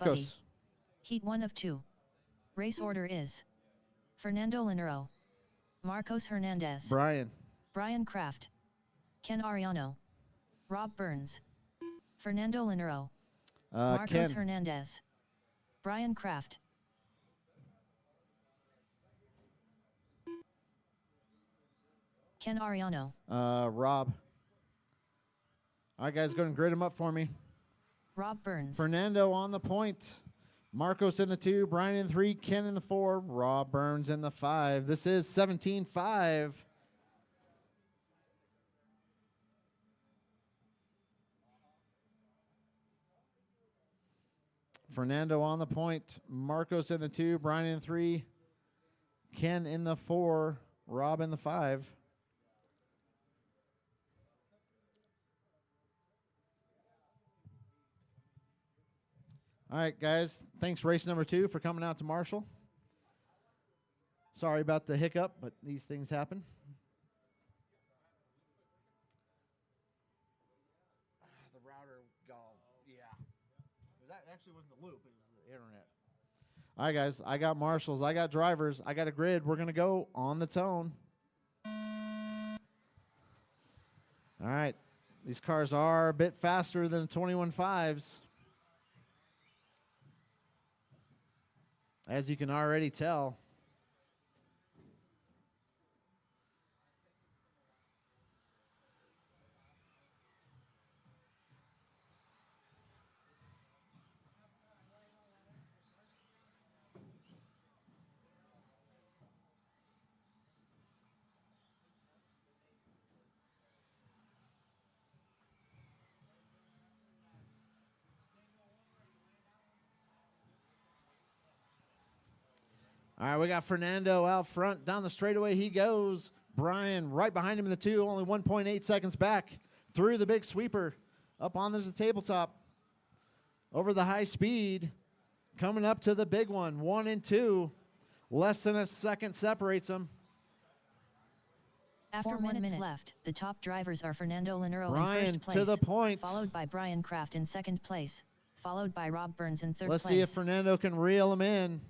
Marcos. Heat 1 of 2. Race order is Fernando Linero, Marcos Hernandez, Brian. Brian Kraft, Ken Ariano, Rob Burns, Fernando Linero, Marcos Ken. Hernandez, Brian Kraft. Ken Ariano. Rob. All right, guys, go ahead and grade them up for me. Rob Burns. Fernando on the point. Marcos in the 2, Brian in the 3, Ken in the 4, Rob Burns in the 5. This is 17-5. Fernando on the point. Marcos in the 2, Brian in the 3, Ken in the 4, Rob in the 5. All right, guys. Thanks, race number 2, for coming out to Marshall. Sorry about the hiccup, but these things happen. The router that actually wasn't the loop, it was the internet. All right, guys. I got marshals. I got drivers. I got a grid. We're going to go on the tone. All right. These cars are a bit faster than 21.5s. As you can already tell. All right, we got Fernando out front. Down the straightaway he goes. Brian right behind him in the 2, only 1.8 seconds back. Through the big sweeper. Up onto the tabletop. Over the high speed. Coming up to the big one. 1 and 2. Less than a second separates them. After 1 minute left, the top drivers are Fernando Linero Brian in first place, to the point. followed by Brian Kraft in second place, followed by Rob Burns in third Let's place. see if Fernando can reel him in.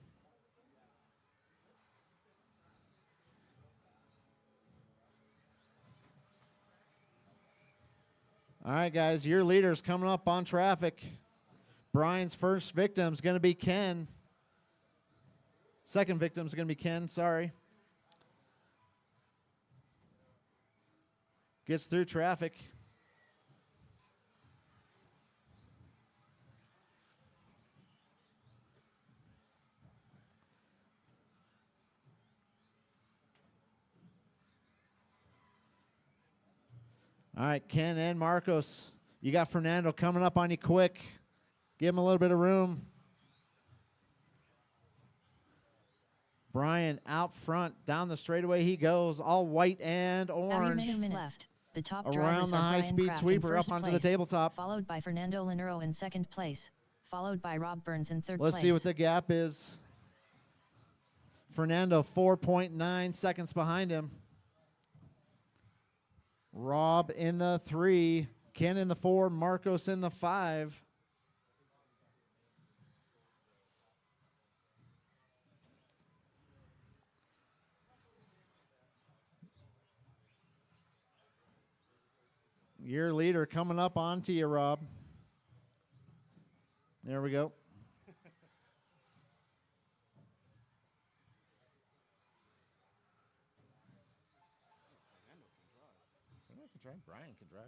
All right, guys, your leader's coming up on traffic. Brian's first victim's going to be Ken. Second victim's going to be Ken, sorry. Gets through traffic. All right, Ken and Marcos. You got Fernando coming up on you quick. Give him a little bit of room. Brian out front. Down the straightaway he goes. All white and orange. 2 minutes left. The top Around drivers the are Brian high-speed Kraft in sweeper up first onto the place, tabletop. followed by Fernando Linero in second place, followed by Rob Burns in third Let's place. see what the gap is. Fernando 4.9 seconds behind him. Rob in the 3, Ken in the 4, Marcos in the 5. Your leader coming up onto you, Rob. There we go. Brian can drive.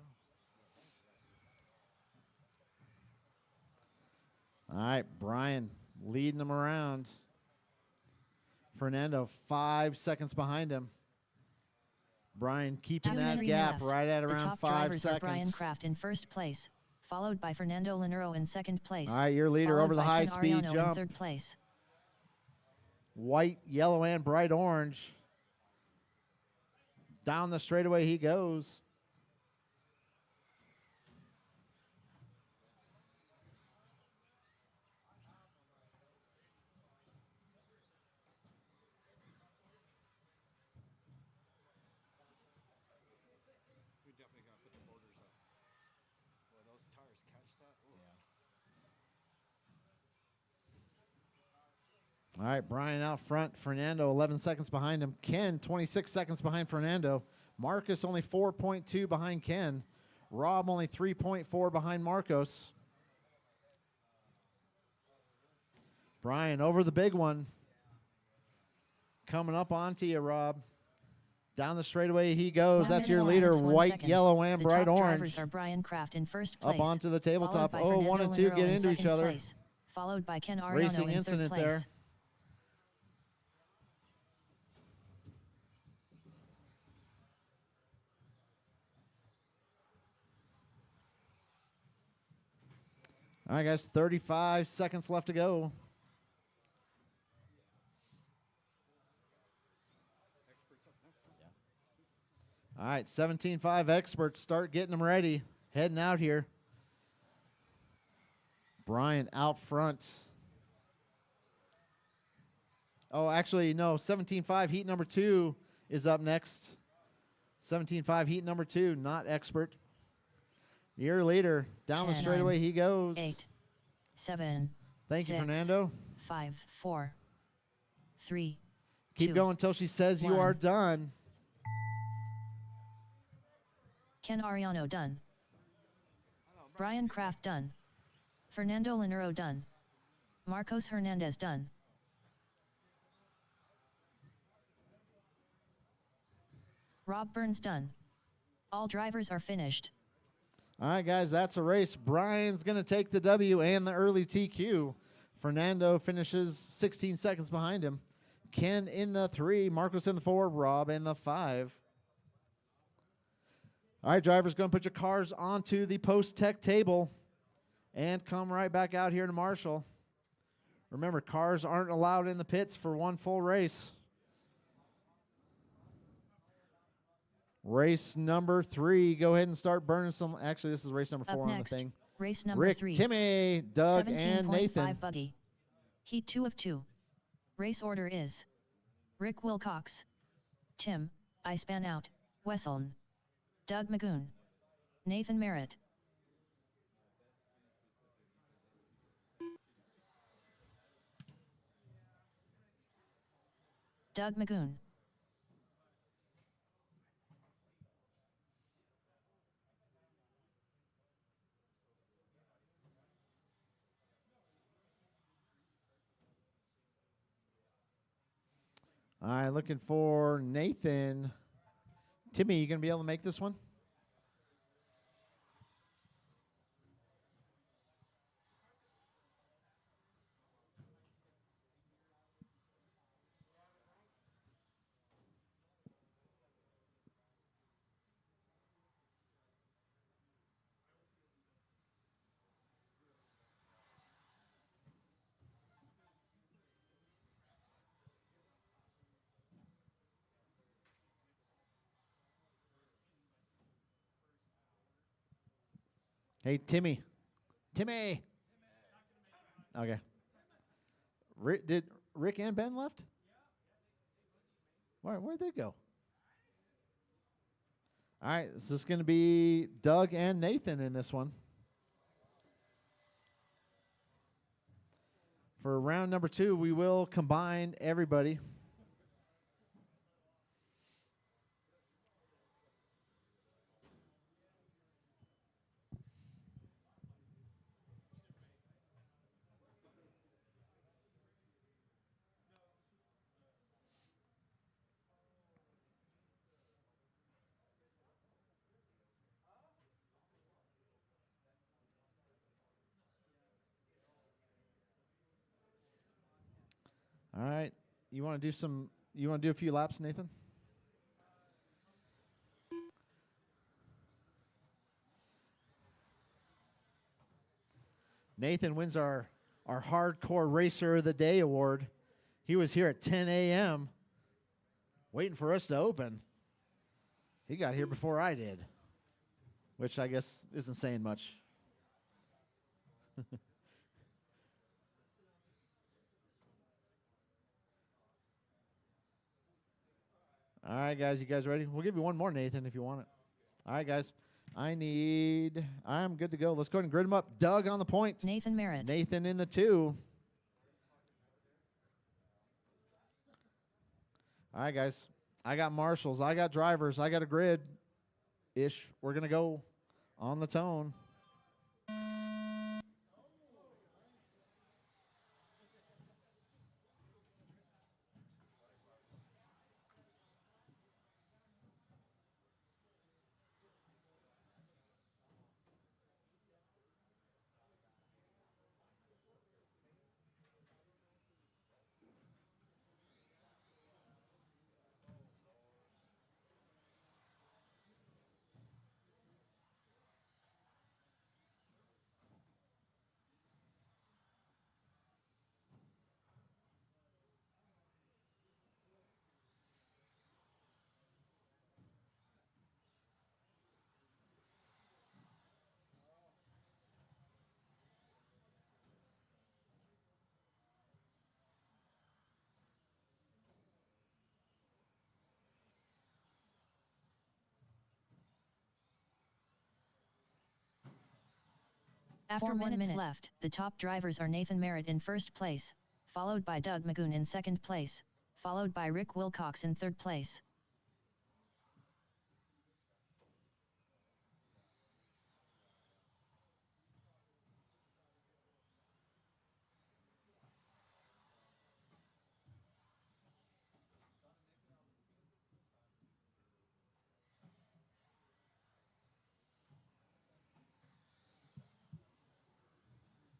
All right, Brian leading them around. Fernando 5 seconds behind him. Brian keeping 2 that minutes gap left. right at The around top 5 drivers seconds. are Brian Kraft in first place, followed by Fernando Linero in second place. All right, your leader followed over the by Ken high-speed Ariano jump. in third place. White, yellow, and bright orange. Down the straightaway he goes. We definitely got to put the borders up. Boy, those tires catch that. Ooh. Yeah. All right, Brian out front. Fernando 11 seconds behind him. Ken 26 seconds behind Fernando. Marcus only 4.2 behind Ken. Rob only 3.4 behind Marcos. Brian over the big one. Coming up onto you, Rob. Down the straightaway he goes. 1 That's minute your or leader, minus 1 white, second. yellow, and The bright top orange. drivers are Brian Kraft in first place. Up onto the tabletop. Followed by Oh, Fernando 1 and 2 Linero get in into each second other. place, followed by Ken Ariano Racing in incident third place. there. All right, guys, 35 seconds left to go. All right, 17.5 experts start getting them ready. Heading out here. Brian out front. Oh, actually, no, 17.5 heat number 2 is up next. 17.5 heat number 2, not expert. Your leader, down the 10, straightaway he goes. 8, 7. Thank you, 6, Fernando. 5, 4, 3. Keep 2, going until she says you 1. are done. Ken Ariano done. Brian Kraft done. Fernando Linero done. Marcos Hernandez done. Rob Burns done. All drivers are finished. All right, guys, that's a race. Brian's going to take the W and the early TQ. Fernando finishes 16 seconds behind him. Ken in the 3, Marcos in the 4, Rob in the 5. All right, drivers, going to put your cars onto the post-tech table and come right back out here to Marshall. Remember, cars aren't allowed in the pits for one full race. Race number 3. Go ahead and start burning some. Actually, this is race number 4 Up on next, the thing. race number Rick, 3. Timmy, Doug, and 17.5 Nathan. buggy. Heat 2 of 2. Race order is Rick Wilcox, Tim, I span out, Wesseln, Doug Magoon, Nathan Merritt. Doug Magoon. All right, looking for Nathan. Timmy, you going to be able to make this one? Hey, Timmy. Timmy. Okay. Did Rick and Ben left? Where'd they go? All right, so it's going to be Doug and Nathan in this one. For round number 2, we will combine everybody. All right. You want to do a few laps, Nathan? Nathan wins our Hardcore Racer of the Day award. He was here at 10 a.m. waiting for us to open. He got here before I did, which I guess isn't saying much. All right, guys, you guys ready? We'll give you one more, Nathan, if you want it. All right, guys. I'm good to go. Let's go ahead and grid them up. Doug on the point. Nathan Merritt. Nathan in the 2. All right, guys. I got marshals. I got drivers. I got a grid ish. We're going to go on the tone. After 4 minutes left, the top drivers are Nathan Merritt in first place, followed by Doug Magoon in second place, followed by Rick Wilcox in third place.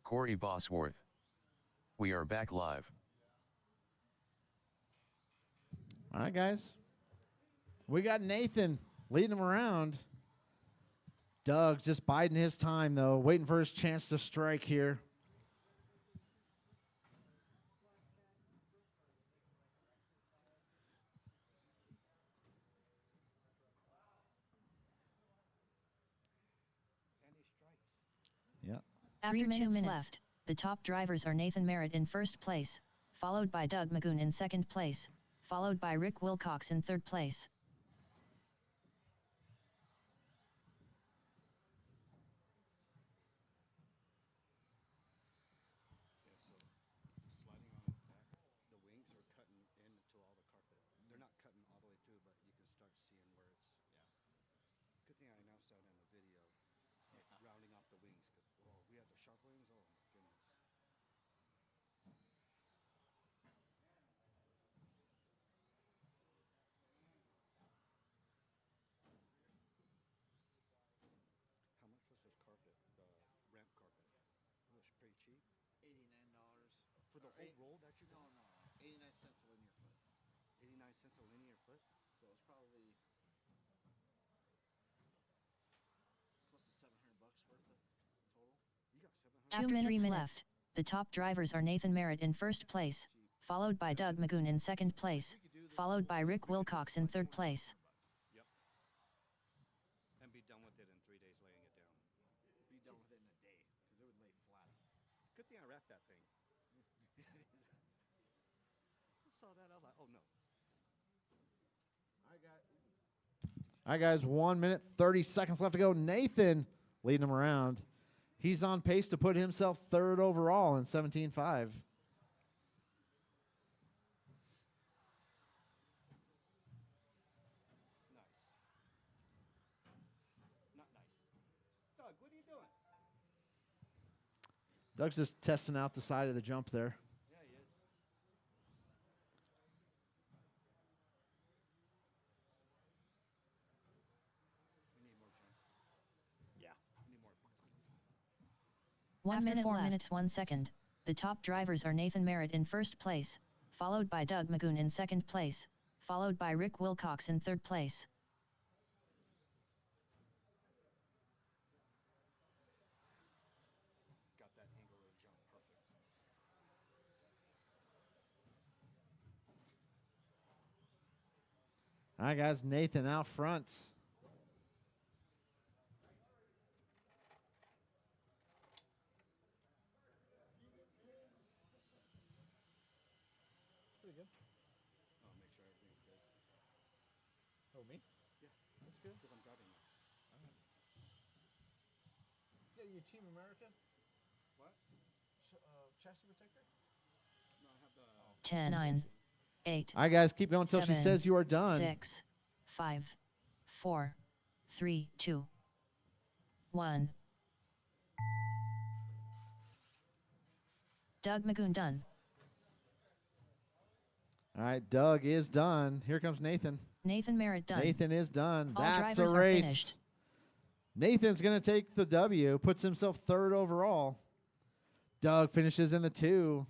Corey Bosworth. We are back live. All right, guys. We got Nathan leading him around. Doug's just biding his time, though, waiting for his chance to strike here. And he strikes. Yep. After 2 minutes left, the top drivers are Nathan Merritt in first place, followed by Doug Magoon in second place, followed by Rick Wilcox in third place. Yeah, so sliding on his back, the wings are cutting into all the carpet. They're not cutting all the way through, but you can start seeing where it's. Yeah. Good thing I now saw it in the video, like rounding off the wings. Oh, we had the sharp wings. Oh my goodness. How much was this carpet? The ramp carpet. It was pretty cheap. $89. For the whole roll that you got? No. 89 cents a linear foot. 89 cents a linear foot? So it's probably close to $700 worth of total. You got 700. After 3 minutes left, the top drivers are Nathan Merritt in first place, followed by Doug Magoon in second place, followed by Rick Wilcox in third place. Yep. And be done with it in 3 days laying it down. Be done with it in a day, because it would lay flat. It's a good thing I wrapped that thing. I saw that, I was like, oh no. All right, guys, 1 minute, 30 seconds left to go. Nathan leading him around. He's on pace to put himself third overall in 17.5. Nice. Not nice. Doug, what are you doing? Doug's just testing out the side of the jump there. Yeah, he is. We need more jumps. Yeah. We need more. 1 minute 4 minutes 1 second. The top drivers are Nathan Merritt in first place, followed by Doug Magoon in second place, followed by Rick Wilcox in third place. Got that angle of the jump perfect. All right, guys, Nathan out front. Pretty good. I'll make sure everything's good. Oh, me? Yeah, that's good because I'm driving next. Yeah, you Team America What? chassis protector? No, I have the. 10, 9, 8, All right, guys, keep going until she 7, says you are done. 6, 5, 4, 3, 2, 1. Doug Magoon done. All right, Doug is done. Here comes Nathan. Nathan Merritt done. Nathan is done. All That's a drivers are race. finished. Nathan's going to take the W, puts himself third overall. Doug finishes in the 2.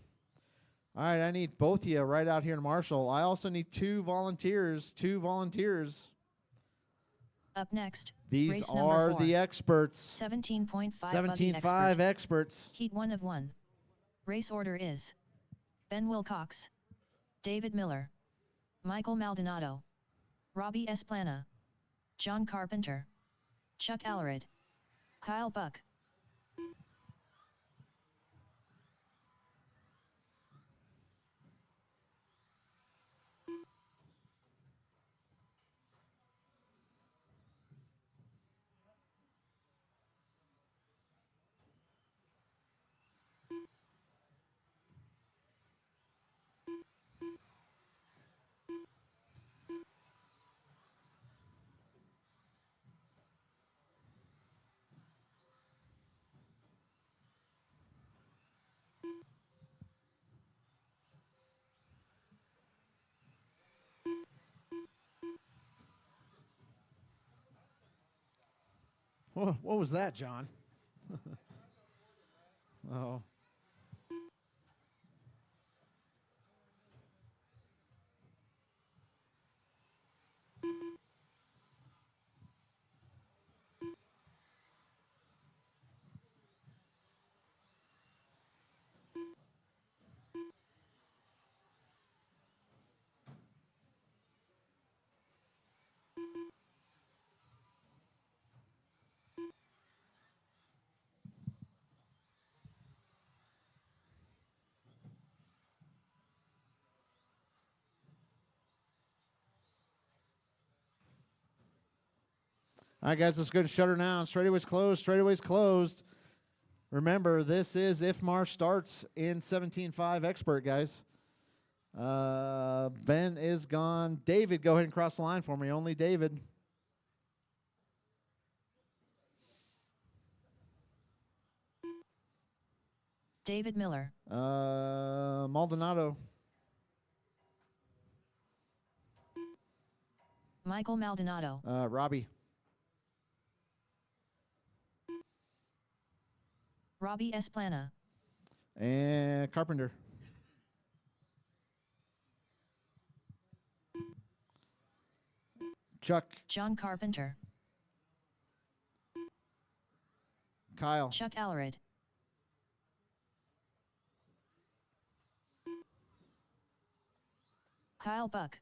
All right, I need both of you right out here in Marshall. I also need 2 volunteers. 2 volunteers. Up next, These race are number 4. the experts. 17.5 17.5 experts. Heat 1 of 1. Race order is Ben Wilcox, David Miller, Michael Maldonado, Robbie Esplana, John Carpenter, Chuck Allered, Kyle Buck. What was that, John? Oh. All right, guys, let's go and shut her down. Straightaway's closed. Straightaway's closed. Remember, this is if Marsh starts in 17.5 expert, guys. Ben is gone. David, go ahead and cross the line for me. Only David. David Miller, Maldonado. Michael Maldonado, Robbie. Robbie Esplana, And Carpenter. Chuck. John Carpenter, Kyle. Chuck Allered, Kyle Buck.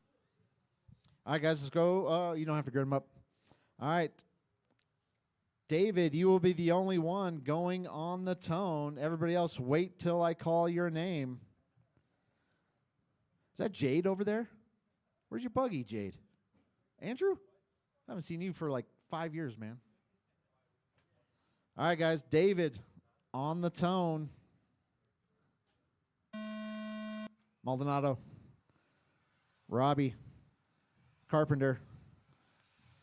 All right, guys, let's go. You don't have to grid them up. All right. David, you will be the only one going on the tone. Everybody else, wait till I call your name. Is that Jade over there? Where's your buggy, Jade? Andrew? I haven't seen you for like 5 years, man. All right, guys. David on the tone. Maldonado. Robbie. Carpenter.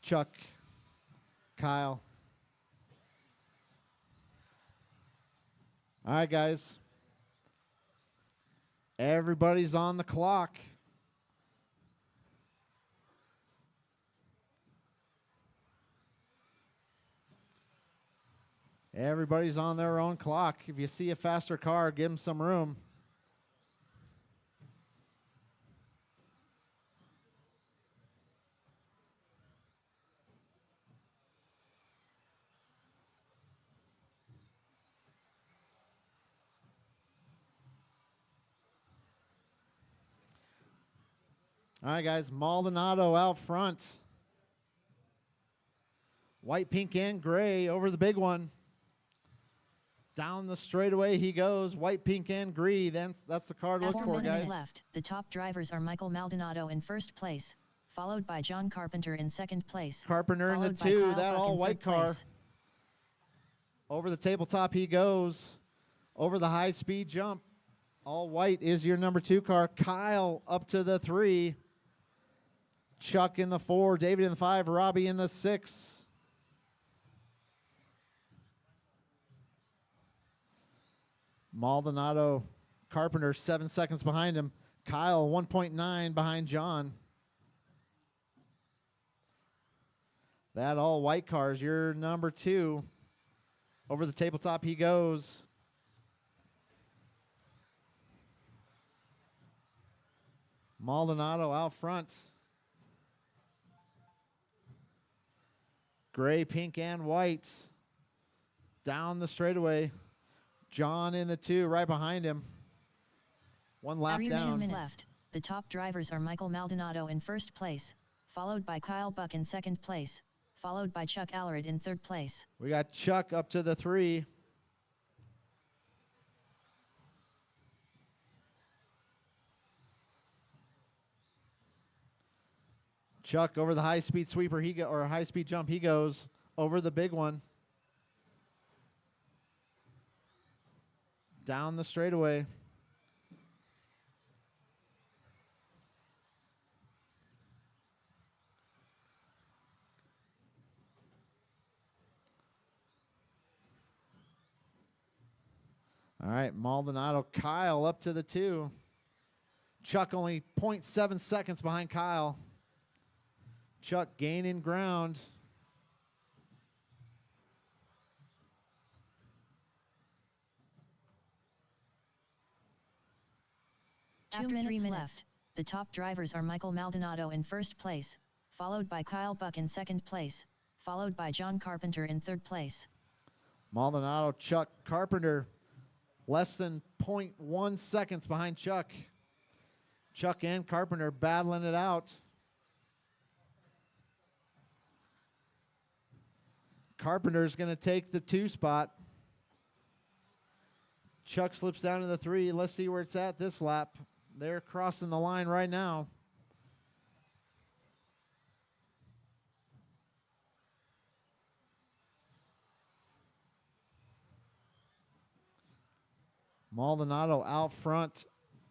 Chuck. Kyle. All right, guys. Everybody's on the clock. Everybody's on their own clock. If you see a faster car, give them some room. All right, guys. Maldonado out front. White, pink, and gray over the big one. Down the straightaway he goes. White, pink, and green. That's the car to look 4 for, minutes guys. left. The top drivers are Michael Maldonado in first place, followed by John Carpenter in second place. Carpenter in the followed by 2. Kyle That Buck all in white third car. place. Over the tabletop he goes. Over the high-speed jump. All white is your number 2 car. Kyle up to the 3. Chuck in the 4. David in the 5. Robbie in the 6. Maldonado Carpenter 7 seconds behind him. Kyle 1.9 behind John. That all white car is your number 2. Over the tabletop he goes. Maldonado out front. Gray, pink, and white. Down the straightaway. John in the 2, right behind him. 1 lap 2 down. minutes left. The top drivers are Michael Maldonado in first place, followed by Kyle Buck in second place, followed by Chuck Allred in third place. We got Chuck up to the 3. Chuck over the high-speed sweeper, or high-speed jump, he goes over the big one. Down the straightaway. All right, Maldonado, Kyle up to the 2. Chuck only 0.7 seconds behind Kyle. Chuck gaining ground. After 3 minutes left, the top drivers are Michael Maldonado in first place, followed by Kyle Buck in second place, followed by John Carpenter in third place. Maldonado, Chuck, Carpenter, less than 0.1 seconds behind Chuck. Chuck and Carpenter battling it out. Carpenter's going to take the 2 spot. Chuck slips down to the 3. Let's see where it's at this lap. They're crossing the line right now. Maldonado out front.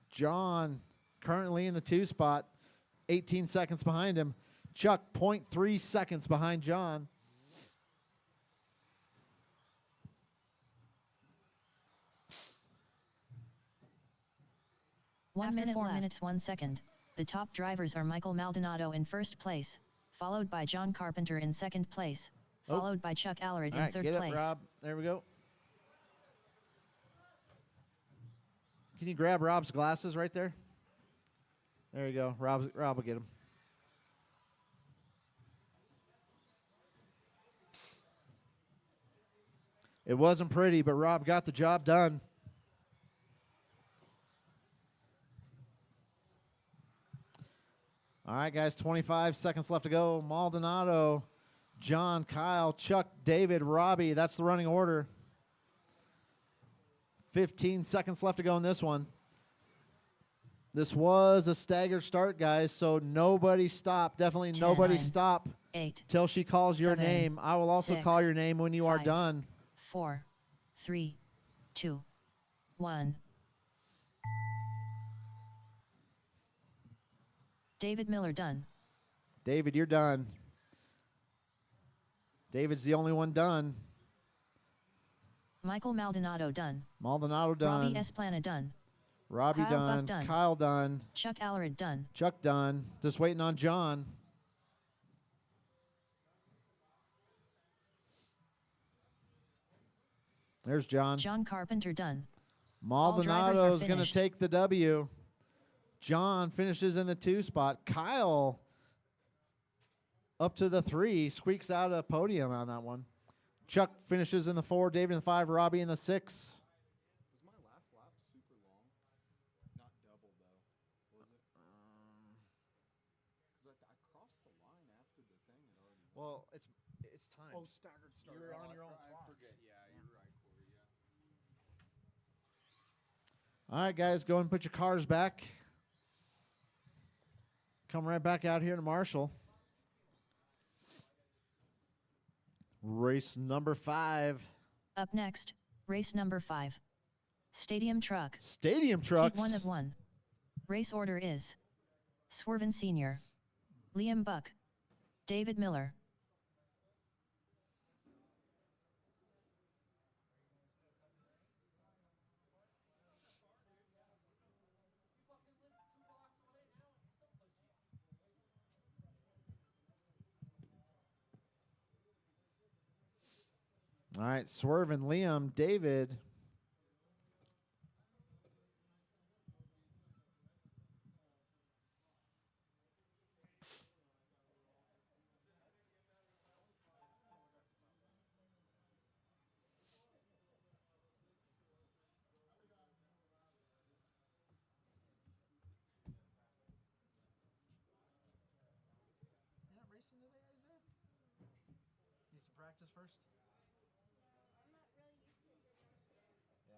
John currently in the 2 spot, 18 seconds behind him. Chuck 0.3 seconds behind John. After 4 minutes 1 second, the top drivers are Michael Maldonado in first place, followed by John Carpenter in second place, followed by Chuck Allred in third Get place. it, Rob. There we go. Can you grab Rob's glasses right there? There you go. Rob will get them. It wasn't pretty, but Rob got the job done. All right, guys, 25 seconds left to go. Maldonado, John, Kyle, Chuck, David, Robbie. That's the running order. 15 seconds left to go in this one. This was a staggered start, guys, so nobody stop. Definitely 10, nobody 9, stop 8, till she calls your 7, name. I will also 6, call your name when you are 5, done. 4, 3, 2, 1. David Miller done. David, you're done. David's the only one done. Michael Maldonado done. Maldonado done. Robbie Esplana done. Robbie Kyle done. Buck done. Kyle done. Chuck Allred done. Chuck done. Just waiting on John. There's John. John Carpenter done. Maldonado's going to finished. take the W. John finishes in the 2 spot. Kyle up to the 3. Squeaks out a podium on that one. Chuck finishes in the 4. David in the 5. Robbie in the 6. Was my last lap super long? Not double, though. Was it? Because I crossed the line after the thing had already went. Well, it's time. Oh, staggered start. You're on your own I clock. forget. Yeah, you're right, Corey. Yeah. All right, guys, go and put your cars back. Come right back out here to Marshall. Race number 5. Up next, race number 5. Stadium Truck. Stadium Trucks. Heat 1 of 1. Race order is Swerven Sr., Liam Buck, David Miller. All right, Swervin, Liam, David. You're not racing today, Isaiah? Need some practice first? Yeah.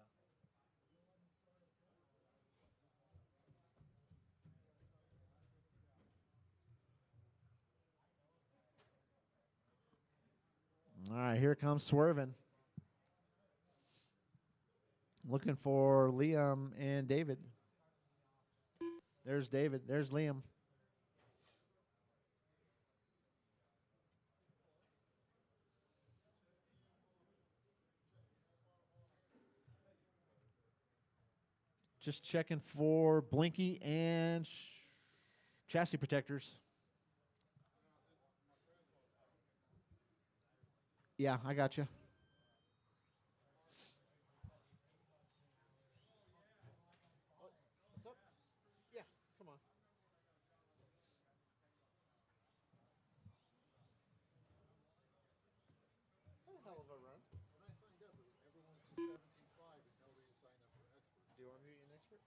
All right, here comes Swervin. Looking for Liam and David. There's David. There's Liam. Just checking for blinky and chassis protectors. Yeah, I got you. What's up? Yeah, come on. What a hell of a run. When I signed up, everyone was just 17.5 and nobody signed up for expert. Do you want me to be an expert?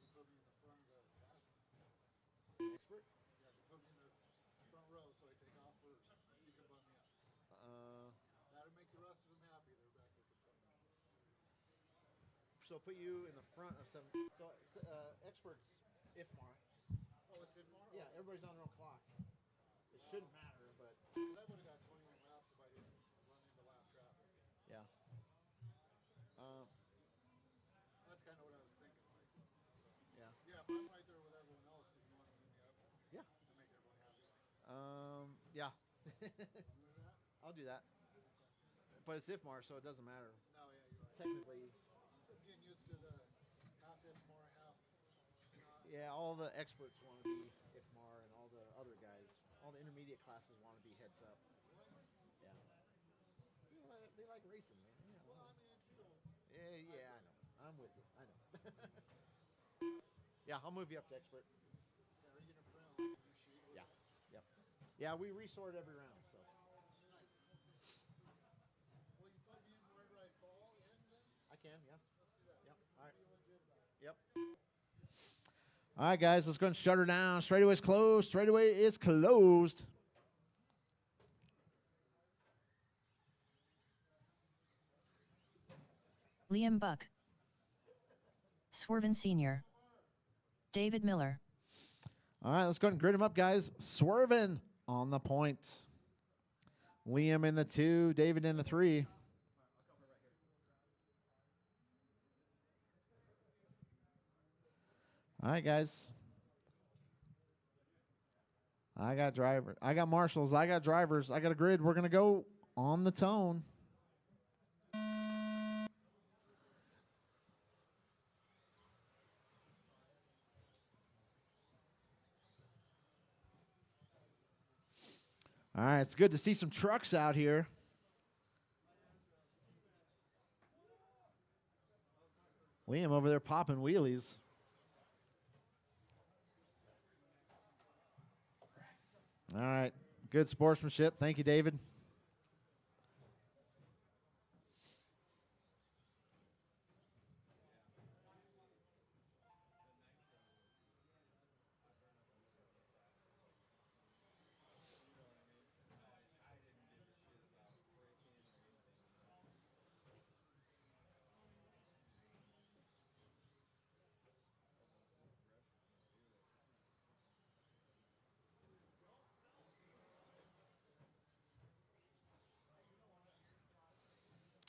You put me in the front of the pack. Expert? Yeah, you put me in the front row so I take off first. You can bump me up. That'll make the rest of them happy. They're back at the front. So put you in the front of some. So experts, IFMAR. Oh, it's in tomorrow? Yeah, everybody's on their own clock. It shouldn't matter, but Because I would have got 21 laps if I didn't run into lap traffic. yeah. That's kind of what I was thinking. Like, so. Yeah. Yeah, but I'm right there with everyone else if you want to move me up Yeah. to make everyone happy. Yeah. Remember that? I'll do that. But it's IFMAR, so it doesn't matter. No, yeah, you're right. Technically, I'm getting used to the half IFMAR, half not. yeah, all the experts want to be IFMAR, and all the other guys, all the intermediate classes want to be heads up. Yeah. They like racing, man. Yeah, Well, I mean, it's still. yeah, I know. I'm with you. I know. Yeah, I'll move you up to expert. Yeah, are you going to print out like a new sheet? With Yeah. it? Yep. Yeah, we resort every round, so. Well, you put me in wherever I fall in then? I can, yeah. Let's do that. Yep. All right. Be legit about it. Yep. All right, guys, let's go and shut her down. Straightaway's closed. Straightaway is closed. Liam Buck, Swerven Sr., David Miller. All right, let's go ahead and grid them up, guys. Swervin on the point. Liam in the 2, David in the 3. All right, guys. I got driver. I got marshals. I got drivers. I got a grid. We're going to go on the tone. All right, it's good to see some trucks out here. Liam over there popping wheelies. All right, good sportsmanship. Thank you, David.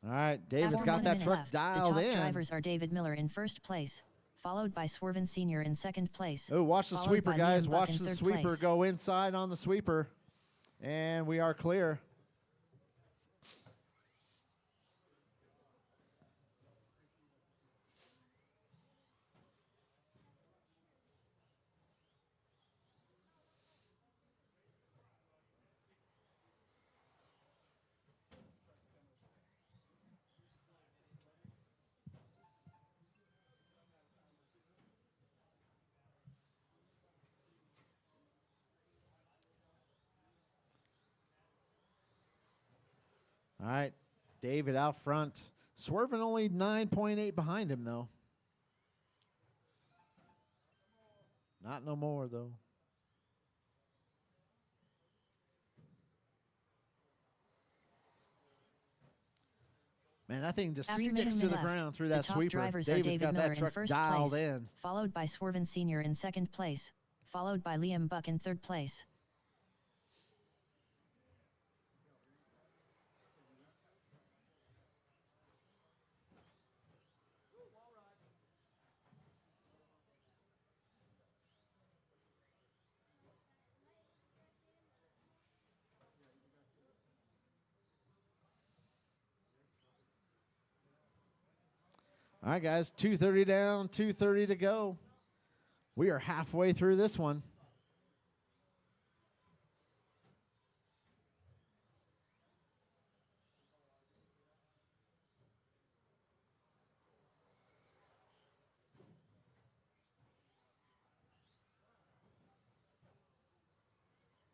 All right, David's After got 1 that minute truck left, dialed the top in. drivers are David Miller in first place, followed by Swerven Sr. in second place. Oh, watch the followed sweeper, by guys. Liam Buck Watch in the third sweeper place. go inside on the sweeper. And we are clear. All right, David out front. Swerving only 9.8 behind him, though. Not no more, though. Man, that thing just After sticks to the minute left, ground through the that top sweeper. drivers are David's David got Miller that in truck first dialed place, in. followed by Swerven Sr. in second place, followed by Liam Buck in third place. All right, guys, 2:30 down, 2:30 to go. We are halfway through this one.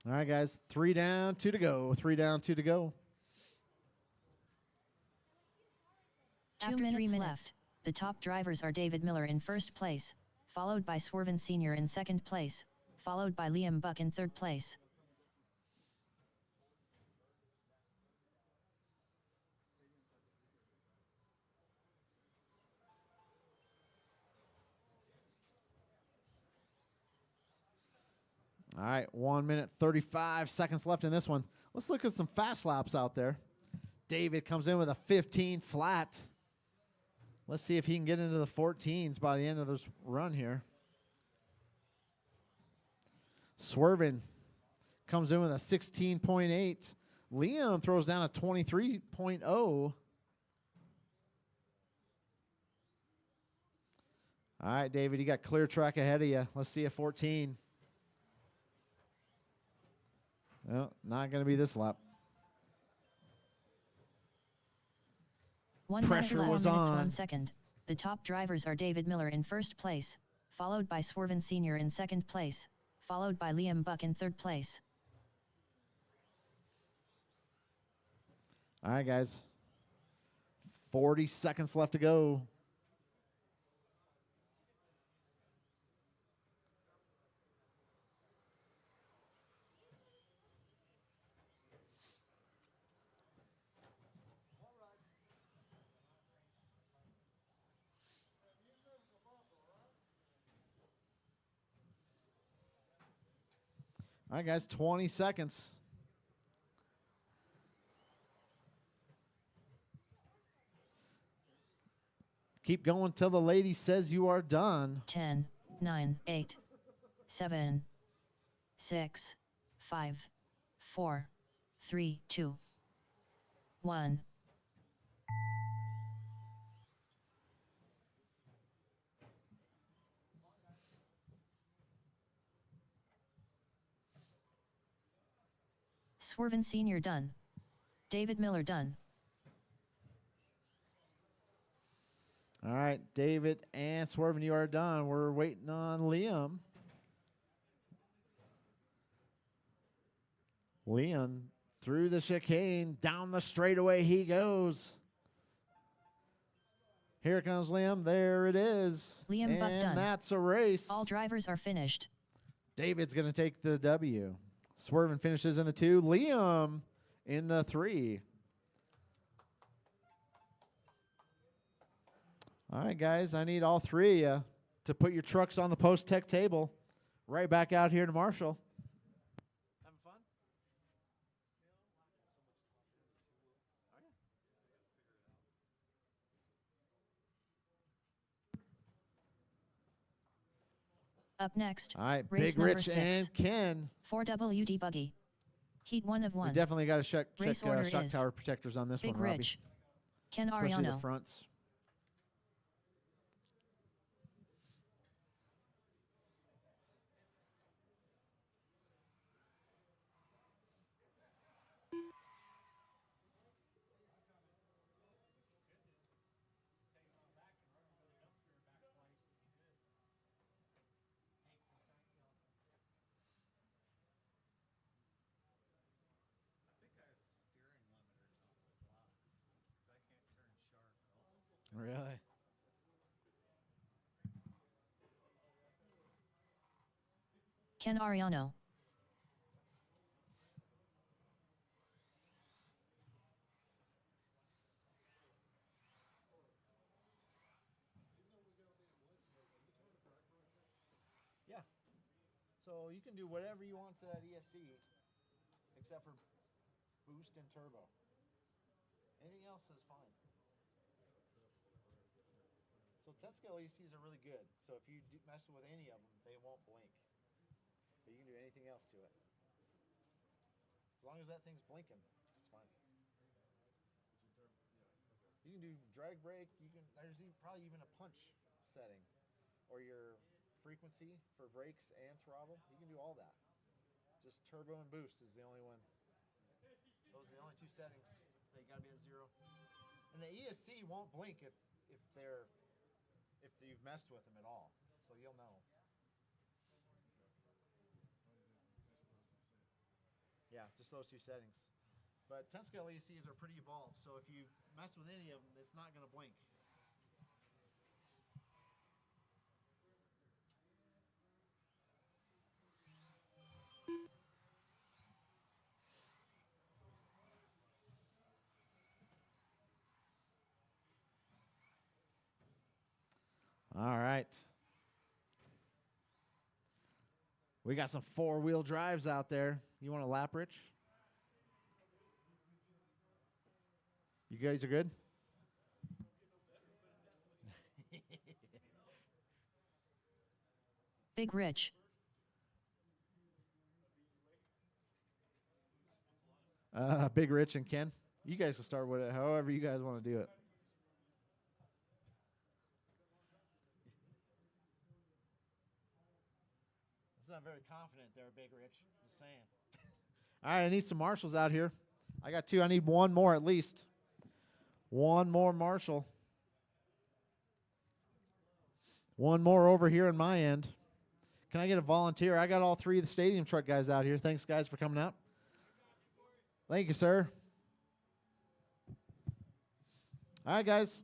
All right, guys, 3 down, 2 to go. 3 down, 2 to go. After 3 minutes left, the top drivers are David Miller in first place, followed by Swerven Sr. in second place, followed by Liam Buck in third place. All right, 1 minute, 35 seconds left in this one. Let's look at some fast laps out there. David comes in with a 15 flat. Let's see if he can get into the 14s by the end of this run here. Swervin comes in with a 16.8. Liam throws down a 23.0. All right, David, you got clear track ahead of you. Let's see a 14. Well, not going to be this lap. Pressure was 1 minute, 1 on. 1 second. The top drivers are David Miller in first place, followed by Swerven Sr. in second place, followed by Liam Buck in third place. All right, guys. 40 seconds left to go. All right, guys, 20 seconds. Keep going till the lady says you are done. 10, 9, 8, 7, 6, 5, 4, 3, 2, 1. Swerven Sr. done. David Miller done. All right, David and Swervin, you are done. We're waiting on Liam. Liam through the chicane, down the straightaway he goes. Here comes Liam. There it is. Liam Buck and done. That's a race. All drivers are finished. David's going to take the W. Swervin finishes in the 2. Liam in the 3. All right, guys, I need all 3 of you to put your trucks on the post-tech table. Right back out here to Marshall. Having fun? Up next, All right, race Big number Rich 6. and Ken. 4WD Buggy. Heat 1 of 1. We definitely got to check Race order shock is tower protectors on this Big one, Robbie. Rich. Ken Especially the Ariano. fronts. Really? Ken Ariano. Yeah. So you can do whatever you want to that ESC, except for boost and turbo. Anything else is fine. So 10 scale ECs are really good. So if you mess with any of them, they won't blink. But you can do anything else to it. As long as that thing's blinking, it's fine. You can do drag brake. There's probably even a punch setting, or your frequency for brakes and throttle. You can do all that. Just turbo and boost is the only one. Those are the only two settings. They gotta be at 0. And the ESC won't blink if you've messed with them at all. So you'll know. Yeah, just those two settings. But 10 scale ECs are pretty evolved, so if you mess with any of them, it's not going to blink. All right. We got some 4-wheel drives out there. You want a lap, Rich? You guys are good? Big Rich. Big Rich and Ken. You guys can start with it however you guys want to do it. It's not very confident there, Big Rich. Just saying. All right, I need some marshals out here. I got 2. I need 1 more at least. 1 more marshal. 1 more over here on my end. Can I get a volunteer? I got all 3 of the stadium truck guys out here. Thanks, guys, for coming out. Thank you, sir. All right, guys.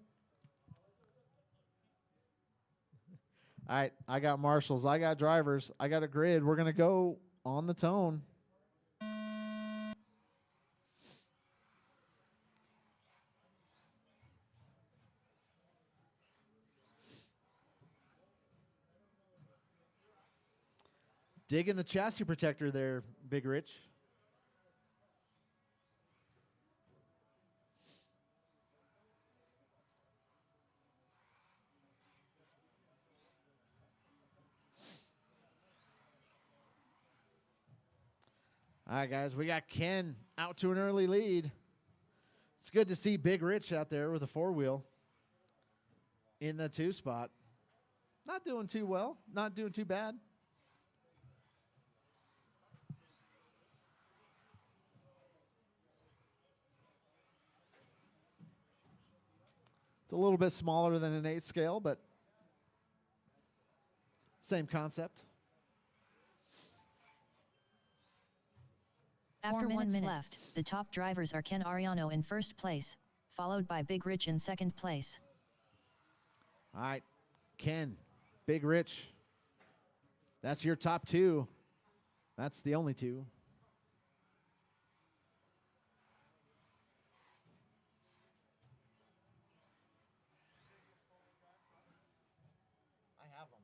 All right, I got marshals. I got drivers. I got a grid. We're going to go on the tone. Digging the chassis protector there, Big Rich. All right, guys, we got Ken out to an early lead. It's good to see Big Rich out there with a 4-wheel in the 2 spot. Not doing too well, not doing too bad. It's a little bit smaller than an 8 scale, but same concept. After 1 minute left, the top drivers are Ken Ariano in first place, followed by Big Rich in second place. All right, Ken, Big Rich. That's your top 2. That's the only 2. I have them,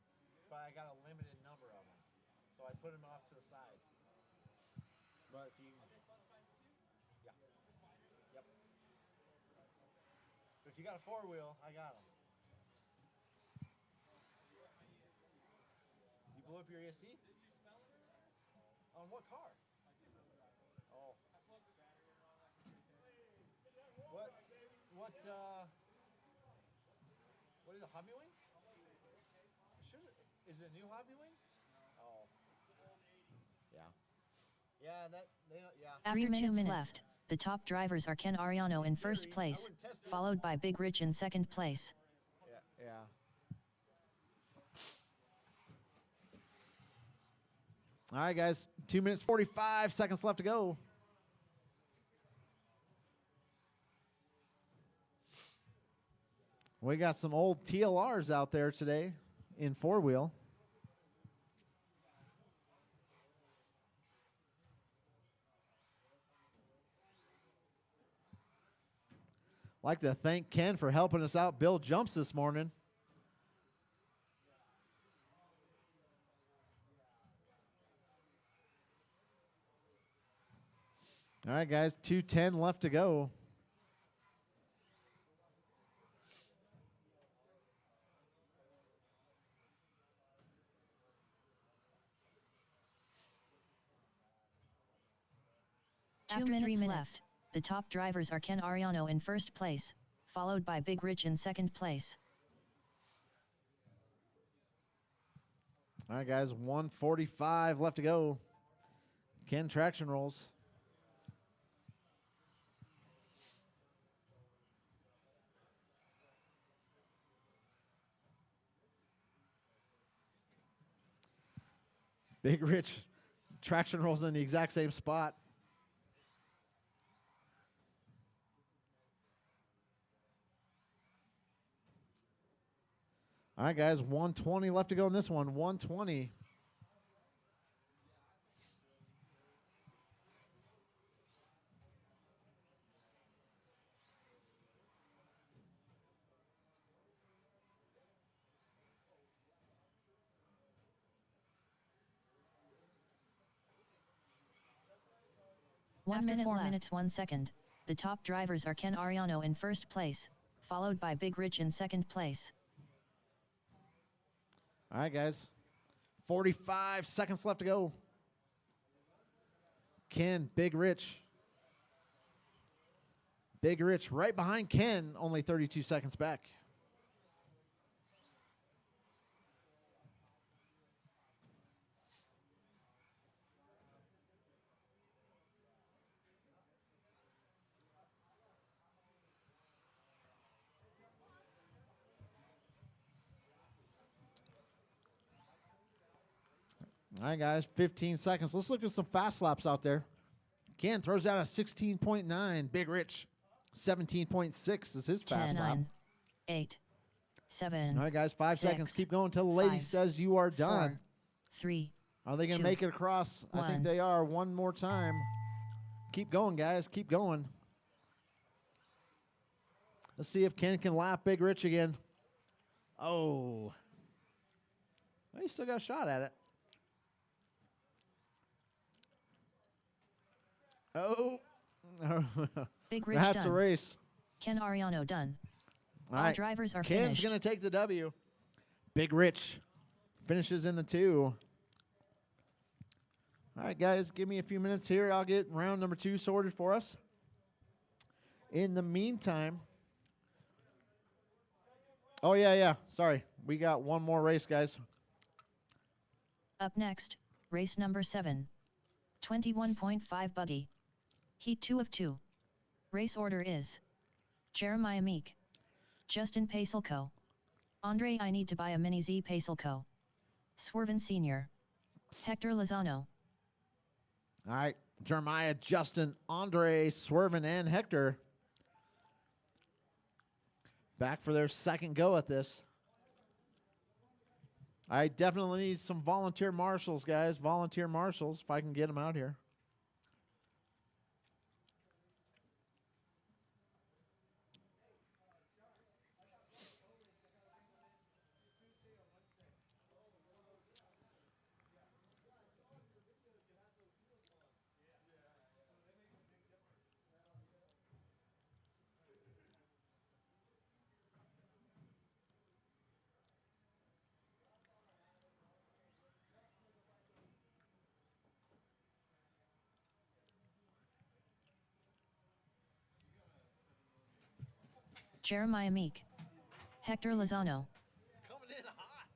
but I got a limited number of them, so I put them off to the side. But if you, yeah, yep. But if you got a 4-wheel, I got them. You blew up your ESC? On what car? Oh. What is a hobby wing? Is it a new hobby wing? Oh. Yeah. Yeah, After 2 minutes left, the top drivers are Ken Ariano in first place, followed by Big Rich in second place. Yeah. All right, guys. 2 minutes 45 seconds left to go. We got some old TLRs out there today in four-wheel. Like to thank Ken for helping us out build jumps this morning. All right, guys, 2:10 left to go. After 3 minutes left, the top drivers are Ken Ariano in first place, followed by Big Rich in second place. All right, guys, 1:45 left to go. Ken traction rolls. Big Rich traction rolls in the exact same spot. All right, guys, 1:20 left to go in this one. 1:20. After 4 minutes 1 second, the top drivers are Ken Ariano in first place, followed by Big Rich in second place. All right, guys. 45 seconds left to go. Ken, Big Rich. Big Rich right behind Ken, only 32 seconds back. All right, guys, 15 seconds. Let's look at some fast laps out there. Ken throws out a 16.9. Big Rich, 17.6 is his fast 10, lap. 9, 8, 7. All right, guys, 5 6, seconds. Keep going until the lady 5, says you are done. 4, 3. Are they going to 2, make it across? I think 1. they are. One more time. Keep going, guys. Keep going. Let's see if Ken can lap Big Rich again. Oh. Well, he still got a shot at it. Oh. Big Rich That's done. a race. Ken Ariano done. All All right. drivers are Ken's finished. going to take the W. Big Rich finishes in the 2. All right, guys, give me a few minutes here. I'll get round number 2 sorted for us. In the meantime, oh, yeah. Sorry. We got one more race, guys. Up next, race number 7. 21.5 buggy. Heat 2 of 2. Race order is Jeremiah Meek, Justin Pacelco, Andre I Need to Buy a Mini Z Pacelco, Swervin Sr., Hector Lozano. All right, Jeremiah, Justin, Andre, Swervin, and Hector back for their second go at this. I definitely need some volunteer marshals, guys. Volunteer marshals, if I can get them out here. Jeremiah Meek. Hector Lozano. Coming in hot.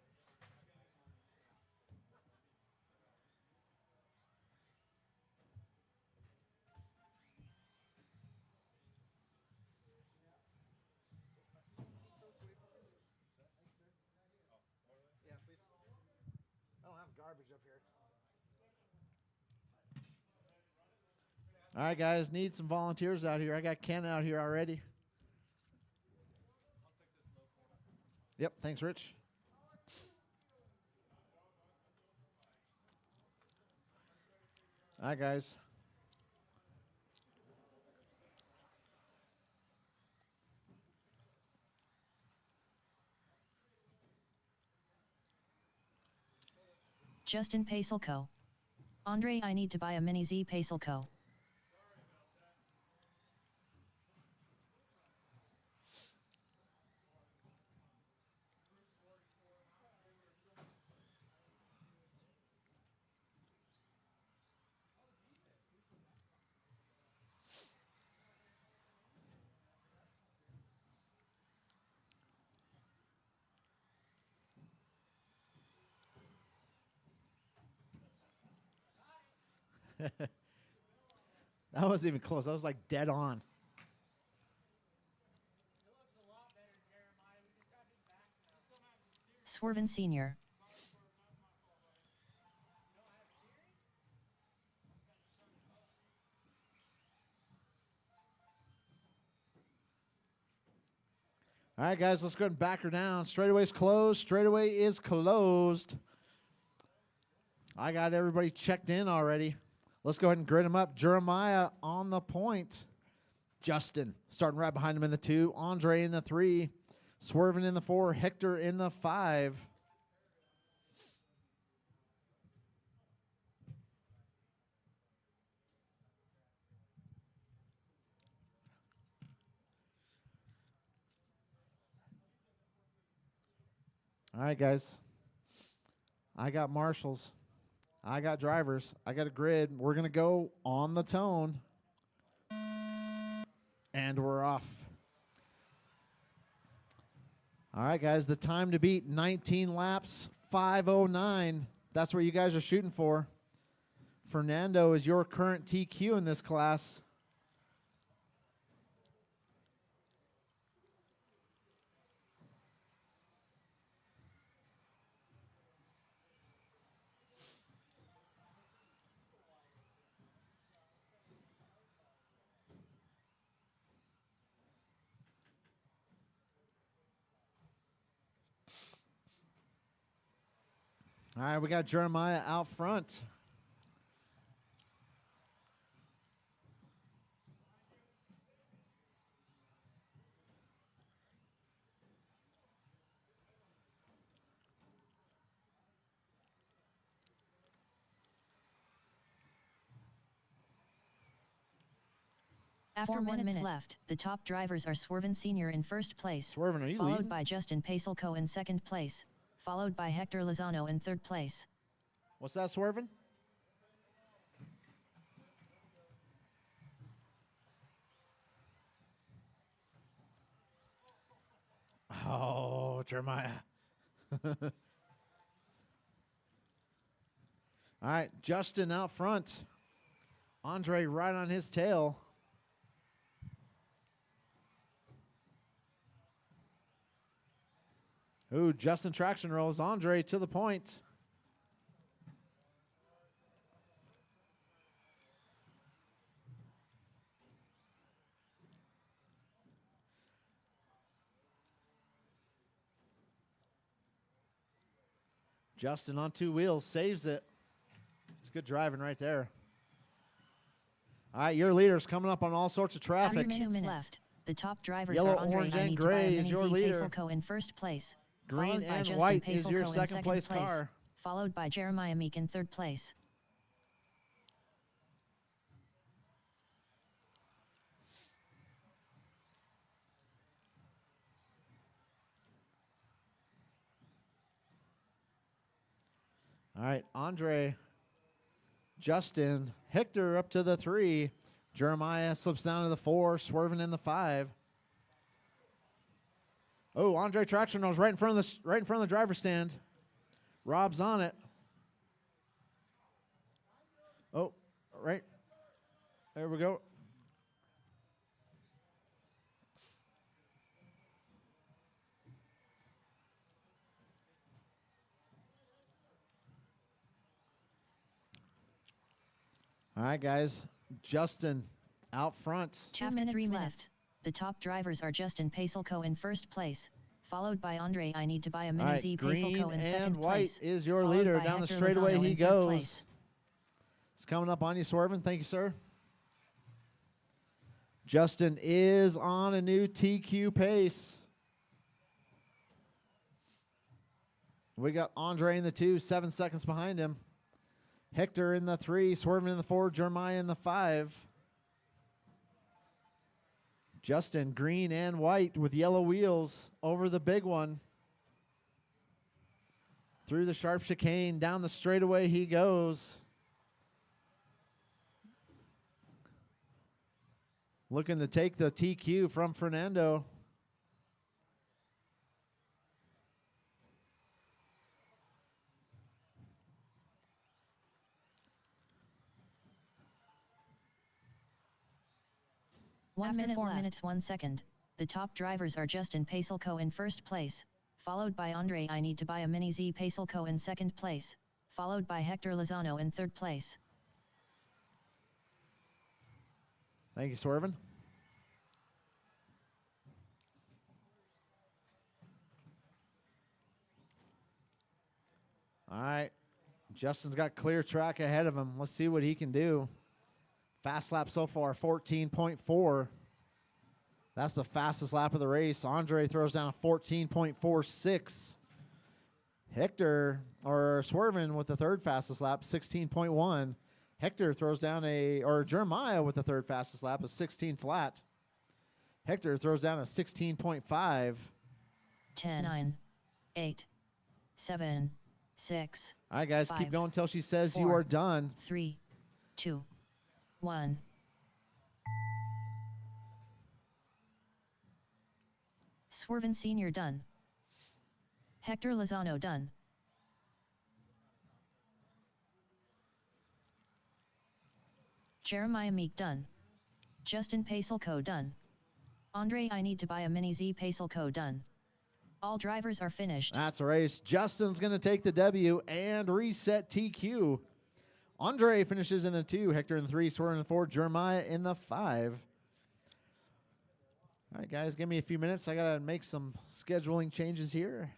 Yeah, please. I don't have garbage up here. All right, guys, need some volunteers out here. I got Ken out here already. Yep, thanks, Rich. All right, guys. Justin Pacelco. Andre, I need to buy a mini Z Pacelco. That wasn't even close. That was like dead on. Swerven Sr. All right, guys, let's go ahead and back her down. Straightaway's closed. Straightaway is closed. I got everybody checked in already. Let's go ahead and grid them up. Jeremiah on the point. Justin starting right behind him in the 2. Andre in the 3. Swerving in the 4. Hector in the 5. All right, guys. I got marshals. I got drivers. I got a grid. We're going to go on the tone. And we're off. All right, guys. The time to beat, 19 laps, 5:09. That's what you guys are shooting for. Fernando is your current TQ in this class. All right, we got Jeremiah out front. After 1 minute left, the top drivers are Swerven Sr. in first place, Swervin, are you followed leading? by Justin Pacelco in second place, followed by Hector Lozano in third place. What's that, Swervin? Oh, Jeremiah. All right, Justin out front. Andre right on his tail. Ooh, Justin traction rolls. Andre to the point. Justin on 2 wheels, saves it. It's good driving right there. All right, your leader's coming up on all sorts of traffic. After 2 minutes left, the top drivers Yellow, are Andre orange, I and need to buy a gray is mini your Z leader. Pacelco in first place, Green followed by and Justin white is your Pacelco in second place place, car. followed by Jeremiah Meek in third place. All right, Andre, Justin, Hector up to the 3. Jeremiah slips down to the 4, Swerving in the 5. Oh, Andre Traction was right in front of the driver's stand. Rob's on it. Oh, right. There we go. All right, guys. Justin out front. 2 minutes, 3 minutes. The top drivers are Justin Pacelco in first place, followed by Andre I Need to Buy a All Mini right, Z green Pacelco in second and white place. is your followed leader. by Down the Hector straightaway Lozano he in third goes. place. It's coming up on you, Swervin. Thank you, sir. Justin is on a new TQ pace. We got Andre in the 2, 7 seconds behind him. Hector in the 3, Swervin in the 4, Jeremiah in the 5. Justin, green and white with yellow wheels over the big one. Through the sharp chicane, down the straightaway he goes. Looking to take the TQ from Fernando. After 4 minutes 1 second, the top drivers are Justin Pacelco in first place, followed by Andre I Need to Buy a Mini Z Pacelco in second place, followed by Hector Lozano in third place. Thank you, Swervin. All right. Justin's got clear track ahead of him. Let's see what he can do. Fast lap so far, 14.4. That's the fastest lap of the race. Andre throws down a 14.46. Hector, or Swervin with the third fastest lap, 16.1. Hector throws down Jeremiah with the third fastest lap, a 16 flat. Hector throws down a 16.5. 10, 9, 8, 7, 6. All right, guys, 5, keep going until she says 4, you are done. 3, 2, 1. Swervin Sr. done. Hector Lozano done. Jeremiah Meek done. Justin Pacelco done. Andre I Need to Buy a Mini Z Pacelco done. All drivers are finished. That's the race. Justin's going to take the W and reset TQ. Andre finishes in the 2, Hector in the 3, Swervin in the 4, Jeremiah in the 5. All right, guys, give me a few minutes. I got to make some scheduling changes here.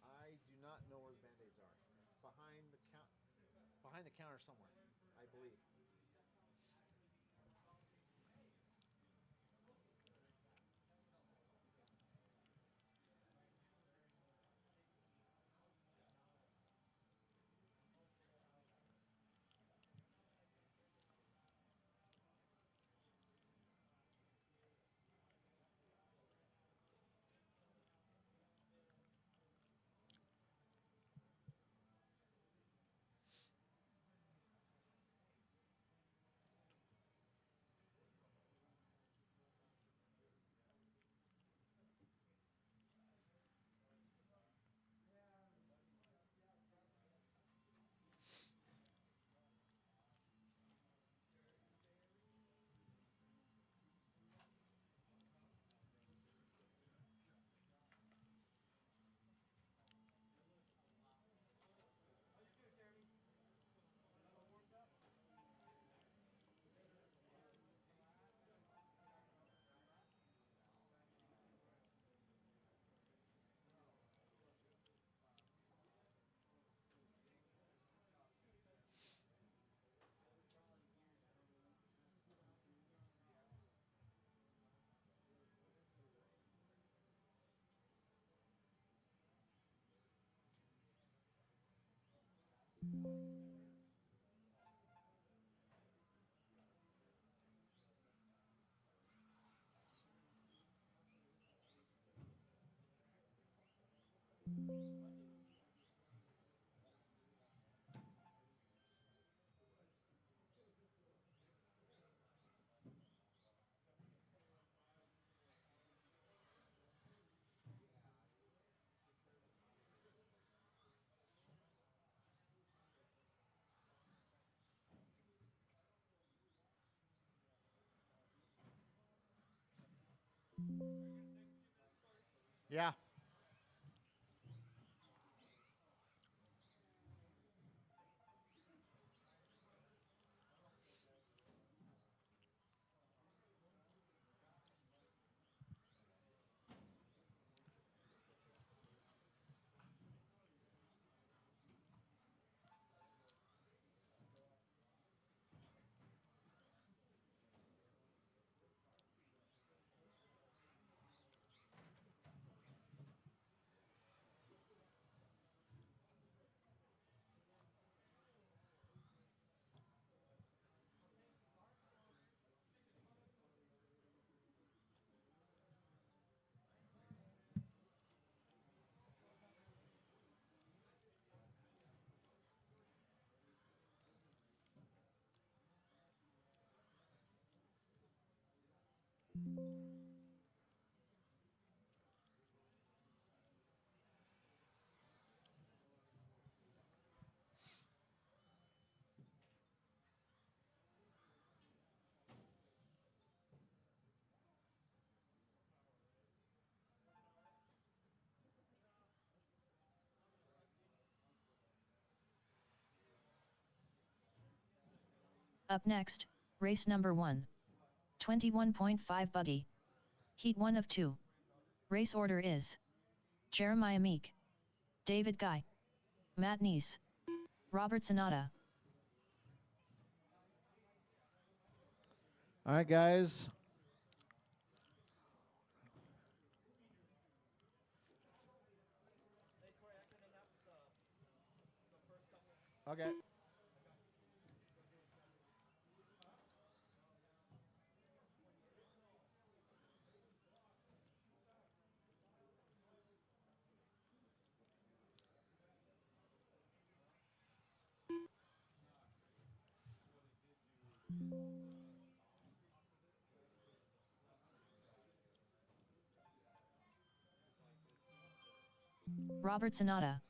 I do not know where the Band-Aids are. Behind the counter somewhere, I believe. Yeah. Up next, race number 1. 21.5 buggy. Heat 1 of 2. Race order is Jeremiah Meek, David Guy, Matt Neese, Robert Sonata. All right, guys. Okay. Robert Sonata.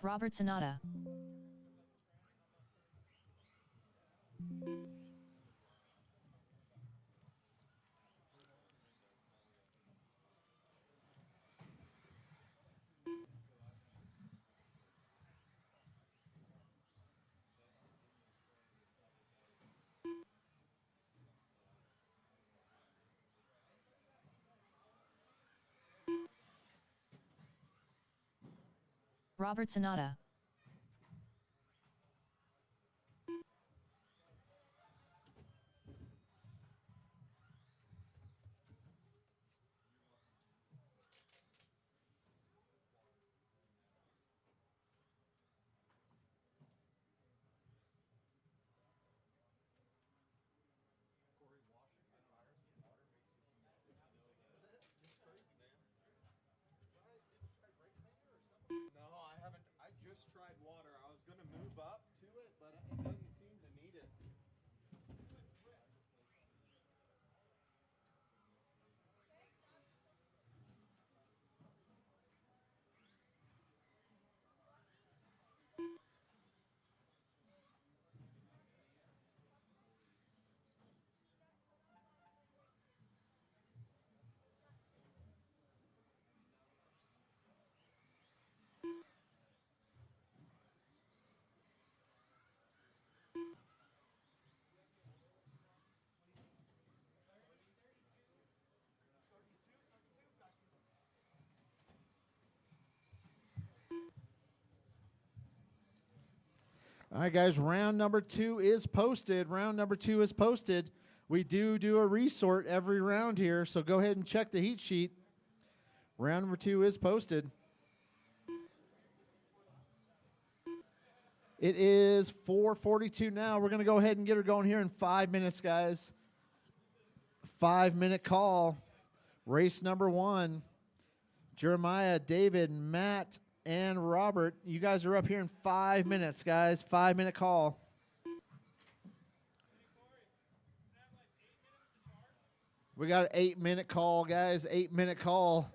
Robert Sonata. Robert Sonata. No, I haven't. I just tried water. I was going to move up to it, but it doesn't seem to need it. All right, guys. Round number 2 is posted. Round number 2 is posted. We do a resort every round here, so go ahead and check the heat sheet. Round number 2 is posted. It is 4:42 now. We're going to go ahead and get her going here in 5 minutes, guys. 5-minute call. Race number 1. Jeremiah, David, Matt, and Robert. You guys are up here in 5 minutes, guys. 5-minute call. We got an 8-minute call, guys. 8-minute call.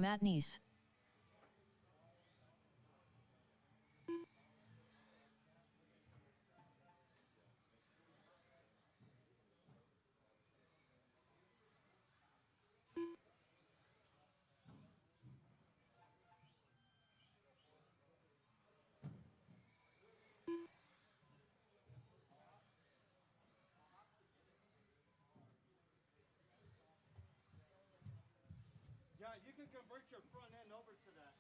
Matt Neese. Yeah, you can convert your front end over to that.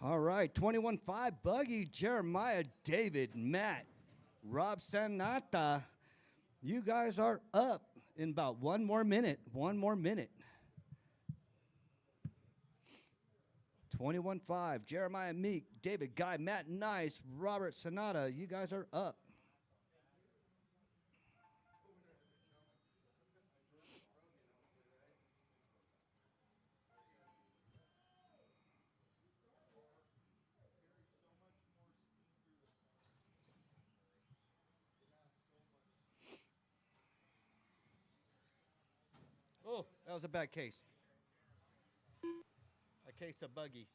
All right, 21-5, Buggy, Jeremiah, David, Matt, Rob Sanata. You guys are up in about one more minute. 21-5, Jeremiah Meek, David Guy, Matt Nice, Robert Sanata. You guys are up. Oh, that was a bad case. A case of Buggy.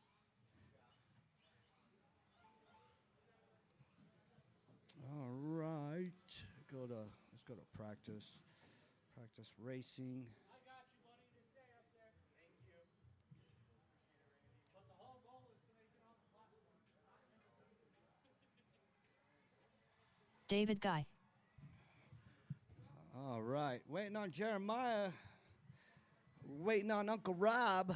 All right. Let's go to practice. Practice racing. I got you, buddy. Just stay up there. Thank you. But the whole goal is to make it on the platform. David Guy. All right. Waiting on Jeremiah. Waiting on Uncle Rob.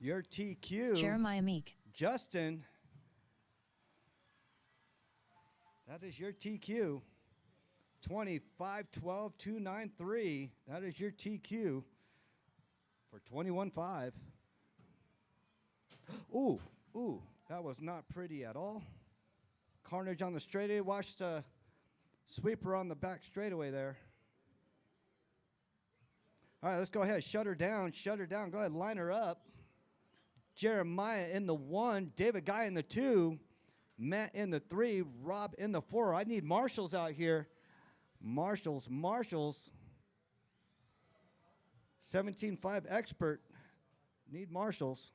Your TQ. Jeremiah Meek. Justin. That is your TQ. 25-12-293. That is your TQ for 21-5. Ooh, that was not pretty at all. Carnage on the straightaway. Watch the sweeper on the back straightaway there. All right, let's go ahead. Shut her down. Shut her down. Go ahead, line her up. Jeremiah in the 1. David Guy in the 2. Matt in the 3. Rob in the 4. I need marshals out here. Marshals. 17-5 expert. Need marshals.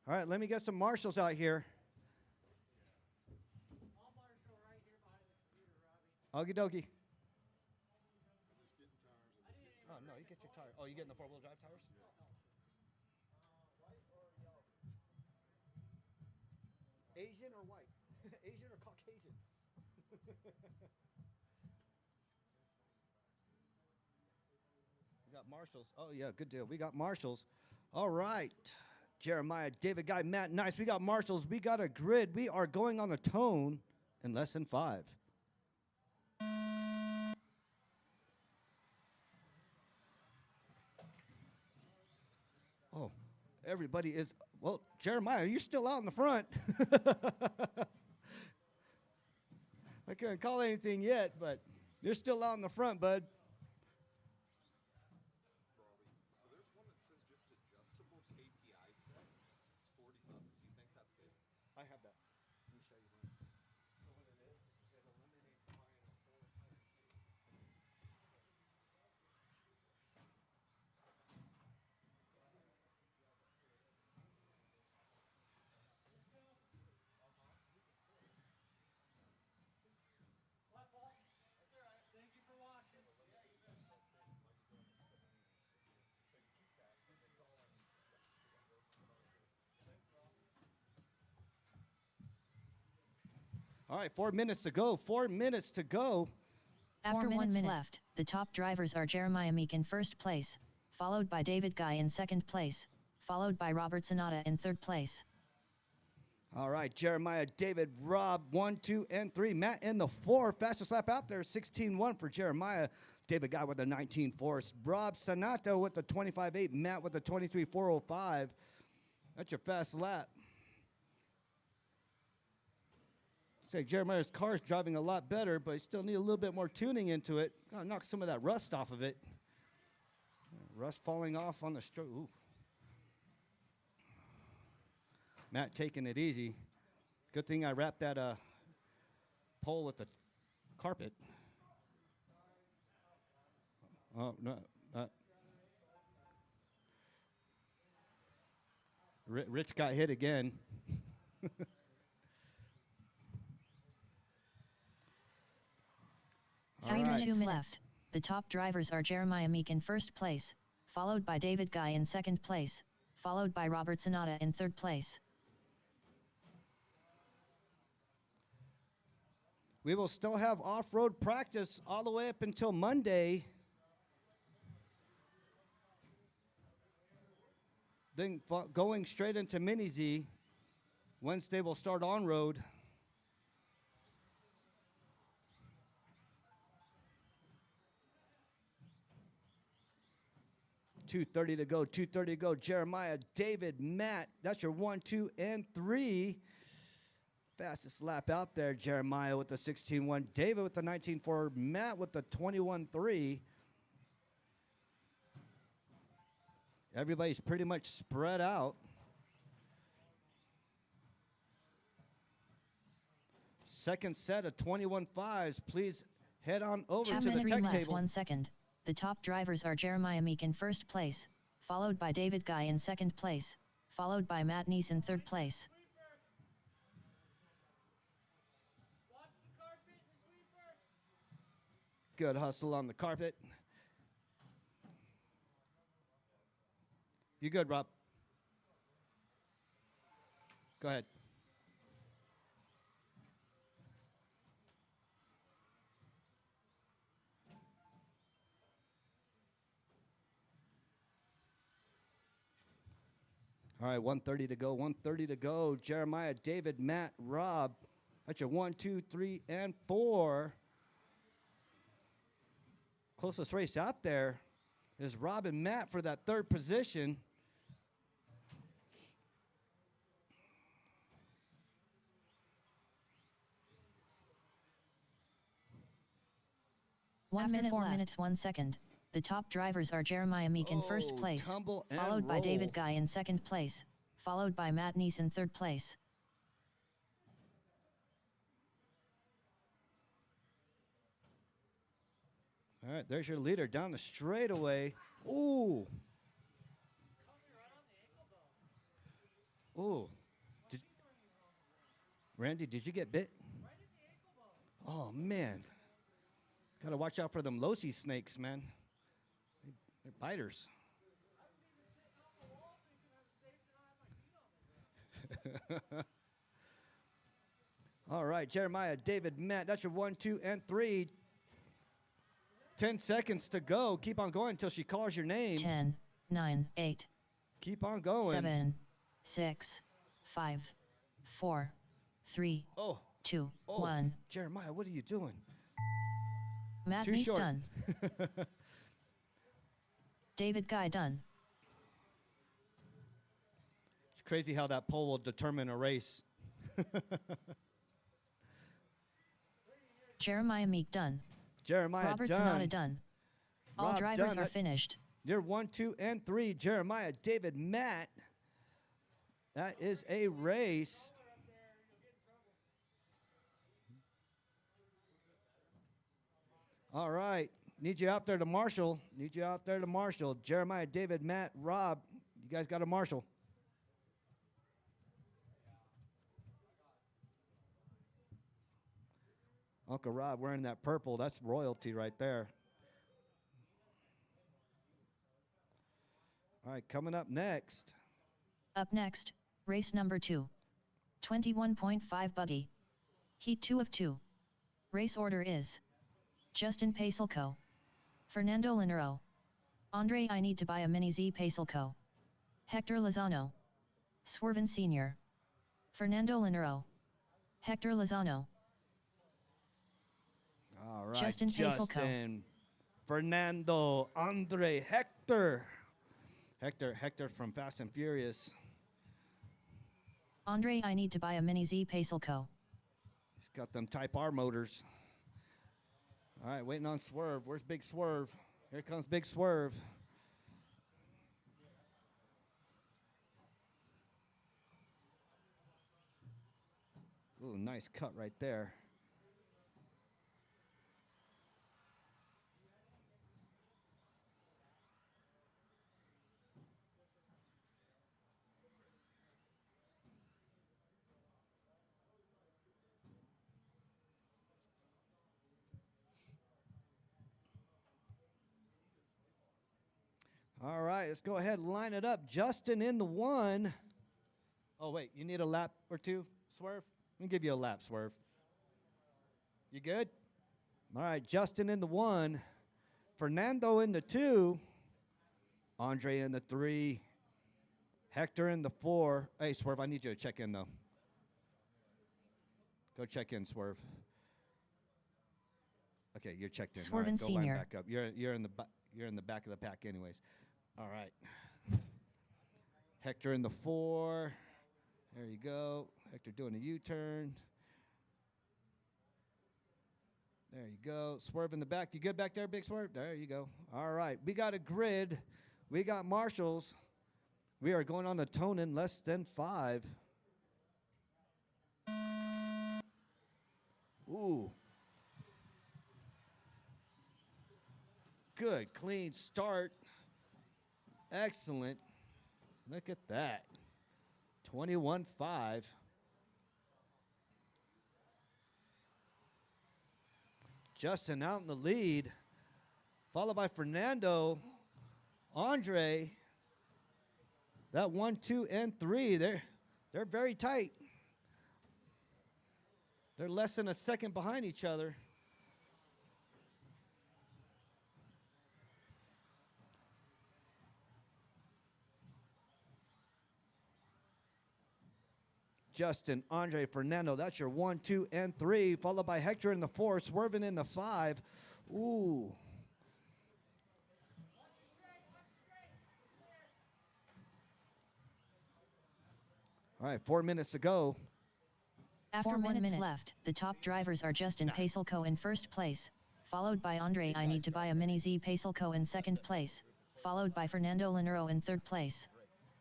All right, let me get some marshals out here. I'll marshal right here behind the computer, Robbie. Okie dokie. Just getting tires. Oh, no, you get your tire. Oh, you getting the four-wheel drive tires? Asian or white? Asian or Caucasian? We got marshals. Oh, yeah, good deal. We got marshals. All right. Jeremiah, David Guy, Matt, nice. We got marshals. We got a grid. We are going on a tone in less than 5. Oh, everybody is, well, Jeremiah, you're still out in the front. I couldn't call anything yet, but you're still out in the front, bud. So there's one that says just adjustable KPI set. It's $40. You think that's it? I have that. Let me show you mine. So what it is, it eliminates buying a whole entire case. Left ball. That's all right. Thank you for watching. All right, 4 minutes to go. 4 minutes to go. After 1 minutes minute left, the top drivers are Jeremiah Meek in first place, followed by David Guy in second place, followed by Robert Sonata in third place. All right, Jeremiah, David, Rob, 1, 2, and 3. Matt in the 4. Fastest lap out there, 16-1 for Jeremiah. David Guy with a 19-4. Rob Sonato with the 25-8. Matt with the 23-405. That's your fast lap. Looks like Jeremiah's car's driving a lot better, but he still need a little bit more tuning into it. Gotta knock some of that rust off of it. Rust falling off on the stroke. Ooh. Matt taking it easy. Good thing I wrapped that pole with the carpet. Oh, no. Rich got hit again. All After right. 2 minutes left, the top drivers are Jeremiah Meek in first place, followed by David Guy in second place, followed by Robert Sonata in third place. We will still have off-road practice all the way up until Monday. Then going straight into Mini-Z. Wednesday we'll start on-road. 2:30 to go, 2:30 to go. Jeremiah, David, Matt, that's your 1, 2, and 3. Fastest lap out there, Jeremiah with the 16-1. David with the 19-4. Matt with the 21-3. Everybody's pretty much spread out. Second set of 21-5s. Please head on over Top to the minute tech laps table. 1 second. The top drivers are Jeremiah Meek in first place, followed by David Guy in second place, followed by Matt Neese in third place. Watch the carpet and the sweeper. Good hustle on the carpet. You good, Rob? Go ahead. All right, 1:30 to go. 1:30 to go. Jeremiah, David, Matt, Rob. That's your 1, 2, 3, and 4. Closest race out there is Rob and Matt for that third position. After 4 minutes 1 second, the top drivers are Jeremiah Meek in first Oh, place, tumble and followed by roll. David Guy in second place, followed by Matt Neese in third place. All right, there's your leader down the straightaway. Ooh. Ooh. Randy, did you get bit? Oh, man. Got to watch out for them locy snakes, man. They're biters. All right, Jeremiah, David, Matt, that's your 1, 2, and 3. 10 seconds to go. Keep on going until she calls your name. 10, 9, 8, Keep on going. 7, 6, 5, 4, 3, Oh, 2, oh, 1. Jeremiah, what are you doing? Matt Too Neese short. done. David Guy done. It's crazy how that pole will determine a race. Jeremiah Meek done. Jeremiah Robert done. Sonata done. All Rob drivers done. are finished. You're 1, 2, and 3. Jeremiah, David, Matt. That is a race. All right. Need you out there to marshal. Need you out there to marshal. Jeremiah, David, Matt, Rob. You guys got to marshal. Uncle Rob wearing that purple. That's royalty right there. All right, coming up next. Up next, race number 2. 21.5 buggy. Heat 2 of 2. Race order is Justin Pacelco, Fernando Linero, Andre I Need to Buy a Mini Z Pacelco, Hector Lozano, Swervin Sr., Fernando Linero, Hector Lozano. All right, Justin Pacelco. Fernando, Andre, Hector. Hector from Fast and Furious. Andre I Need to Buy a Mini Z Pacelco. He's got them Type R motors. All right, waiting on Swerve. Where's Big Swerve? Here comes Big Swerve. Ooh, nice cut right there. All right, let's go ahead and line it up. Justin in the 1. Oh, wait, you need a lap or two, Swerve? Let me give you a lap, Swerve. You good? All right, Justin in the 1. Fernando in the 2. Andre in the 3. Hector in the 4. Hey, Swerve, I need you to check in, though. Go check in, Swerve. Okay, you're checked in. All Swerve right, and go line Senior. back up. You're in the back of the pack, anyways. All right. Hector in the 4. There you go. Hector doing a U-turn. There you go. Swerve in the back. You good back there, Big Swerve? There you go. All right. We got a grid. We got marshals. We are going on the tone in less than 5. Ooh. Good, clean start. Excellent. Look at that. 21-5. Justin out in the lead, followed by Fernando. Andre, that 1, 2, and 3, they're very tight. They're less than a second behind each other. Justin, Andre, Fernando, that's your 1, 2, and 3, followed by Hector in the 4, swerving in the 5. Ooh. All right, 4 minutes to go. After 4 1 minutes minute left. the top drivers are Justin Pacelco in first place, followed by Andre I Need to Buy a Mini Z Pacelco in second place, followed by Fernando Lanero in third place.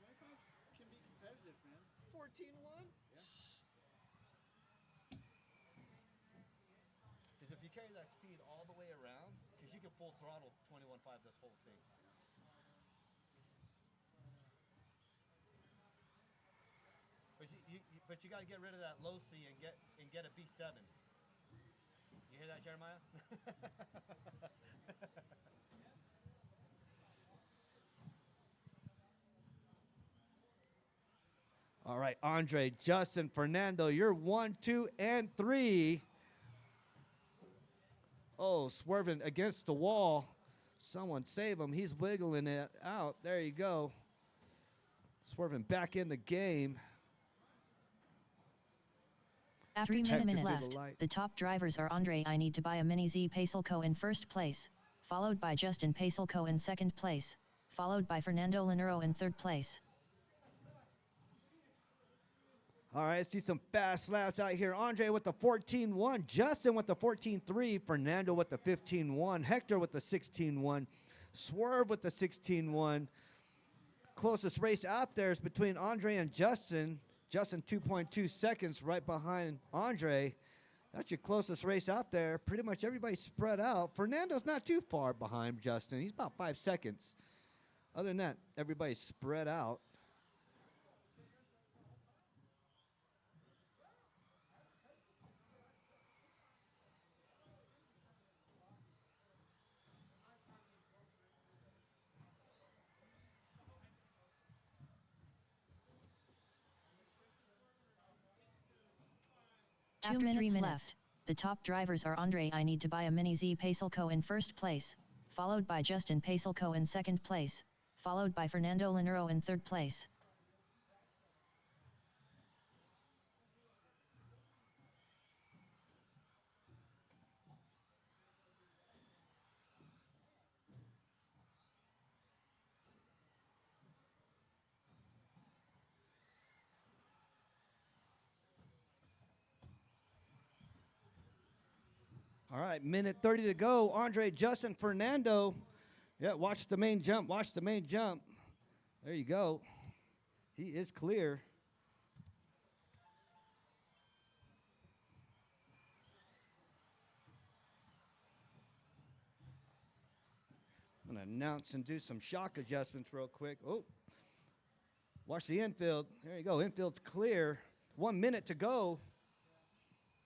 25s can be competitive, man. 14-1? Because if you carry that speed all the way around, because you can full throttle 21.5 this whole thing. But you got to get rid of that low C and get a B7. You hear that, Jeremiah? All right, Andre, Justin, Fernando, you're 1, 2, and 3. Oh, swerving against the wall. Someone save him. He's wiggling it out. There you go. Swerving back in the game. After 2 Hector minutes to the left, light. the top drivers are Andre I Need to Buy a Mini Z Pacelco in first place, followed by Justin Pacelco in second place, followed by Fernando Lanero in third place. All right, see some fast laps out here. Andre with the 14-1, Justin with the 14-3, Fernando with the 15-1, Hector with the 16-1, Swerve with the 16-1. Closest race out there is between Andre and Justin. Justin 2.2 seconds right behind Andre. That's your closest race out there. Pretty much everybody's spread out. Fernando's not too far behind Justin. He's about 5 seconds. Other than that, everybody's spread out. After 3 minutes left, the top drivers are Andre I Need to Buy a Mini Z Pacelco in first place, followed by Justin Pacelco in second place, followed by Fernando Lanero in third place. All right, minute 30 to go. Andre, Justin, Fernando. Yeah, watch the main jump. Watch the main jump. There you go. He is clear. I'm going to announce and do some shock adjustments real quick. Oh, watch the infield. There you go. Infield's clear. 1 minute to go.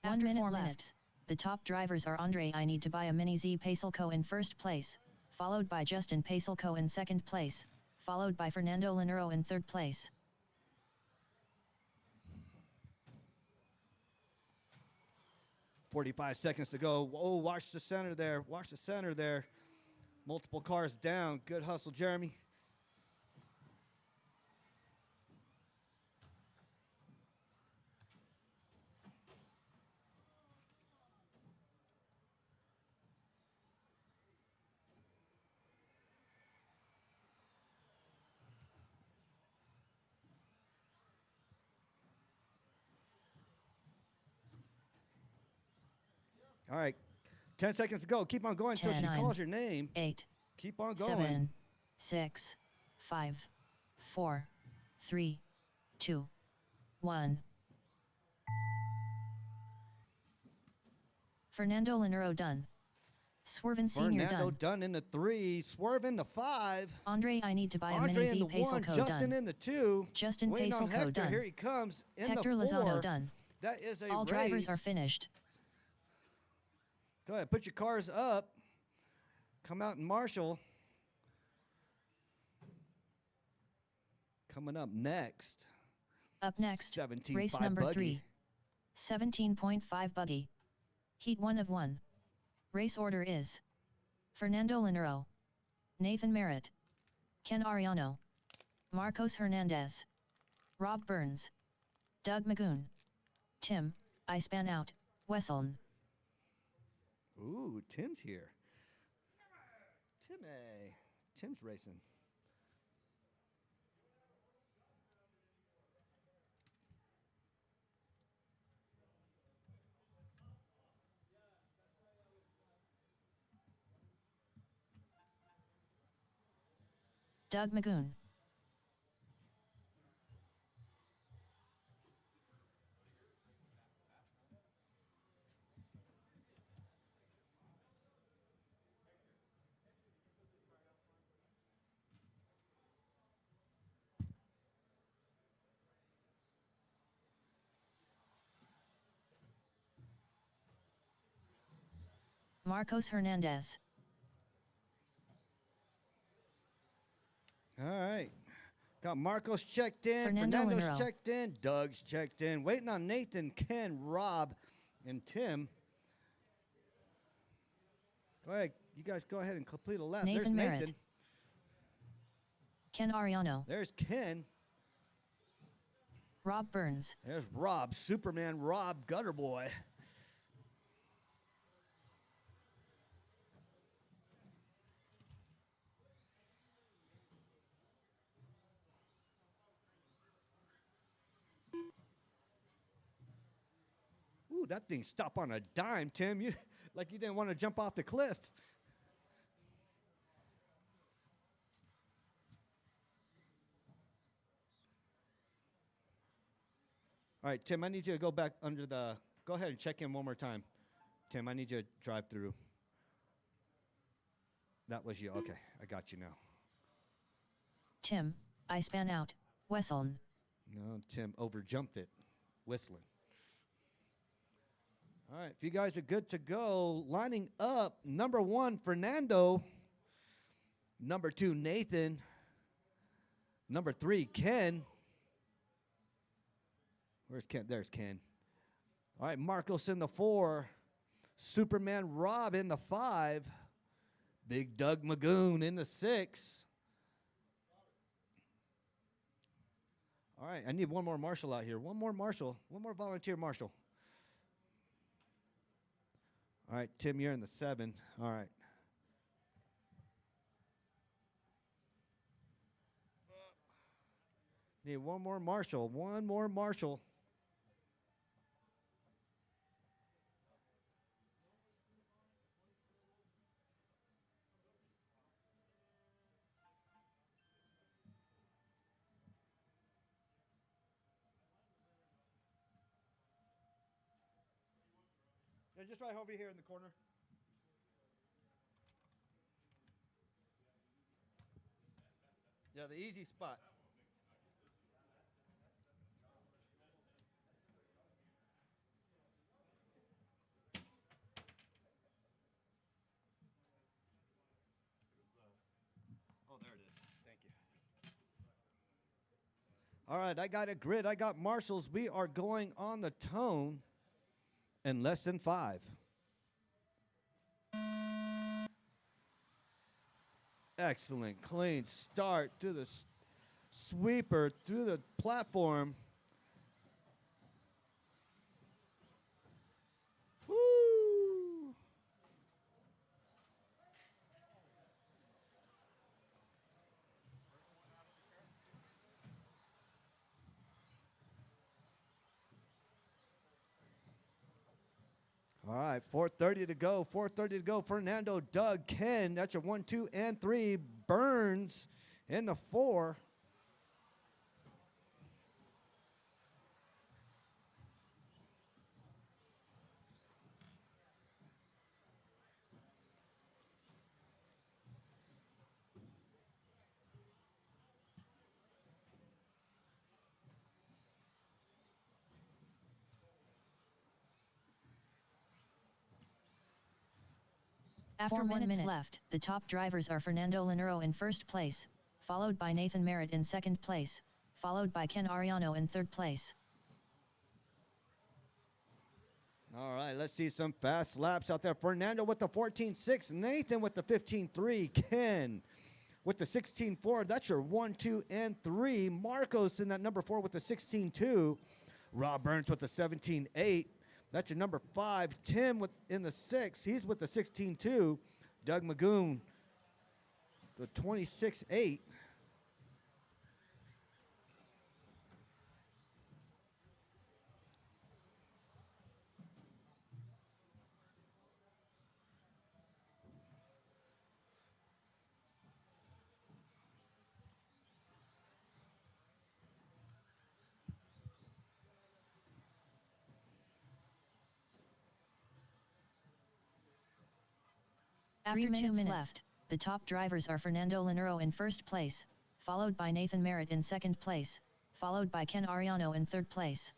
After 4 minutes, the top drivers are Andre I Need to Buy a Mini Z Pacelco in first place, followed by Justin Pacelco in second place, followed by Fernando Lanero in third place. .45 seconds to go. Oh, watch the center there. Watch the center there. Multiple cars down. Good hustle, Jeremy. All right. 10 seconds to go. Keep on going until 10, she 9, calls your name. 8, Keep on going. 7, 6, 5, 4, 3, 2, 1. Fernando Lanero done. Swervin Senior Fernando done. done in the 3. Swerve in the 5. Andre, I need to buy a Andre mini in Z the Pacelco 1. Justin done. in the 2. Justin Waiting on Pacelco Hector. done. Here he comes in Hector the 4. Lozano done. That is a All race. drivers are finished. Go ahead, put your cars up. Come out and marshal. Coming up next. Up next, 17 race by number buggy. 3. 17.5 buggy. Heat 1 of 1. Race order is Fernando Linero, Nathan Merritt, Ken Ariano, Marcos Hernandez, Rob Burns, Doug Magoon, Tim, I span out, Wesseln. Ooh, Tim's here. Tim's racing. Doug Magoon. Marcos Hernandez. All right. Got Marcos checked in. Fernando Fernando's Linero. checked in. Doug's checked in. Waiting on Nathan, Ken, Rob, and Tim. Go ahead. You guys go ahead and complete a lap. Nathan There's Merritt. Nathan. Ken Ariano. There's Ken. Rob Burns. There's Rob. Superman Rob, Gutter Boy. Ooh, that thing stopped on a dime, Tim. You like you didn't want to jump off the cliff. All right, Tim, I need you to go back under the. Go ahead and check in one more time. Tim, I need you to drive through. That was you. Okay, I got you now. Tim, I span out, Wesseln. No, Tim overjumped it, whistling. All right, if you guys are good to go, lining up, number 1, Fernando. Number 2, Nathan. Number 3, Ken. Where's Ken? There's Ken. All right, Marcos in the 4. Superman Rob in the 5. Big Doug Magoon in the 6. All right, I need one more marshal out here. One more marshal. One more volunteer marshal. All right, Tim, you're in the 7. All right. Need one more marshal. One more marshal. Yeah, just right over here in the corner. Yeah, the easy spot. Oh, there it is. Thank you. All right, I got a grid. I got marshals. We are going on the tone in less than 5. Excellent, clean start to the sweeper through the platform. Woo! All right, 4:30 to go. 4:30 to go. Fernando, Doug, Ken. That's your 1, 2, and 3. Burns in the 4. After 1 minute left, the top drivers are Fernando Linero in first place, followed by Nathan Merritt in second place, followed by Ken Ariano in third place. All right, let's see some fast laps out there. Fernando with the 14.6, Nathan with the 15.3, Ken with the 16.4. That's your 1, 2, and 3. Marcos in that number 4 with the 16.2. Rob Burns with the 17.8. That's your number 5. Tim in the 6. He's with the 16.2. Doug Magoon, the 26.8. After 2 minutes left, the top drivers are Fernando Linero in first place, followed by Nathan Merritt in second place, followed by Ken Ariano in third place.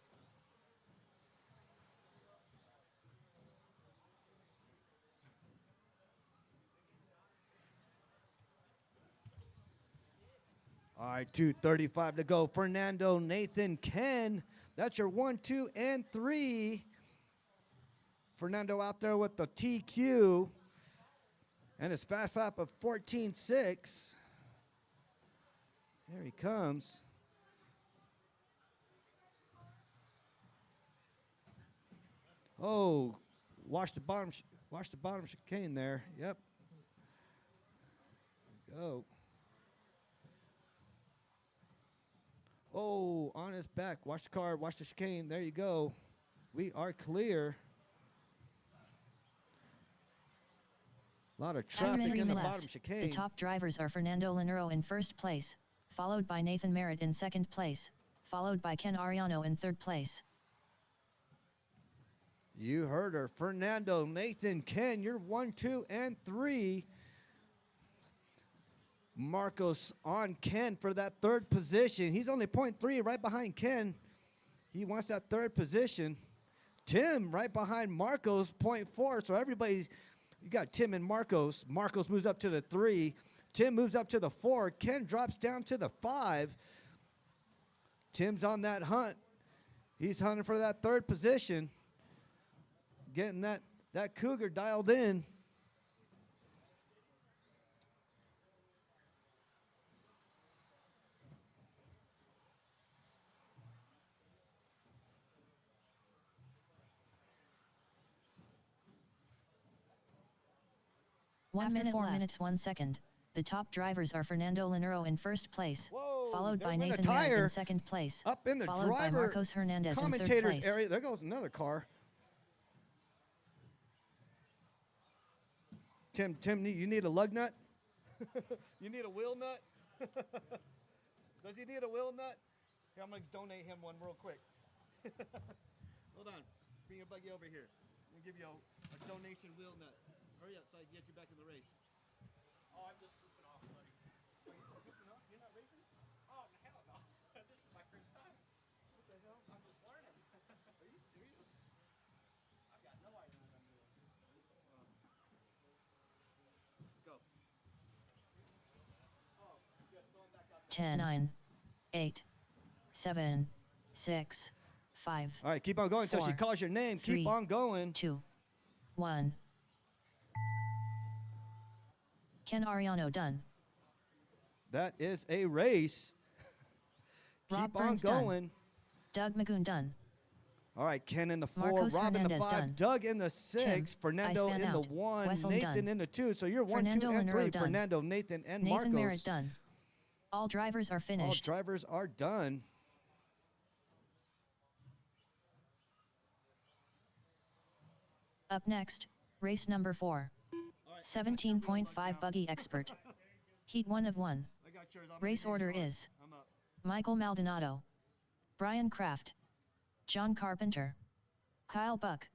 All right, 2:35 to go. Fernando, Nathan, Ken. That's your 1, 2, and 3. Fernando out there with the TQ. And his fast lap of 14.6. There he comes. Oh, watch the bottom chicane there. Yep. Go. Oh, on his back. Watch the car. Watch the chicane. There you go. We are clear. A lot of traffic in the bottom chicane. The top drivers are Fernando Linero in first place, followed by Nathan Merritt in second place, followed by Ken Ariano in third place. You heard her. Fernando, Nathan, Ken, you're 1, 2, and 3. Marcos on Ken for that third position. He's only 0.3 right behind Ken. He wants that third position. Tim right behind Marcos, 0.4. So everybody's, you got Tim and Marcos. Marcos moves up to the 3. Tim moves up to the 4. Ken drops down to the 5. Tim's on that hunt. He's hunting for that third position. Getting that Cougar dialed in. After 4 minutes 1 second, the top drivers are Fernando Linero in first place, followed by Nathan Merritt in second place, up in the followed by Marcos Hernandez in third commentators place. area. There goes another car. Tim, you need a lug nut? You need a wheel nut? Does he need a wheel nut? Here, I'm going to donate him one real quick. Hold on. Bring your buggy over here. I'm going to give you a donation wheel nut. Hurry up so I can get you back in the race. Oh, I'm just goofing off, buddy. Are you just goofing off? You're not racing? Oh, hell no. This is my first time. What the hell? I'm just learning. Are you serious? I've got no idea what I'm doing. Go. 10, 9, 8, 7, 6, 5. All right, keep on going until she 4, calls your name. 3, Keep on going. 2, 1. Ken Ariano done. That is a race. Rob Keep on Burns done. going. Doug Magoon done. All right, Ken in the 4, Marcos Rob in the Hernandez 5, done. Doug in the 6, Tim, Fernando I span in the out. 1, Wessel Nathan done. in the 2. So you're 1, Fernando 2, and 3. Linero done. Fernando, Nathan, and Nathan Marcos. Merritt done. All drivers are All finished. drivers are done. Up next, race number 4. 17.5 buggy expert. Heat 1 of 1. I got yours. Race order is I'm up. Michael Maldonado, Brian Kraft, John Carpenter, Kyle Buck,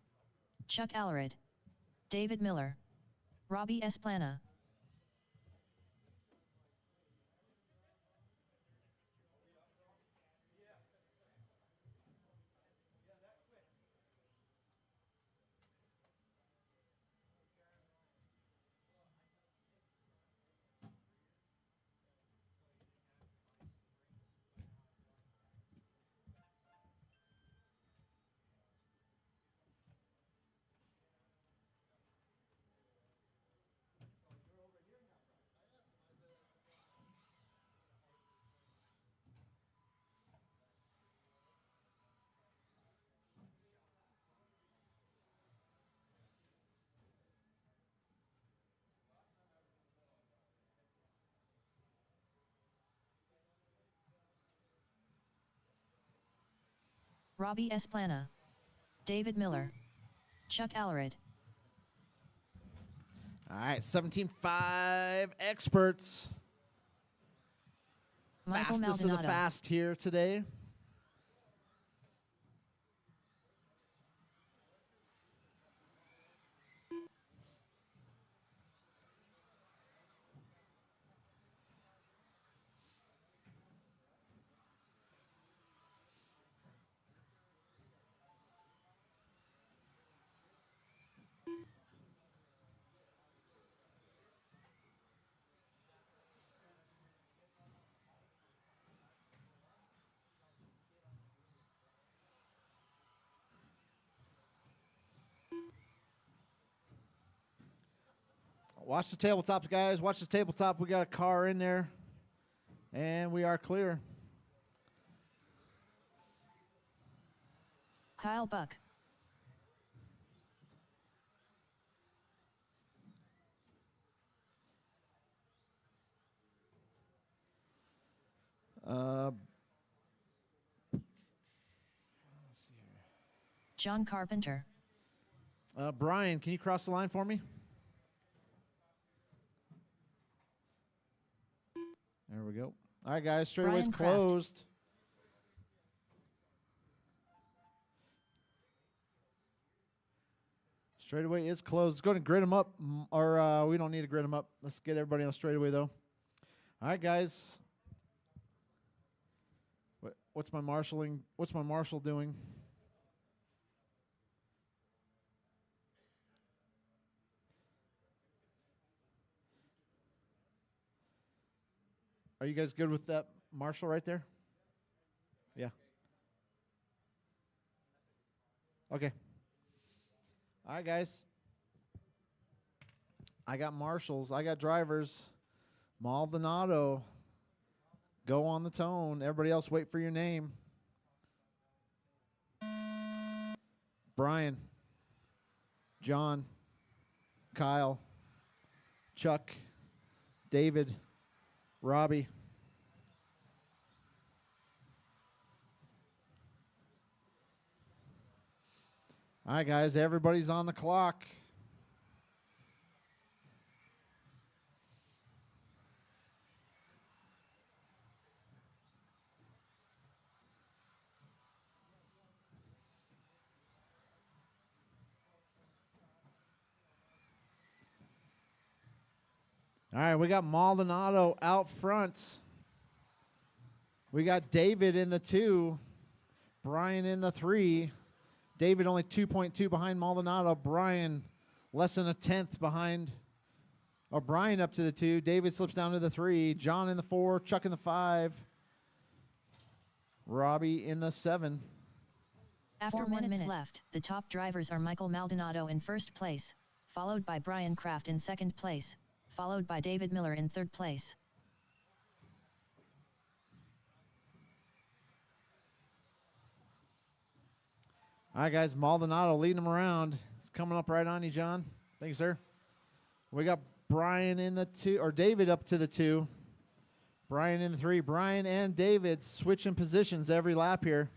Chuck Allered, David Miller, Robbie Esplana. Robbie Esplana, David Miller, Chuck Allered. All right, 17.5 experts. Michael Fastest of the Maldonado. fast here today. Watch the tabletops, guys. Watch the tabletop. We got a car in there, and we are clear. Kyle Buck, John Carpenter, Brian, can you cross the line for me? There we go. All right, guys. Straightaway's Brian Kraft. closed. Straightaway is closed. Let's go ahead and grid them up, or we don't need to grid them up. Let's get everybody on the straightaway, though. All right, guys. What's my marshaling? What's my marshal doing? Are you guys good with that marshal right there? Yeah. Okay. All right, guys. I got marshals. I got drivers. Maldonado. Go on the tone. Everybody else wait for your name. Brian. John. Kyle. Chuck. David. Robbie. All right, guys. Everybody's on the clock. All right, we got Maldonado out front. We got David in the 2, Brian in the 3. David only 2.2 behind Maldonado. Brian less than a tenth behind. Or Brian up to the 2. David slips down to the 3. John in the 4. Chuck in the 5. Robbie in the 7. After 1 minute left, the top drivers are Michael Maldonado in first place, followed by Brian Kraft in second place, followed by David Miller in third place. All right, guys. Maldonado leading them around. It's coming up right on you, John. Thank you, sir. We got Brian in the 2, or David up to the 2. Brian in the 3. Brian and David switching positions every lap here.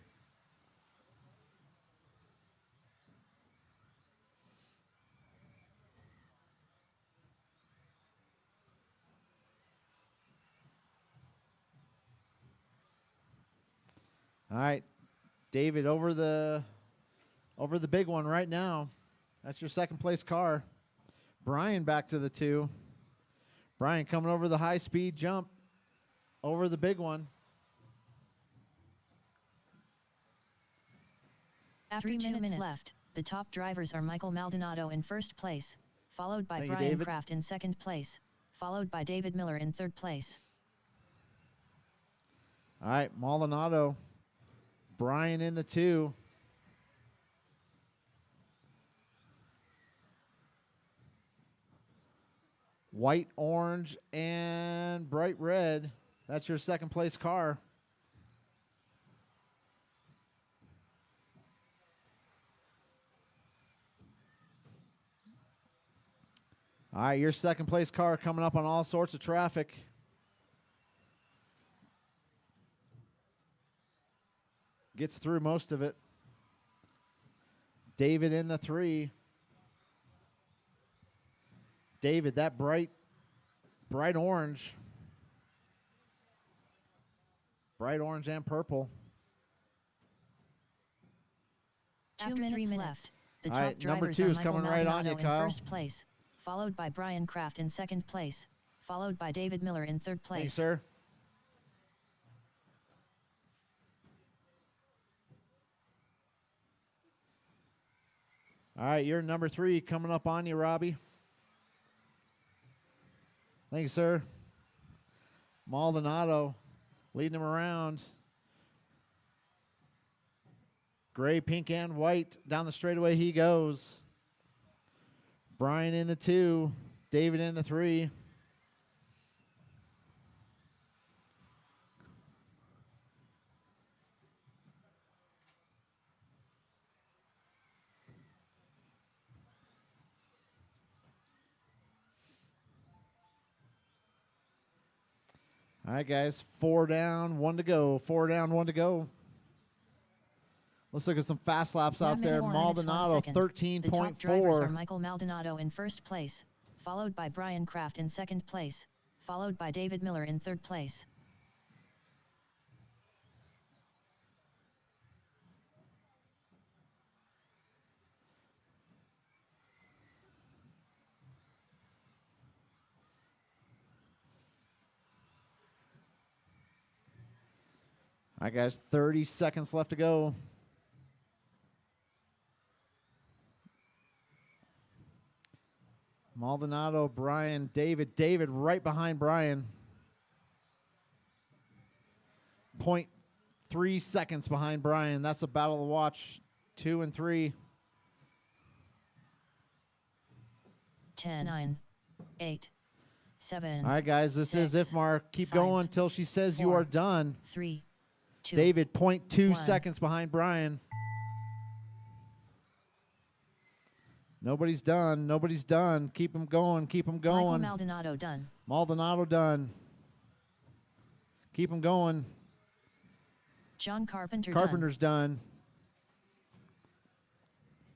All right, David over the big one right now. That's your second place car. Brian back to the 2. Brian coming over the high speed jump over the big one. After 2 minutes left, the top drivers are Michael Maldonado in first place, followed by Thank you, Brian David. Kraft in second place, followed by David Miller in third place. All right, Maldonado. Brian in the 2. White, orange, and bright red. That's your second place car. All right, your second place car coming up on all sorts of traffic. Gets through most of it. David in the 3. David, that bright orange. Bright orange and purple. 2 minutes left. The All top right, number drivers 2 are is Michael coming right on you, Maldonado in Kyle. first place, followed by Brian Kraft in second place, followed by David Miller in third place. Thanks, sir. All right, you're number 3 coming up on you, Robbie. Thank you, sir. Maldonado leading him around. Gray, pink, and white. Down the straightaway he goes. Brian in the 2. David in the 3. All right, guys. 4 down, 1 to go. 4 down, 1 to go. Let's look at some fast laps out there. Maldonado, The top drivers are 13.4. Michael Maldonado in first place, followed by Brian Kraft in second place, followed by David Miller in third place. All right, guys. 30 seconds left to go. Maldonado, Brian, David. David right behind Brian. 0.3 seconds behind Brian. That's a battle to watch. 2 and 3. 10, 9, 8, 7. All right, guys. This is 6, Ifmar. Keep 5, going until she says you 4, are done. 3, 2. David, 0.2 1. seconds behind Brian. Nobody's done. Nobody's done. Keep them going. Keep them Michael going. Maldonado done. Maldonado done. Keep them going. John Carpenter Carpenter's done. done.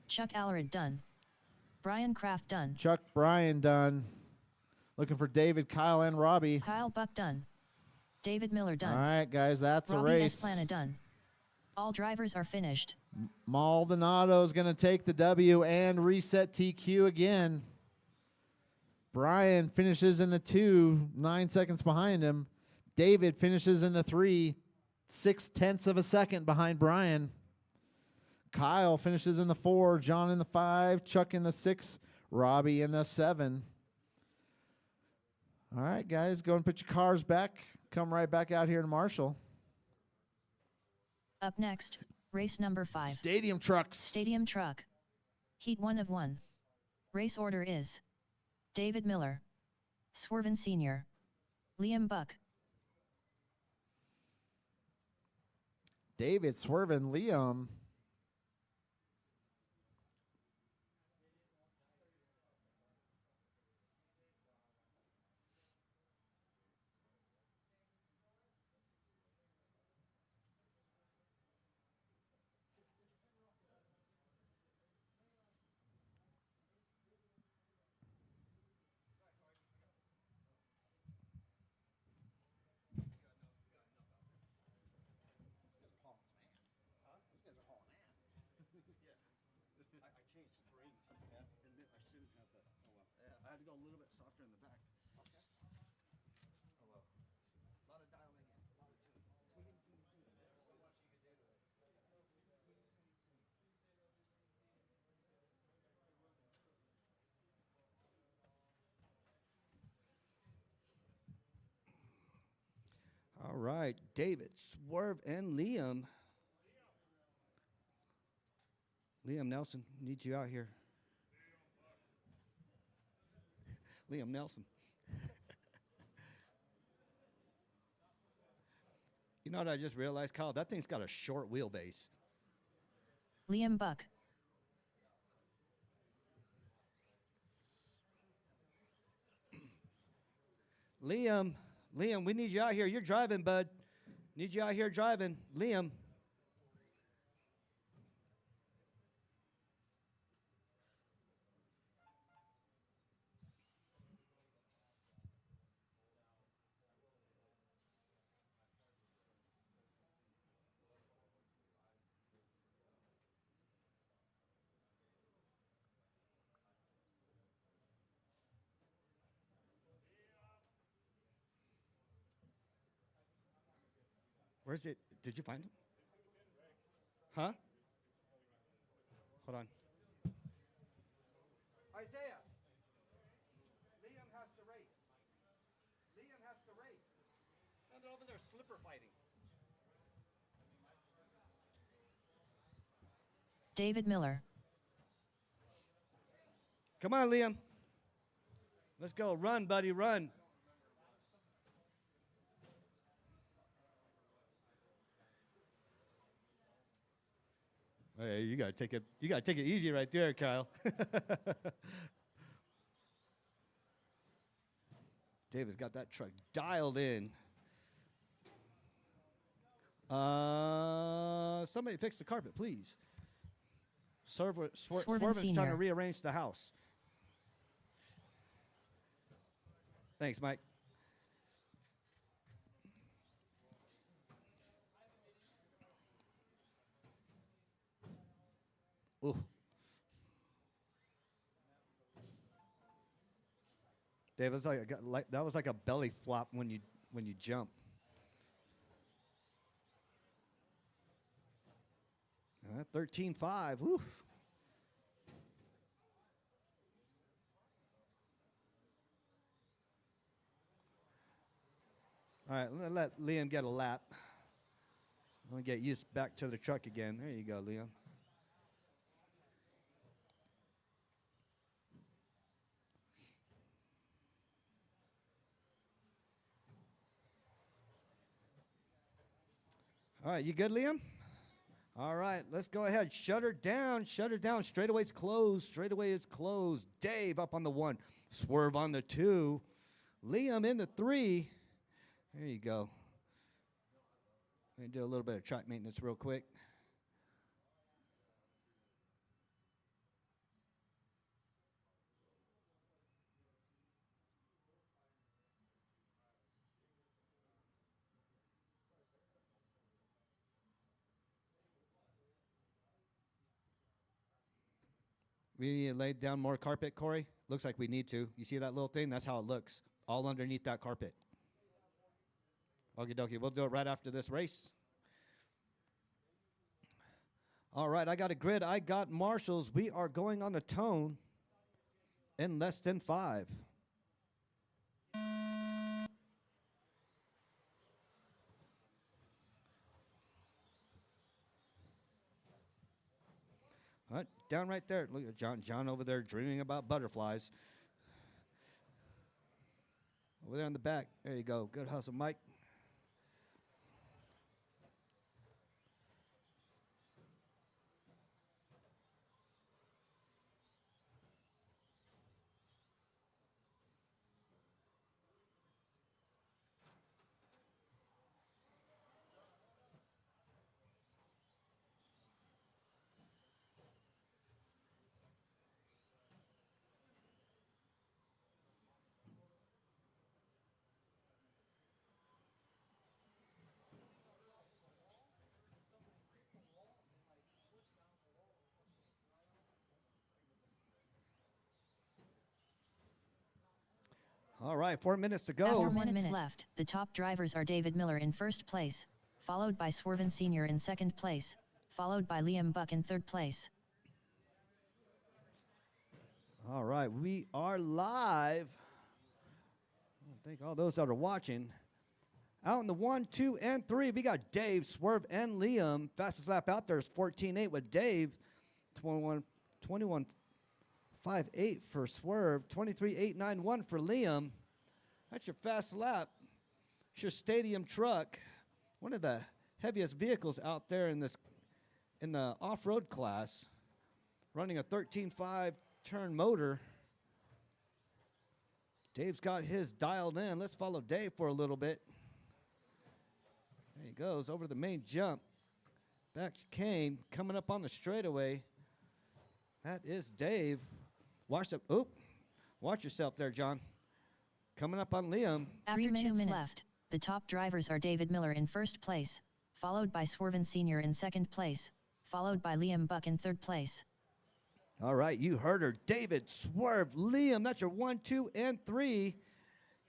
Chuck Allered done. Brian Kraft done. Chuck Bryan done. Looking for David, Kyle, and Robbie. Kyle Buck done. David Miller done. All right, guys, that's Robbie a race. Esplana done. All drivers are finished. Maldonado's going to take the W and reset TQ again. Brian finishes in the 2, 9 seconds behind him. David finishes in the 3, 0.6 of a second behind Brian. Kyle finishes in the 4, John in the 5, Chuck in the 6, Robbie in the 7. All right, guys, go and put your cars back. Come right back out here to Marshall. Up next, race number 5. Stadium trucks. Stadium truck. Heat 1 of 1. Race order is David Miller, Swerven Sr., Liam Buck. David, Swerven, Liam. I changed springs. Yeah. And then I shouldn't have that. Oh well. Yeah. I had to go a little bit softer in the back. Okay. Oh well. A lot of dialing in. A lot of tuning. All right, David, Swerve, and Liam. Liam Nelson, need you out here. Liam Nelson. You know what I just realized, Kyle? That thing's got a short wheelbase. Liam Buck. Liam, we need you out here. You're driving, bud. Need you out here driving. Liam. Where's it? Did you find him? Huh? Hold on. Isaiah. Liam has to race. Liam has to race. No, they're over there slipper fighting. David Miller. Come on, Liam. Let's go. Run, buddy, run. Hey, you gotta take it. You gotta take it easy right there, Kyle. David's got that truck dialed in. Somebody fix the carpet, please. Swervin Swervin's trying to Senior. rearrange the house. Thanks, Mike. Ooh. Dave, it was that was like a belly flop when you jump. 13.5. Woo. All right, let Liam get a lap. I'm gonna get used back to the truck again. There you go, Liam. All right, you good, Liam? All right, let's go ahead. Shut her down. Shut her down. Straightaway's closed. Straightaway is closed. Dave up on the 1. Swerve on the 2. Liam in the 3. There you go. Let me do a little bit of track maintenance real quick. We need to lay down more carpet, Corey? Looks like we need to. You see that little thing? That's how it looks. All underneath that carpet. Okie dokie. We'll do it right after this race. All right, I got a grid. I got Marshalls. We are going on the tone in less than 5. All right, down right there. Look at John over there dreaming about butterflies. Over there in the back. There you go. Good hustle, Mike. All right, 4 minutes to go. After 1 minute left, the top drivers are David Miller in first place, followed by Swervin Senior in second place, followed by Liam Buck in third place. All right, we are live. I think all those that are watching. Out in the 1, 2, and 3, we got Dave, Swerve, and Liam. Fastest lap out there is 14.8 with Dave. 21.58 for Swerve. 23.891 for Liam. That's your fast lap. It's your stadium truck. One of the heaviest vehicles out there in the off-road class. Running a 13.5 turn motor. Dave's got his dialed in. Let's follow Dave for a little bit. There he goes over the main jump. Back chicane coming up on the straightaway. That is Dave. Watch yourself there, John. Coming up on Liam. After 2 minutes left, the top drivers are David Miller in first place, followed by Swervin Senior in second place, followed by Liam Buck in third place. All right, you heard her. David, Swerve, Liam. That's your 1, 2, and 3.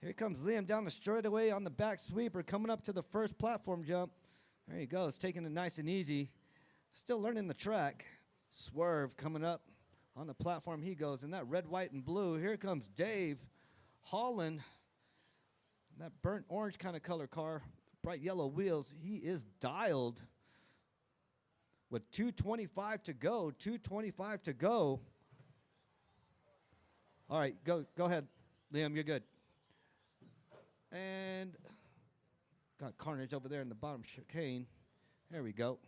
Here comes Liam down the straightaway on the back sweeper, coming up to the first platform jump. There he goes, taking it nice and easy. Still learning the track. Swerve coming up on the platform he goes. In that red, white, and blue, here comes Dave Holland. That burnt orange kind of color car, bright yellow wheels. He is dialed with 2:25 to go. 2:25 to go. All right, go ahead, Liam. You're good. And got carnage over there in the bottom chicane. There we go.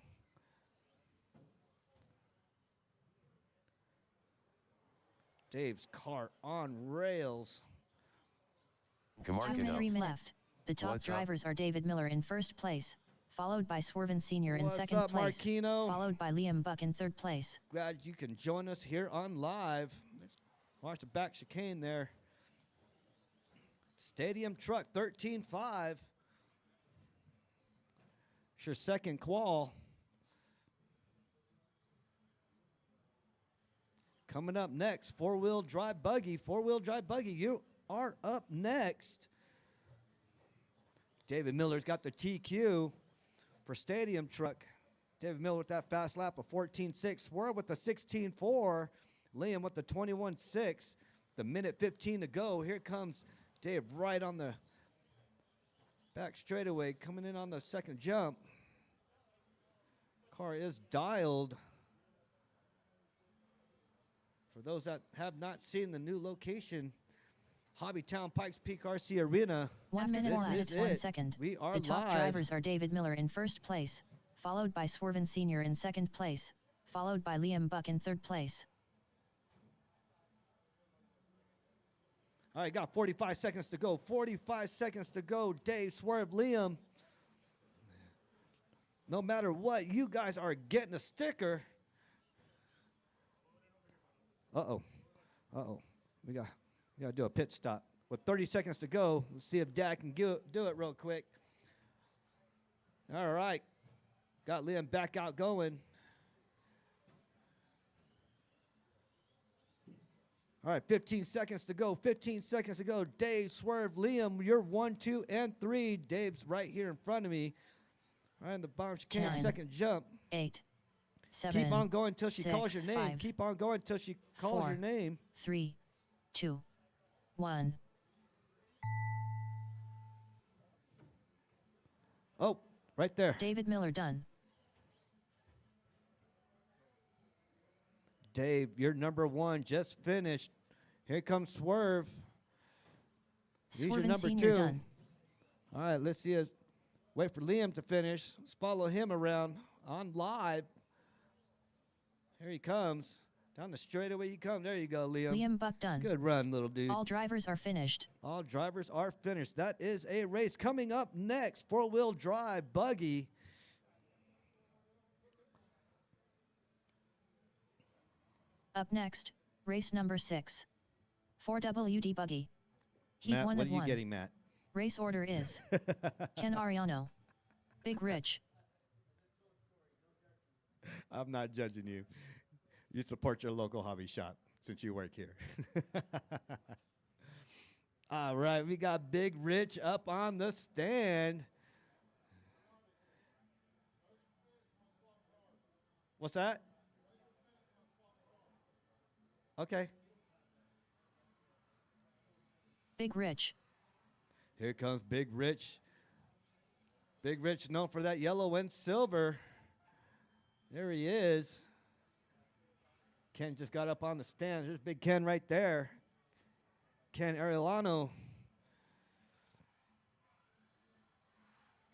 Dave's car on rails. Kamarkino. 2 left. The top What's up? drivers are David Miller in first place, followed by Swerven Sr. in What's second up, place, Marquino? followed by Liam Buck in third place. Glad you can join us here on live. Watch the back chicane there. Stadium truck 13.5. It's your second qual. Coming up next, four-wheel drive buggy. Four-wheel drive buggy, you are up next. David Miller's got the TQ for stadium truck. David Miller with that fast lap of 14.6. Swerve with the 16.4. Liam with the 21.6. The minute 15 to go. Here comes Dave right on the back straightaway, coming in on the second jump. Car is dialed. For those that have not seen the new location, Hobbytown Pikes Peak RC Arena. 1 minute This 4 minutes is 1 it. second. We are the top live. drivers are David Miller in first place, followed by Swerven Sr. in second place, followed by Liam Buck in third place. All right, got 45 seconds to go. 45 seconds to go. Dave, Swerve, Liam. No matter what, you guys are getting a sticker. Uh-oh. Uh-oh. We got to do a pit stop. With 30 seconds to go, let's see if Dad can do it real quick. All right. Got Liam back out going. All right, 15 seconds to go. 15 seconds to go. Dave, Swerve, Liam, you're 1, 2, and 3. Dave's right here in front of me. All right, in the bottom chicane, 10, second jump. 8, 7. Keep on going until she calls your 6, name. 5, Keep on going until she calls 4, your name. 3, 2, 1. Oh, right there. David Miller done. Dave, you're number 1, just finished. Here comes Swerve. He's your Swerven number Sr. 2. done. All right, let's see us. Wait for Liam to finish. Let's follow him around on live. Here he comes. Down the straightaway you come. There you go, Liam. Liam Buck done. Good run, little dude. All drivers are finished. All drivers are finished. That is a race. Coming up next, four-wheel drive buggy. Up next, race number 6. 4WD buggy. Heat Matt, 1 what of are you 1. getting, Matt? Race order is Ken Ariano, Big Rich, I'm not judging you. You support your local hobby shop since you work here. All right, we got Big Rich up on the stand. What's that? Okay. Big Rich, Here comes Big Rich. Big Rich known for that yellow and silver. There he is. Ken just got up on the stand. There's Big Ken right there. Ken Ariano.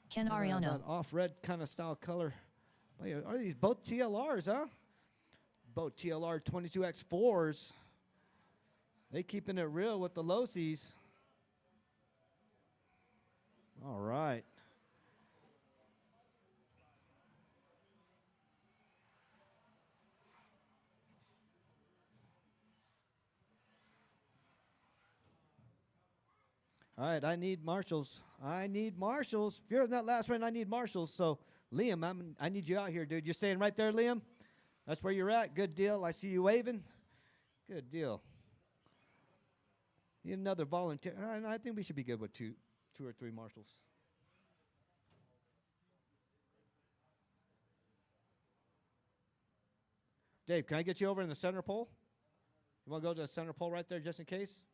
Ken That Ariano, off-red kind of style color. Oh, yeah, are these both TLRs, huh? Both TLR 22X4s. They keeping it real with the Losies. All right. All right, I need marshals. I need marshals. If you're in that last round, I need marshals. So, Liam, I need you out here, dude. You're staying right there, Liam? That's where you're at. Good deal. I see you waving. Good deal. Need another volunteer. I think we should be good with two or three marshals. Dave, can I get you over in the center pole? You want to go to the center pole right there just in case?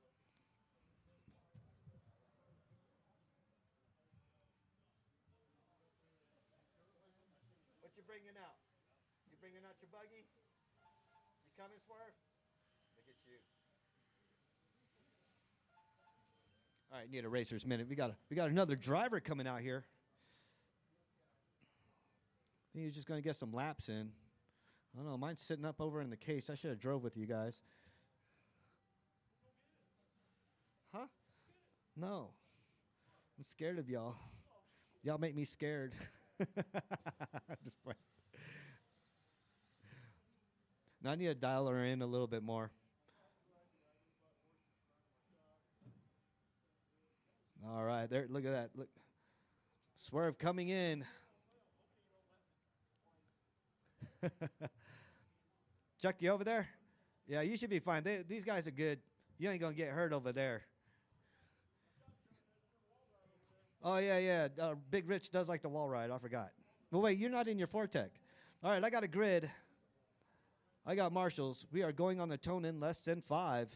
What you bringing out? You bringing out your buggy? You coming, Swerve? Look at you. All right, need a racer's minute. We got another driver coming out here. I think he's just going to get some laps in. I don't know. Mine's sitting up over in the case. I should have drove with you guys. Huh? No. I'm scared of y'all. Y'all make me scared. Just playing. Now I need to dial her in a little bit more. All right, there. Look at that. Look, Swerve coming in. Chuck, you over there? Yeah, you should be fine. These guys are good. You ain't gonna get hurt over there. Oh yeah. Big Rich does like the wall ride. I forgot. Well, wait, you're not in your Fortec. All right, I got a grid. I got marshals. We are going on the tone in less than 5.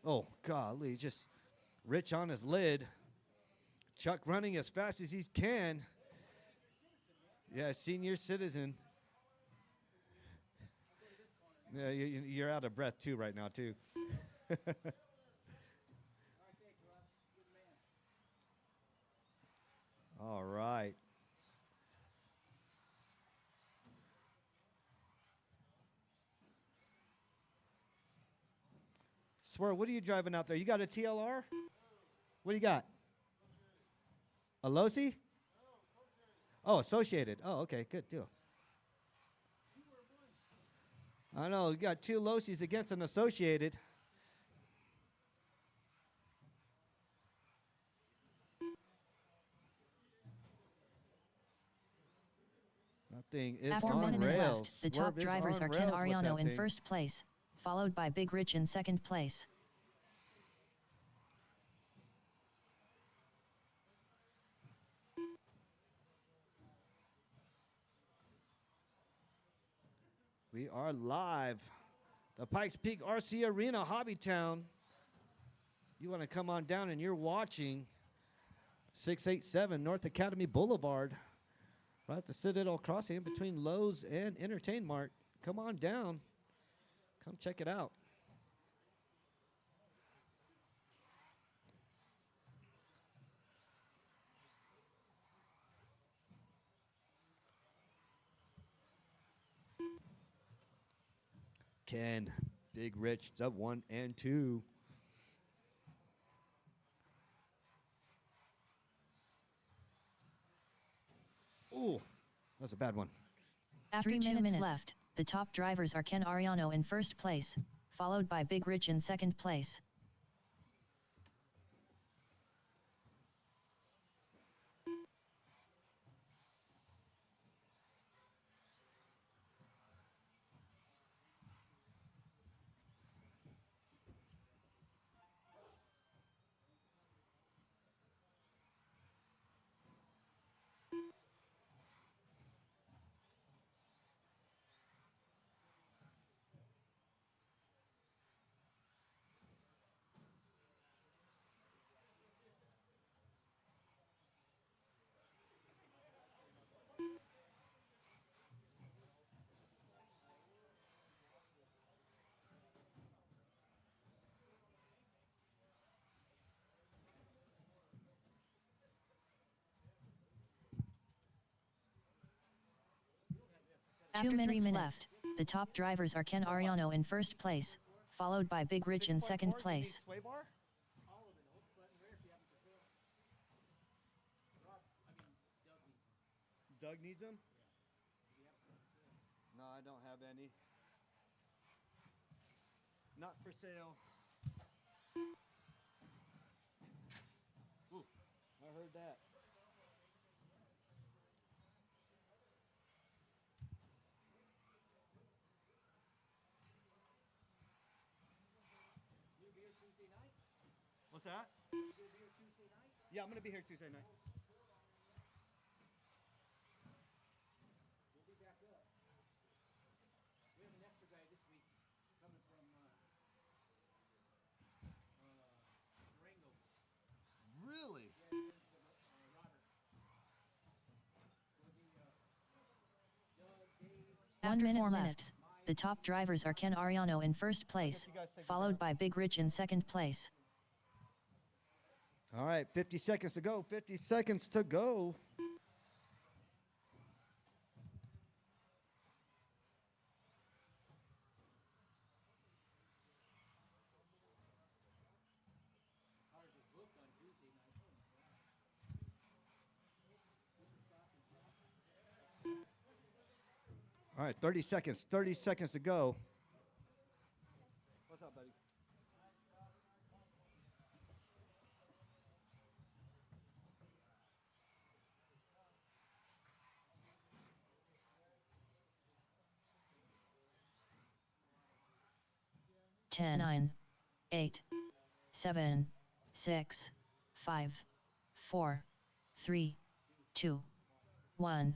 Oh, golly, just Rich on his lid. Chuck running as fast as he can. Yeah, senior citizen. Yeah, you're out of breath, too, right now, too. All right. Swear, what are you driving out there? You got a TLR? What do you got? A Losi? Oh, Associated. Oh, okay, good deal. I know, you got 2 Losis against an Associated. That thing is After on 4 minutes rails. left, the top Swerve is drivers on are Ken rails with Ariano that in thing. first place, followed by Big Rich in second place. We are live. The Pikes Peak RC Arena, Hobbytown. You want to come on down and you're watching 687 North Academy Boulevard. Right at the Citadel Crossing in between Lowe's and Entertain Mart. Come on down. Come check it out. Ken, Big Rich, sub 1 and 2. Ooh, that's a bad one. After 2 minutes left, the top drivers are Ken Ariano in first place, followed by Big Rich in second place. After 2 minutes left, the top drivers are Ken Ariano in first place, followed by Big Rich in second place. Doug needs them? No, I don't have any. Not for sale. Ooh, I heard that. What's that? Yeah, I'm gonna be here Tuesday night. We'll be back up. We have an extra guy this week coming from Durango. Really? Robert. It'll be Doug, Dave. 1 minute left. The top drivers are Ken Ariano in first place, you guys take it followed down. by Big Rich in second place. All right, 50 seconds to go. 50 seconds to go. All right, 30 seconds. 30 seconds to go. What's up, buddy? Ten, 9, 8, 7, 6, 5, 4, 3, 2, 1.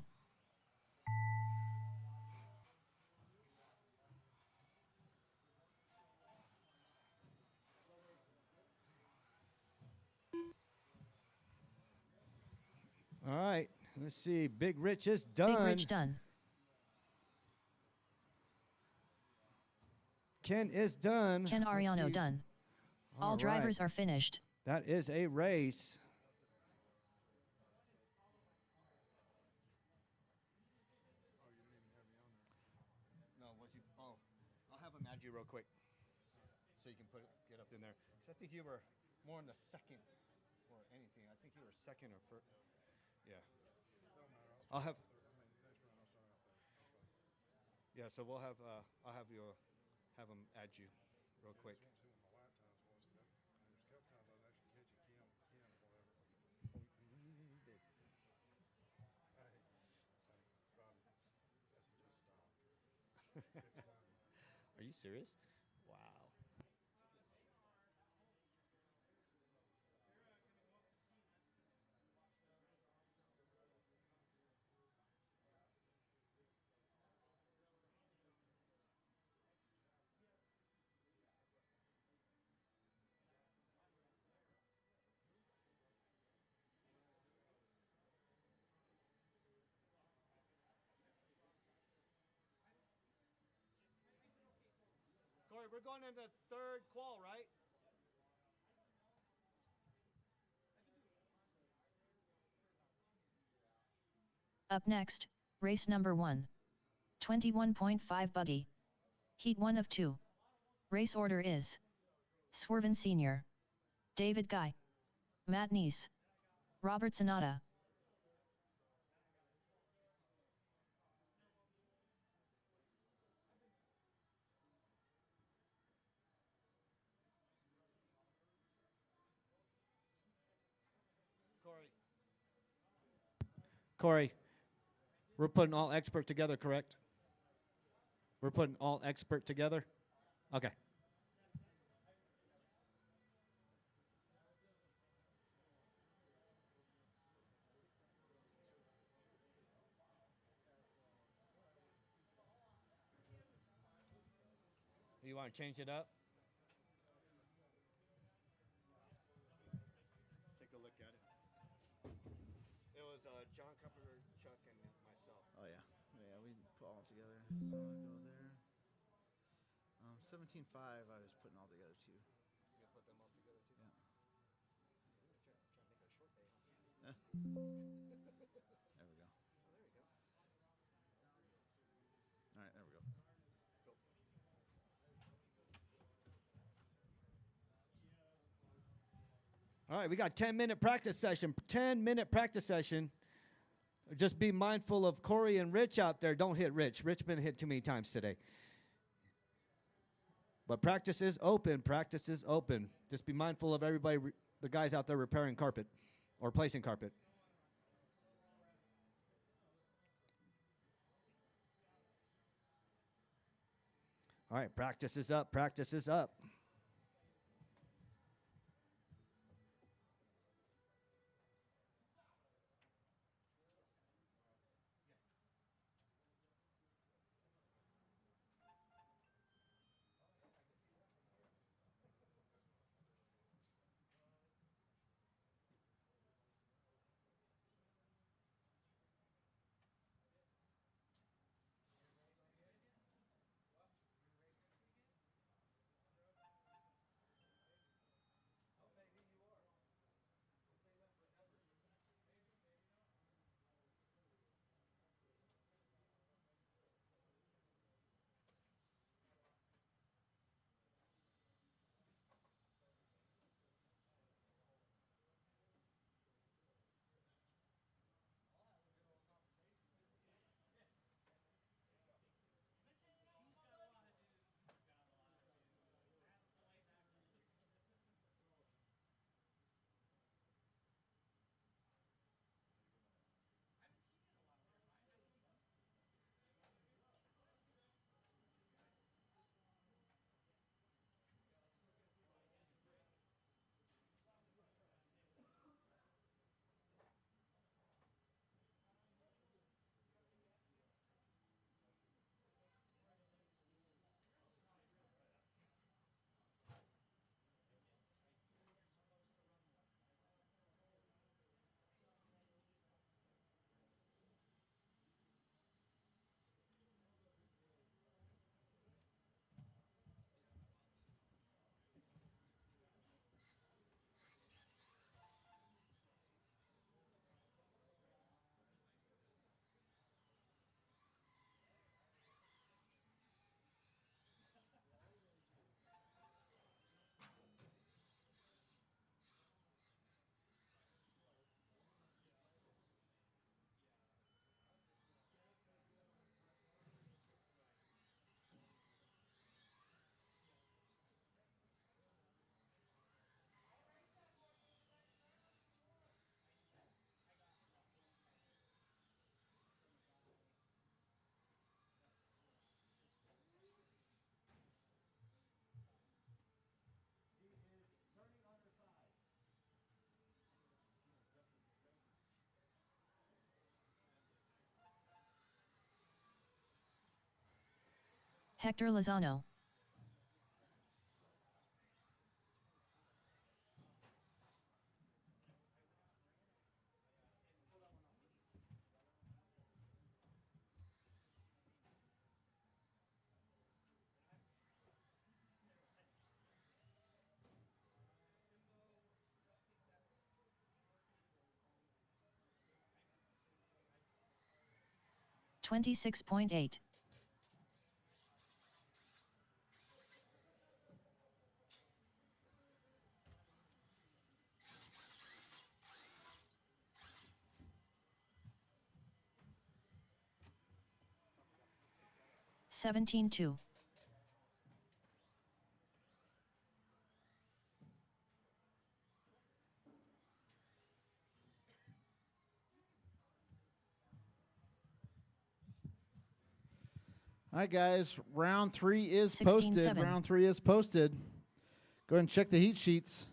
All right, let's see. Big Rich is done. Big Rich done. Ken is done. Ken Let's Ariano see. done. All All drivers right. are finished. That is a race. Oh, you didn't even have me on there. No, was you? Oh, I'll have him add you real quick, so you can get up in there. Because I think you were more in the second or anything. I think you were second or first. Yeah. Don't matter. I'll have. Next round I'll start out there. That's fine. Yeah. So we'll have. I'll have you. Have him add you, real quick. I just want to see what my lap times was. 'Cause there's a couple times I was actually catching Ken or whatever. Hey, Robbie, I suggest stop. Fix time. Are you serious? Wow. Corey, we're going into third qual, right? Up next, race number 1. 21.5 buggy. Heat 1 of 2. Race order is Swerven Sr., David Guy, Matt Neese, Robert Sonata. Corey, we're putting all expert together, correct? We're putting all expert together? Okay. You want to change it up? Take a look at it. It was John Carpenter, Chuck, and myself. Oh yeah, yeah. We put all together. So I go there. 17.5. I was putting all together too. You put them all together too? Yeah. Try to make it a short day. There we go. There you go. All right, there we go. Cool. All right, we got 10-minute practice session. 10-minute practice session. Just be mindful of Corey and Rich out there. Don't hit Rich. Rich been hit too many times today. But practice is open. Practice is open. Just be mindful of everybody, the guys out there repairing carpet or placing carpet. All right, practice is up. Practice is up. Hector Lozano. $26.8. $17.2. All right, guys. Round 3 is posted. 16-7. Round 3 is posted. Go ahead and check the heat sheets.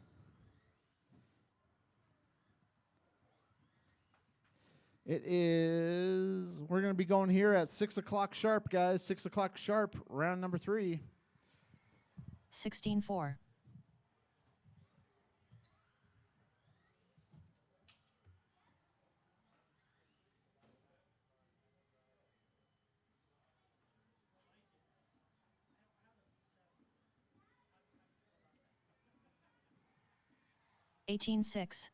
It is, we're going to be going here at 6 o'clock sharp, guys. 6 o'clock sharp, round number 3. 16-4. $18.6.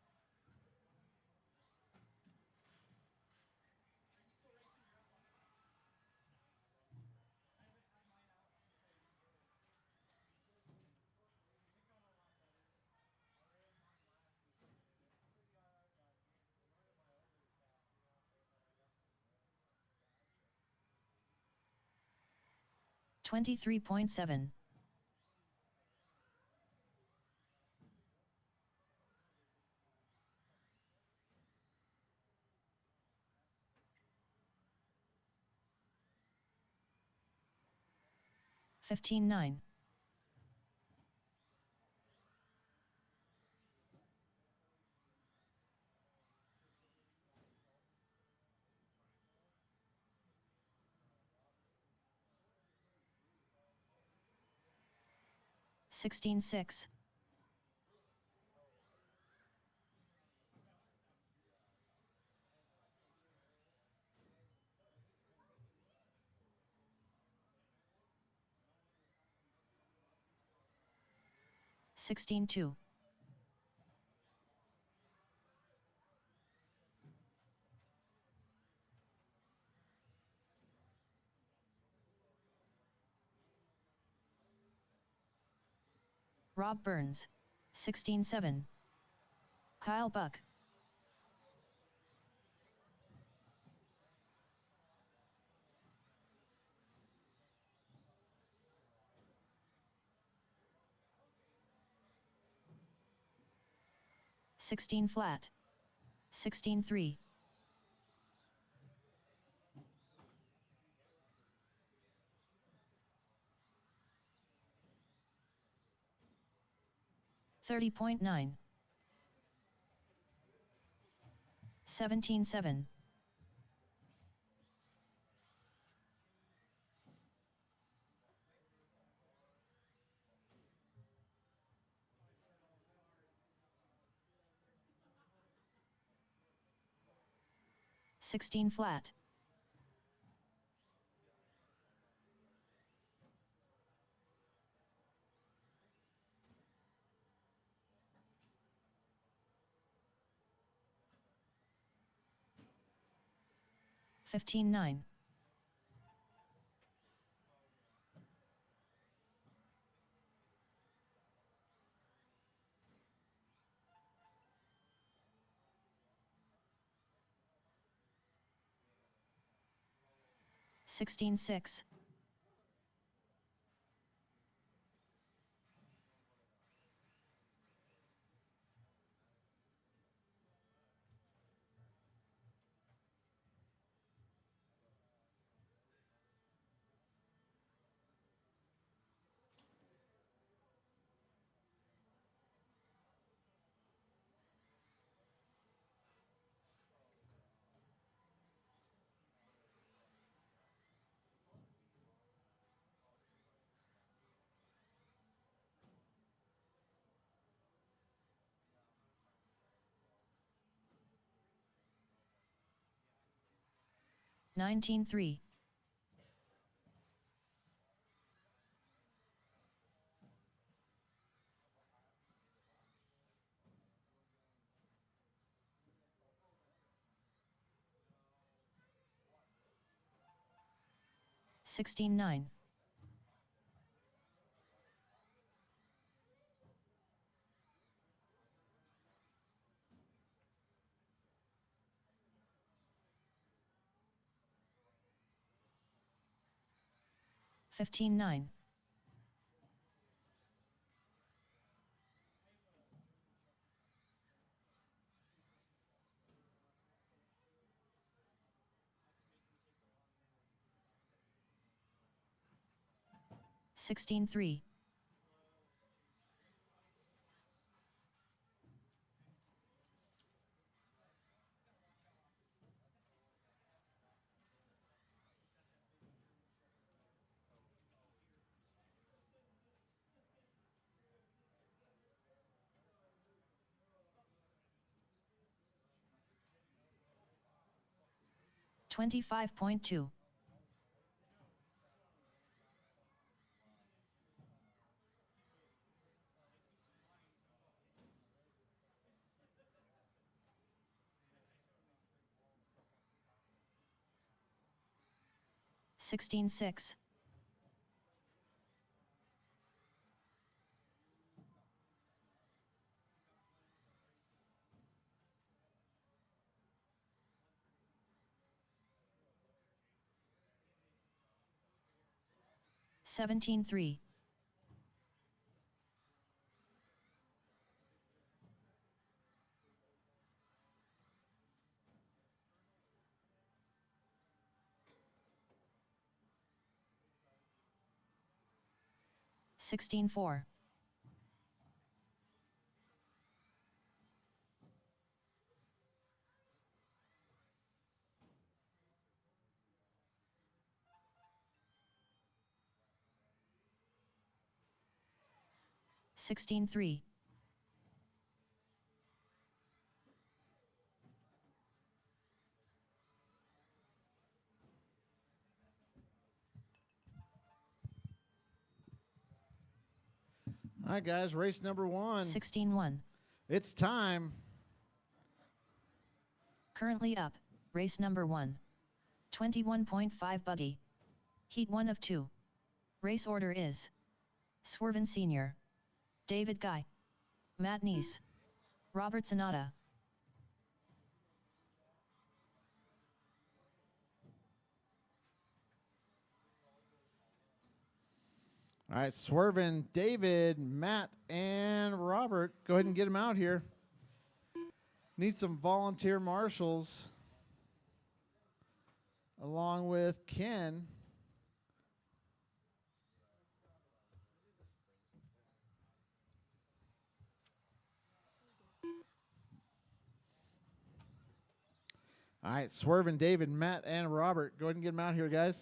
$23.7. $15.9. $16.6. $16.2. Rob Burns. 16-7. Kyle Buck. $16 flat. $16-3. $30.9. 17-7. $16 flat. $15.9. $16.6. 19-3. Sixteen 9. 15 9. 16 3. 25.2. 16 6. 17 3. 16 4. 16 3. All right, guys, race number 1. 16 1. It's time. Currently up, race number 1. 21.5 buggy. Heat 1 of 2. Race order is Swerven Sr., David Guy, Matt Neese, Robert Sonata. All right, Swervin, David, Matt, and Robert. Go ahead and get them out here. Need some volunteer marshals along with Ken. All right, Swervin, David, Matt, and Robert. Go ahead and get them out here, guys.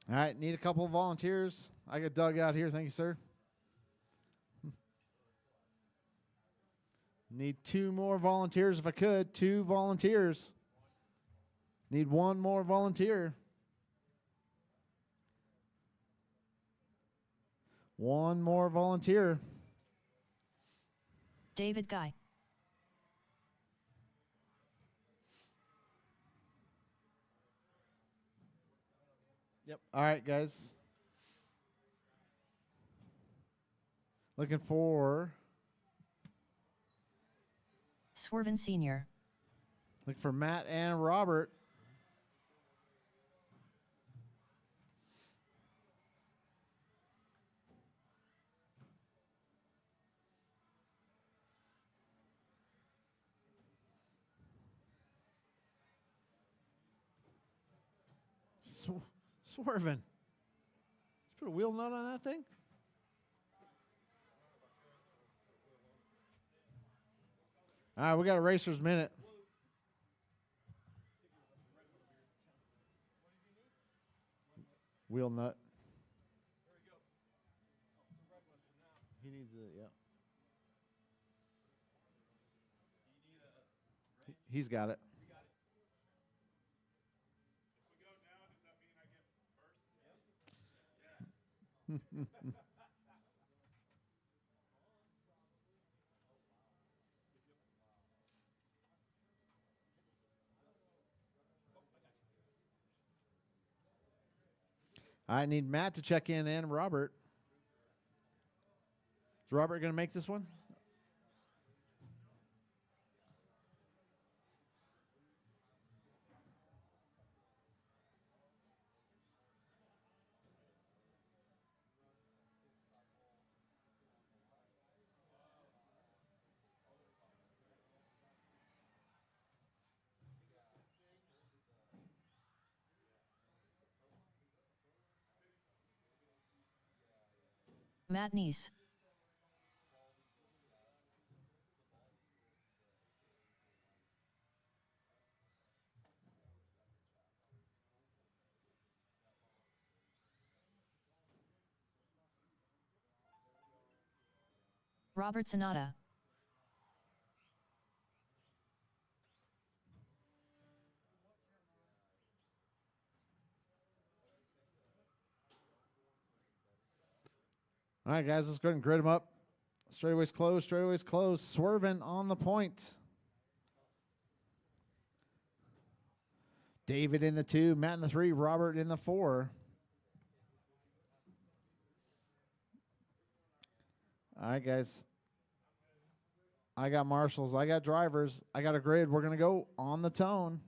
All right, need a couple of volunteers. I got Doug out here. Thank you, sir. Need 2 more volunteers if I could. 2 volunteers. Need 1 more volunteer. 1 more volunteer. David Guy. Yep. All right, guys. Looking for Swerven Sr., Matt and Robert. Swerving. Let's put a wheel nut on that thing. All right, we got a racer's minute. Wheel nut. He needs it, yeah. He's got it. I need Matt to check in and Robert. Is Robert going to make this one? Matt Neese. Robert Sonata. All right, guys, let's go ahead and grid them up. Straightaways closed, straightaways closed. Swerving on the point. David in the 2, Matt in the 3, Robert in the 4. All right, guys. I got marshals. I got drivers. I got a grid. We're going to go on the tone.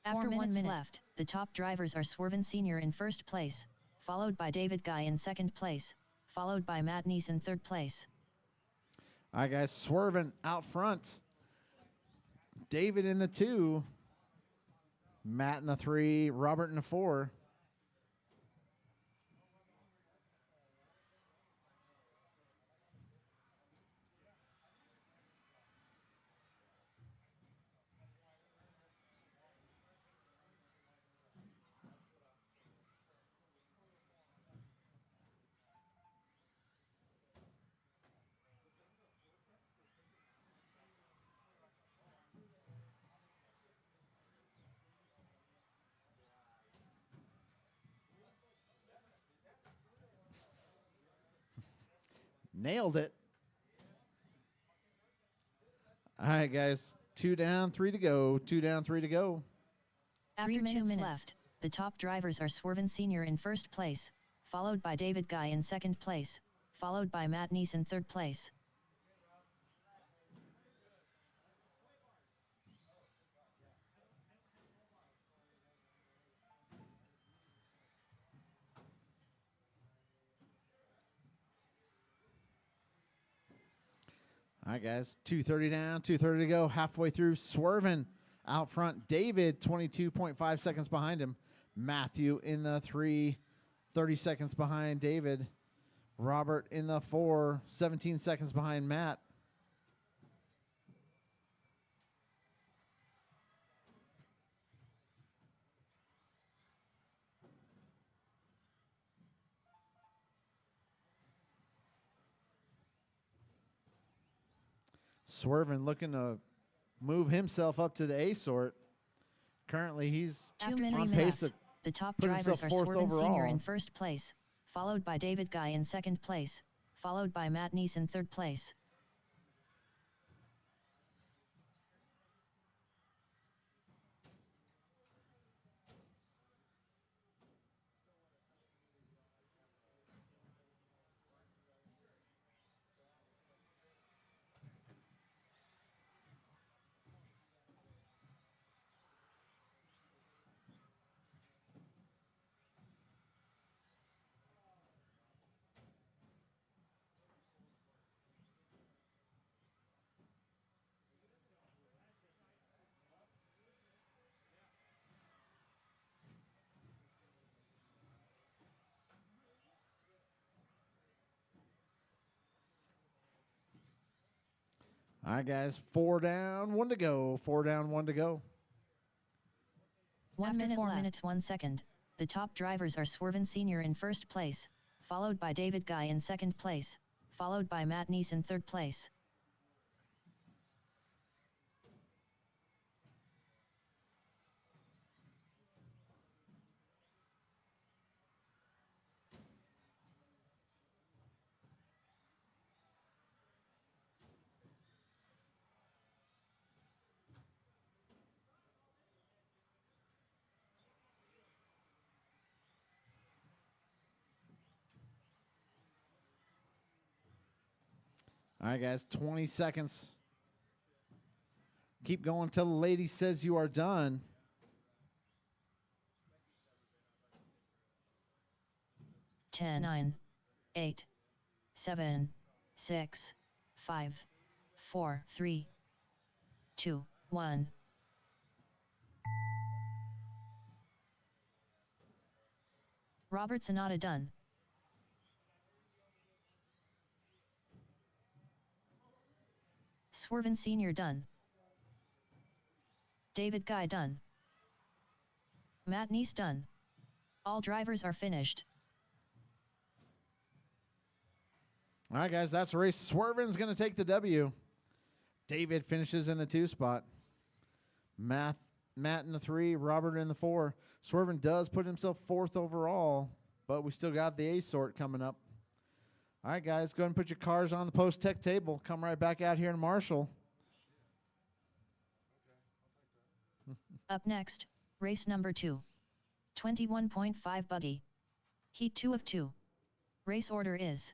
After 1 minute left, the top drivers are Swervin Sr. in first place, followed by David Guy in second place, followed by Matt Neese in third place. All right, guys, Swerving out front. David in the 2, Matt in the 3, Robert in the 4. Nailed it. All right, guys. 2 down, 3 to go. 2 down, 3 to go. After 2 minutes left, the top drivers are Swervin Sr. in first place, followed by David Guy in second place, followed by Matt Neese in third place. All right, guys. 2:30 down, 2:30 to go. Halfway through, Swerving out front. David, 22.5 seconds behind him. Matthew in the 3, 30 seconds behind David. Robert in the 4, 17 seconds behind Matt. Swerving looking to move himself up to the A sort. Currently, he's 2 minutes on pace left. to The top put drivers himself are fourth Swerven Sr. overall. in first place, followed by David Guy in second place, followed by Matt Neese in third place. All right, guys. 4 down, 1 to go. 4 down, 1 to go. 1 After minute 4 left. minutes, 1 second. The top drivers are Swerven Sr. in first place, followed by David Guy in second place, followed by Matt Neese in third place. All right, guys. 20 seconds. Keep going till the lady says you are done. Ten, 9, 8, 7, 6, 5, 4, 3, 2, 1. Robert Sonata done. Swerven Sr. done. David Guy done. Matt Neese done. All drivers are finished. All right, guys. That's the race. Swerven's going to take the W. David finishes in the 2 spot. Matt in the 3, Robert in the 4. Swerven does put himself 4th overall, but we still got the A sort coming up. All right, guys, go ahead and put your cars on the post-tech table. Come right back out here in Marshall. Up next, race number 2. 21.5 buggy. Heat 2 of 2. Race order is: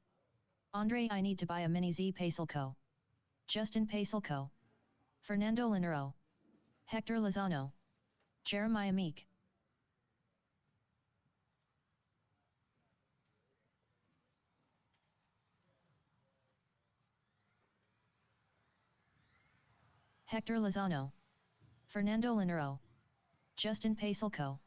Andre I Need to Buy a Mini Z Pacelco, Justin Pacelco, Fernando Linero, Hector Lozano, Jeremiah Meek. Hector Lozano, Fernando Linero, Justin Pacelco.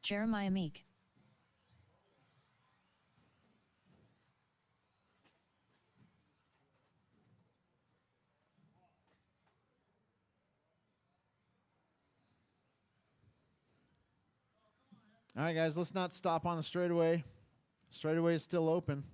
Jeremiah Meek. All right, guys, let's not stop on the straightaway. Straightaway is still open.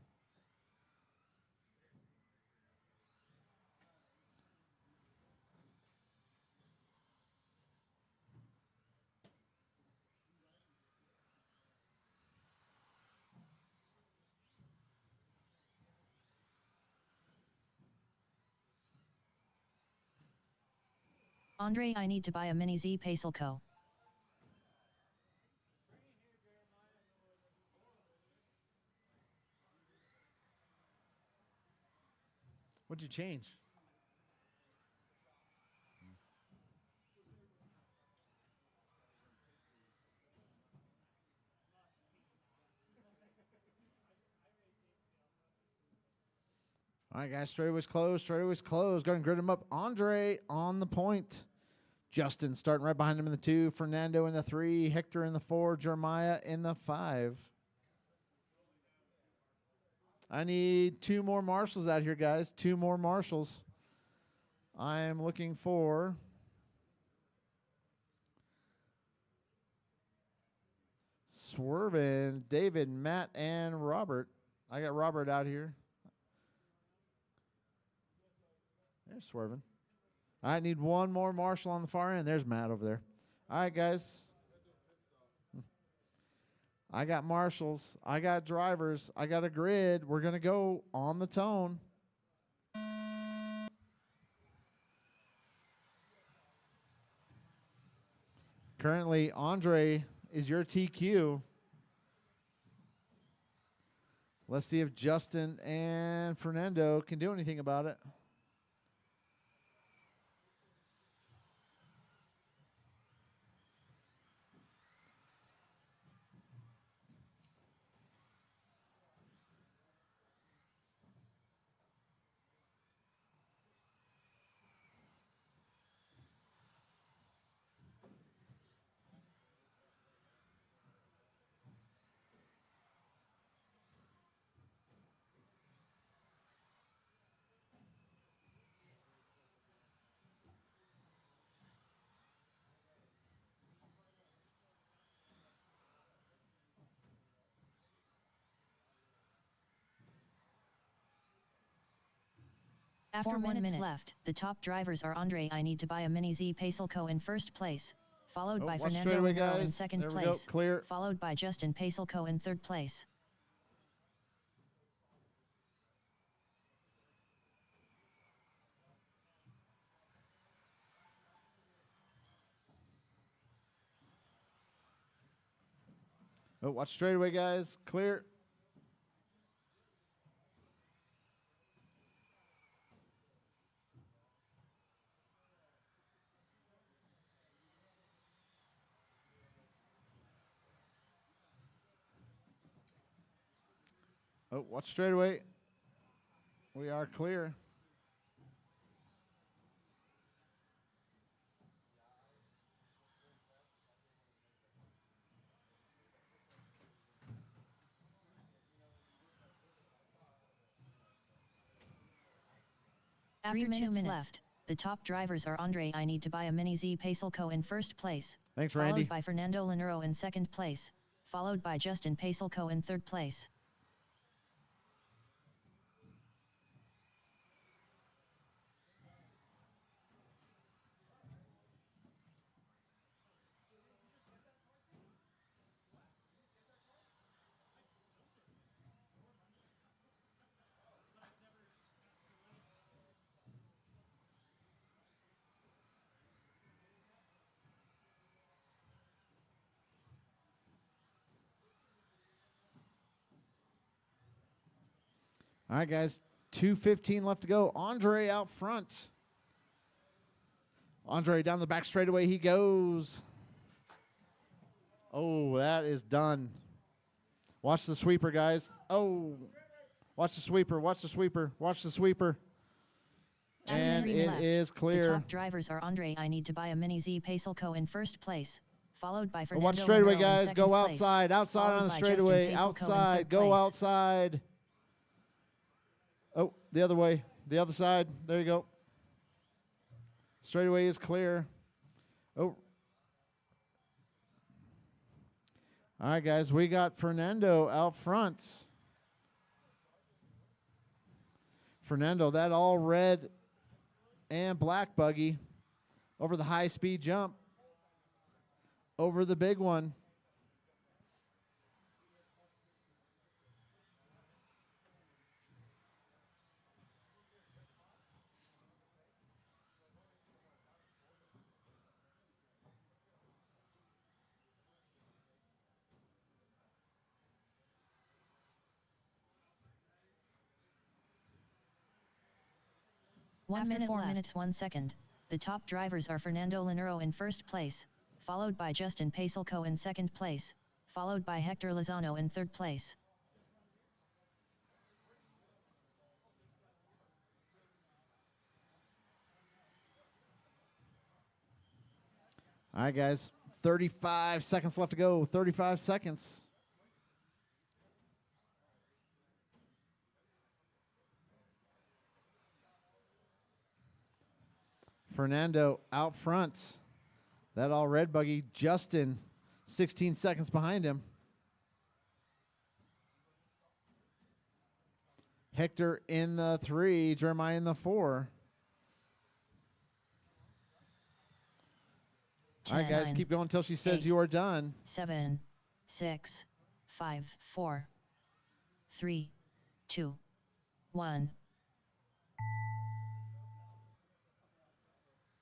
Andre I Need to Buy a Mini Z Pacelco. What'd you change? All right, guys, straightaway's closed. Straightaway's closed. Go ahead and grid him up. Andre on the point. Justin starting right behind him in the 2. Fernando in the 3. Hector in the 4. Jeremiah in the 5. I need 2 more marshals out here, guys. 2 more marshals. I am looking for Swervin, David, Matt, and Robert. I got Robert out here. There's Swervin. I need 1 more marshal on the far end. There's Matt over there. All right, guys. I got marshals. I got drivers. I got a grid. We're going to go on the tone. Currently, Andre is your TQ. Let's see if Justin and Fernando can do anything about it. After 1 minute left, the top drivers are Andre I Need to Buy a Mini Z Pacelco in first place, followed by watch Fernando straightaway, Romero in guys. second There we go. place, Clear. followed by Justin Pacelco in third place. Oh, watch straightaway, guys. Clear. Oh, watch straightaway. We are clear. After 2 minutes left, the top drivers are Andre I Need to Buy a Mini Z Pacelco in first place, Thanks, followed Randy. by Fernando Lanero in second place, followed by Justin Pacelco in third place. All right, guys. 2:15 left to go. Andre out front. Andre down the back straightaway. He goes. Oh, that is done. Watch the sweeper, guys. Oh, watch the sweeper. Watch the sweeper. Watch the sweeper. And it is The clear. top drivers are Andre I Need to Buy a Mini Z Pacelco in first place, followed by Oh, Fernando watch straightaway, Lanero in guys. second Go place, outside. Outside followed on the by Justin straightaway. Pacelco in Outside. third Go place. outside. Oh, the other way. The other side. There you go. Straightaway is clear. Oh. All right, guys. We got Fernando out front. Fernando, that all red and black buggy over the high-speed jump. Over the big one. After 4 minutes 1 second, the top drivers are Fernando Lanero in first place, followed by Justin Pacelco in second place, followed by Hector Lozano in third place. All right, guys. 35 seconds left to go. 35 seconds. Fernando out front. That all red buggy, Justin, 16 seconds behind him. Hector in the 3, Jeremiah in the 4. All right, guys, 10, keep going until she says 8, you are done. 7, 6, 5, 4, 3, 2, 1.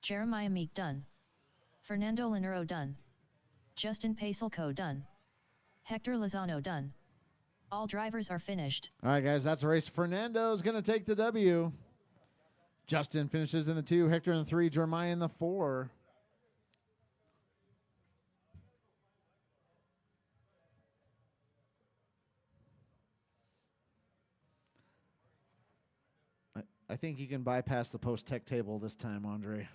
Jeremiah Meek done. Fernando Linero done. Justin Pacelco done. Hector Lozano done. All drivers are finished. All right, guys, that's the race. Fernando's going to take the W. Justin finishes in the 2, Hector in the 3, Jeremiah in the 4. I think you can bypass the post-tech table this time, Andre.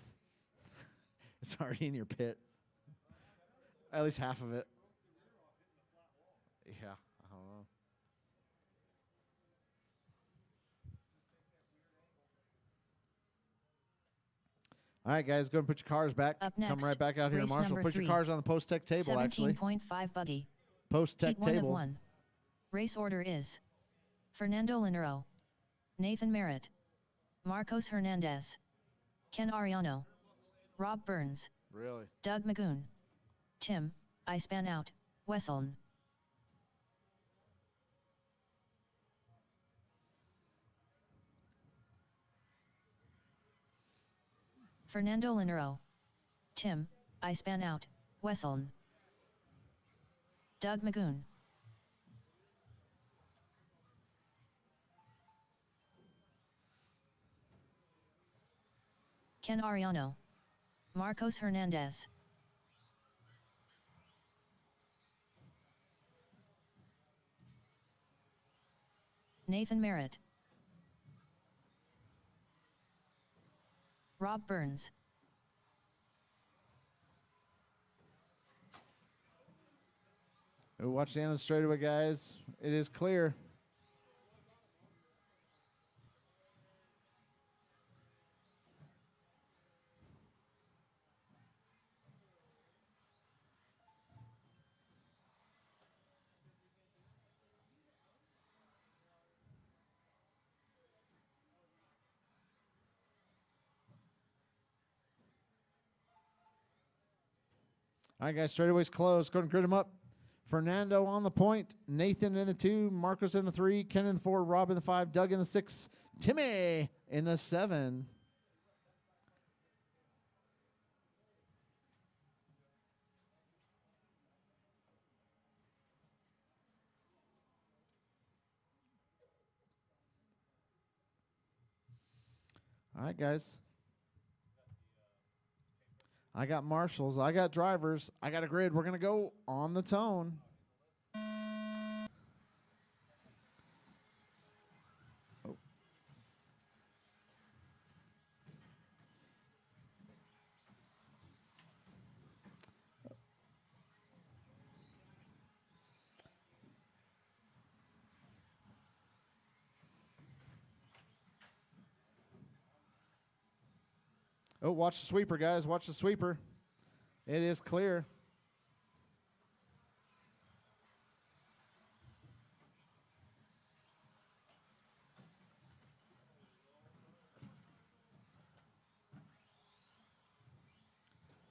It's already in your pit. At least half of it. Yeah, I don't know. All right, guys, go and put your cars back. Up next, Come right back out here, race Marshall. number Put your 3. cars on the post-tech table, actually. 17.5 buggy. Post-tech Heat 1 of table. 1. Race order is Fernando Linero, Nathan Merritt, Marcos Hernandez, Ken Ariano, Rob Burns, Really? Doug Magoon, Tim, I span out, Wesseln. Fernando Linero, Tim, I span out, Wesseln. Doug Magoon. Ken Ariano, Marcos Hernandez. Nathan Merritt. Rob Burns. Watch the end of the straightaway, guys. It is clear. All right, guys, straightaway's closed. Go ahead and grid them up. Fernando on the point. Nathan in the 2. Marcos in the 3. Ken in the 4. Rob in the 5. Doug in the 6. Timmy in the 7. All right, guys. I got marshals. I got drivers. I got a grid. We're going to go on the tone. Oh. Oh, watch the sweeper, guys. Watch the sweeper. It is clear.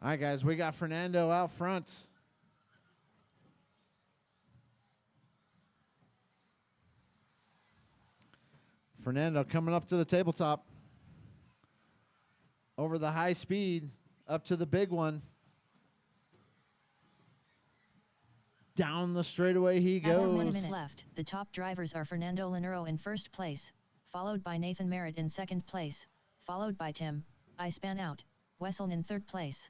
All right, guys, we got Fernando out front. Fernando coming up to the tabletop. Over the high speed, up to the big one. Down the straightaway he goes. 1 minute left. The top drivers are Fernando Linero in first place, followed by Nathan Merritt in second place, followed by Tim, I span out, Wesseln in third place.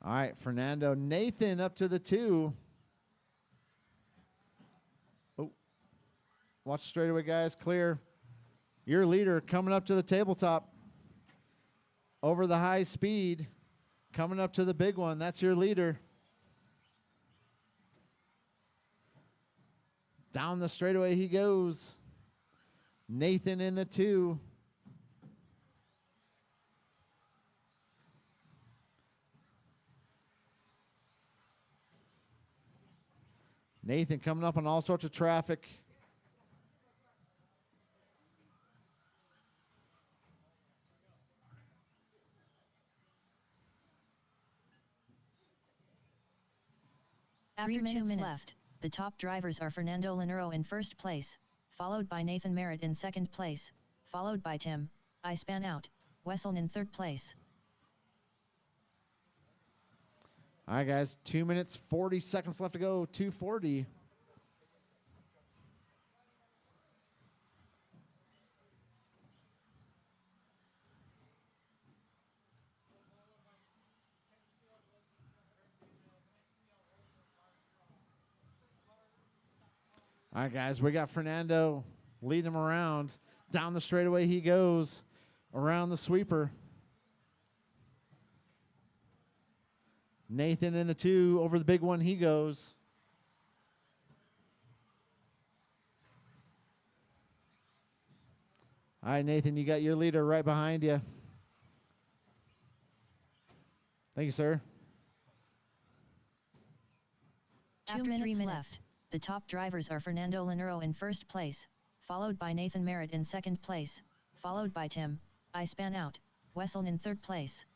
All right, Fernando. Nathan up to the 2. Oh, watch straightaway, guys. Clear. Your leader coming up to the tabletop. Over the high speed. Coming up to the big one. That's your leader. Down the straightaway he goes. Nathan in the 2. Nathan coming up on all sorts of traffic. After 2 minutes left, the top drivers are Fernando Linero in first place, followed by Nathan Merritt in second place, followed by Tim, I span out, Wesseln in third place. All right, guys, 2 minutes, 40 seconds left to go, 2:40. All right, guys, we got Fernando leading him around. Down the straightaway he goes, around the sweeper. Nathan in the 2, over the big one he goes. All right, Nathan, you got your leader right behind you. Thank you, sir. After 3 minutes left, the top drivers are Fernando Linero in first place, followed by Nathan Merritt in second place, followed by Tim, I span out, Wesseln in third place.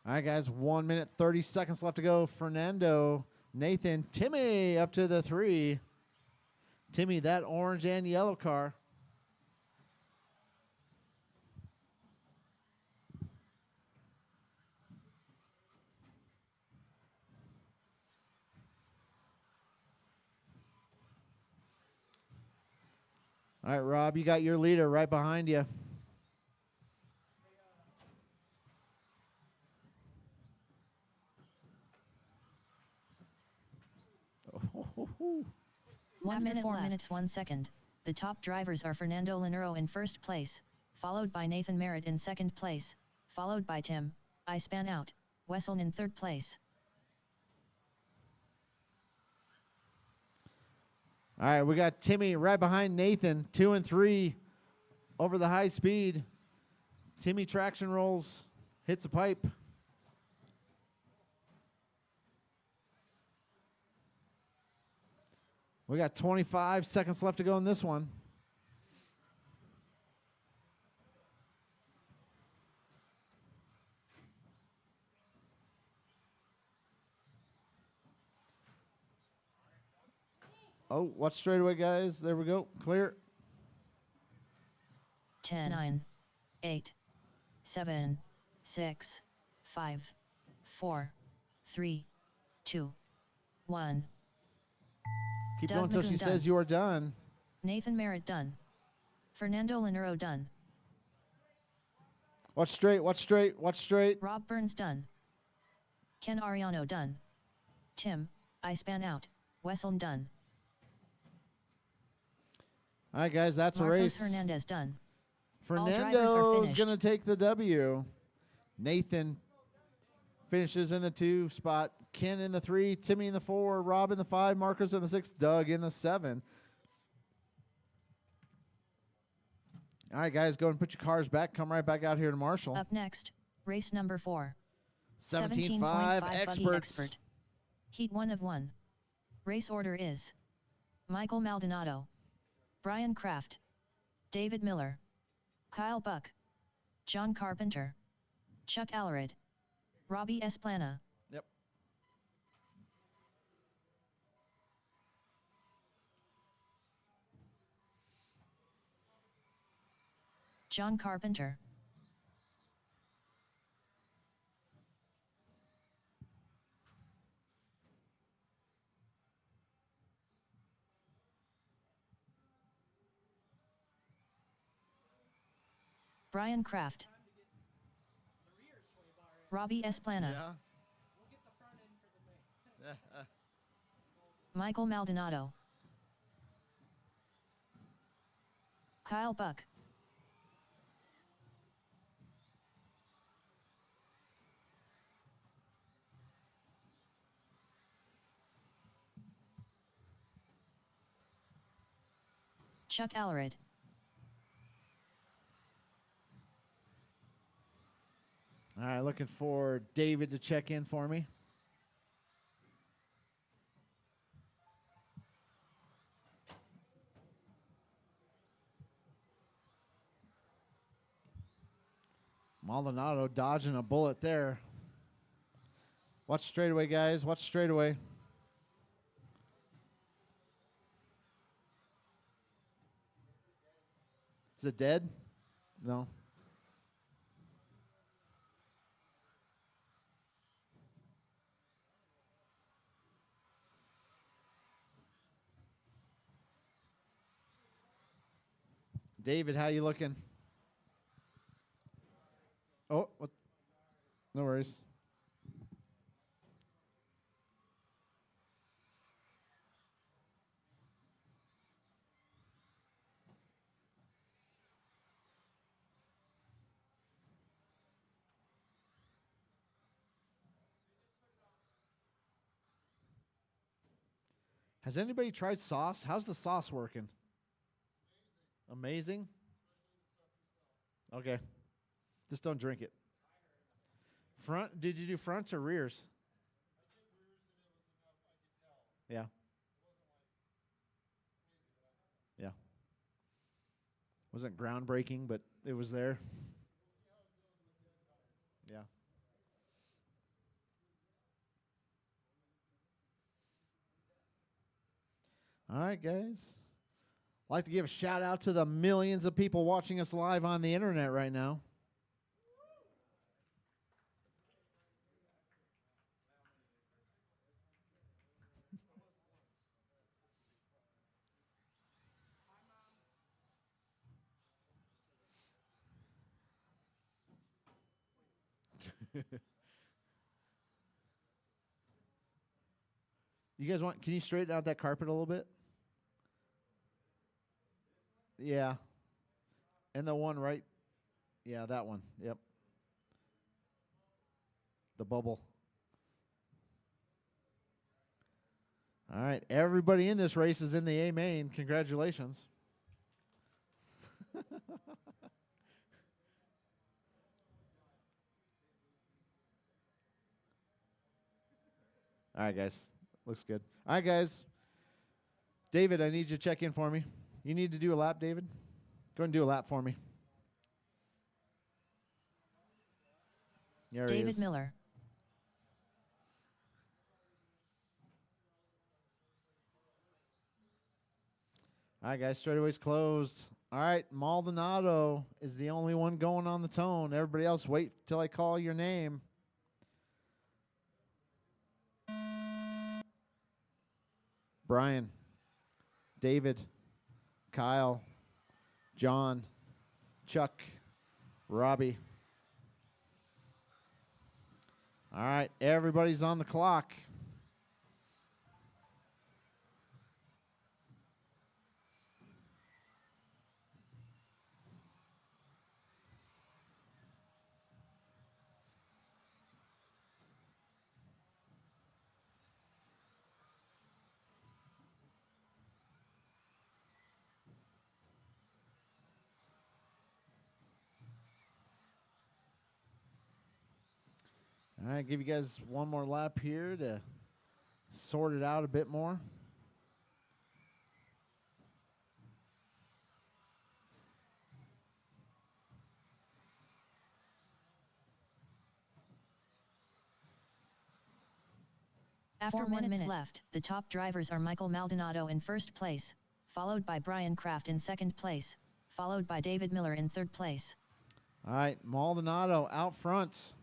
All right, guys, 1 minute, 30 seconds left to go. Fernando, Nathan, Timmy up to the 3. Timmy, that orange and yellow car. All right, Rob, you got your leader right behind you. After 4 minutes 1 second, the top drivers are Fernando Linero in first place, followed by Nathan Merritt in second place, followed by Tim, I span out, Wesseln in third place. All right, we got Timmy right behind Nathan, 2 and 3 over the high speed. Timmy traction rolls, hits a pipe. We got 25 seconds left to go in this one. Oh, watch straightaway, guys. There we go. Clear. 10, 9, 8, 7, 6, 5, 4, 3, 2, 1. Keep Doug going until she Magoon says done. you are done. Nathan Merritt done. Fernando Linero done. Watch straight, watch straight, watch straight. Rob Burns done. Ken Ariano done. Tim, I span out, Wesseln done. All right, guys, that's a Marcos race. Hernandez done. Fernando's finished. going to take the W. Nathan finishes in the 2 spot. Ken in the 3, Timmy in the 4, Rob in the 5, Marcos in the 6, Doug in the 7. All right, guys, go and put your cars back. Come right back out here to Marshall. Up next, race number 4. 17.5 Buggy experts. expert. Heat 1 of 1. Race order is Michael Maldonado, Brian Kraft, David Miller, Kyle Buck, John Carpenter, Chuck Allered, Robbie Esplana. Yep. John Carpenter. Brian Kraft. Robbie Esplana. Yeah. Michael Maldonado. Kyle Buck. Chuck Allered. All right, looking for David to check in for me. Maldonado dodging a bullet there. Watch straightaway, guys. Watch straightaway. Is it dead? No. David, how you looking? Oh, what? No worries. Has anybody tried sauce? How's the sauce working? Amazing? Okay. Just don't drink it. Front? Did you do fronts or rears? Yeah. Yeah. Wasn't groundbreaking, but it was there. Yeah. All right, guys. I'd like to give a shout out to the millions of people watching us live on the internet right now. You guys want, can you straighten out that carpet a little bit? Yeah. And the one right, yeah, that one. Yep. The bubble. All right. Everybody in this race is in the A main. Congratulations. All right, guys. Looks good. All right, guys. David, I need you to check in for me. You need to do a lap, David? Go ahead and do a lap for me. There he David is. Miller. All right, guys. Straightaway's closed. All right. Maldonado is the only one going on the tone. Everybody else, wait till I call your name. Brian, David, Kyle, John, Chuck, Robbie. All right, everybody's on the clock. All right, give you guys one more lap here to sort it out a bit more. After 4 minutes left, the top drivers are Michael Maldonado in first place, followed by Brian Kraft in second place, followed by David Miller in third place. All right, Maldonado out front.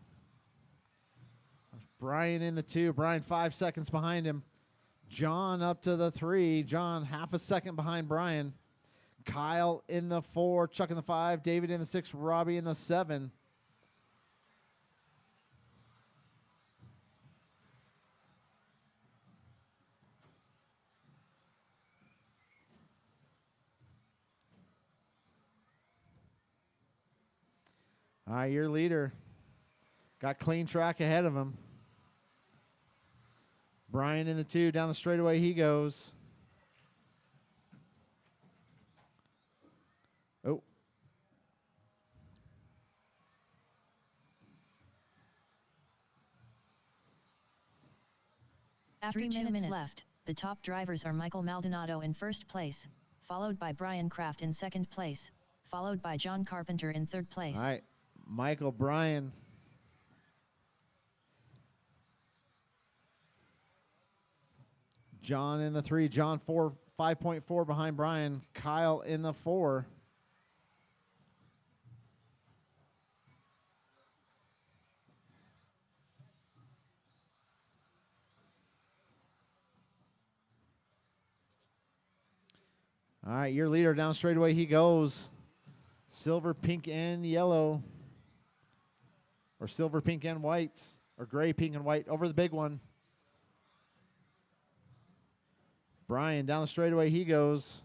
Brian in the 2. Brian 5 seconds behind him. John up to the 3. John half a second behind Brian. Kyle in the 4. Chuck in the 5. David in the 6. Robbie in the 7. All right, your leader. Got clean track ahead of him. Brian in the 2. Down the straightaway he goes. After 2 minutes left, the top drivers are Michael Maldonado in first place, followed by Brian Kraft in second place, followed by John Carpenter in third place. All right, Michael, Brian. John in the 3, John 5.4 behind Brian, Kyle in the 4. All right, your leader down straightaway he goes. Silver, pink, and yellow. Or silver, pink, and white. Or gray, pink, and white over the big one. Brian down the straightaway he goes.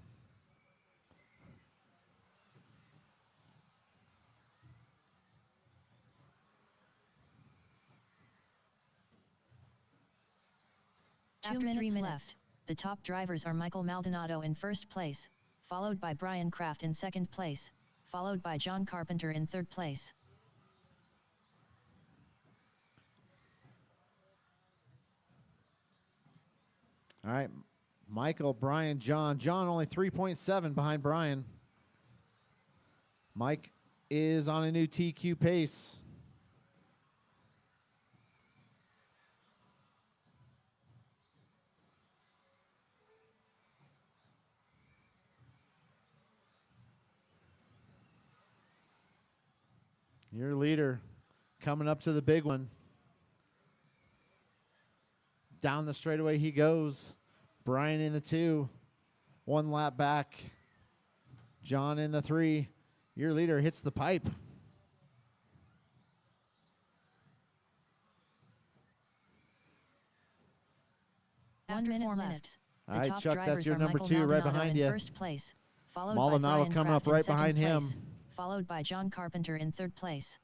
After 3 minutes, the top drivers are Michael Maldonado in first place, followed by Brian Kraft in second place, followed by John Carpenter in third place. All right, Michael, Brian, John. John only 3.7 behind Brian. Mike is on a new TQ pace. Your leader coming up to the big one. Down the straightaway he goes. Brian in the 2. 1 lap back. John in the 3. Your leader hits the pipe. After 4 minutes, the All right, top Chuck, drivers that's your are number Michael 2 right Maldonado behind in you. first place, followed Maldonado by Brian coming Kraft up right in second behind him. place, followed by John Carpenter in third place.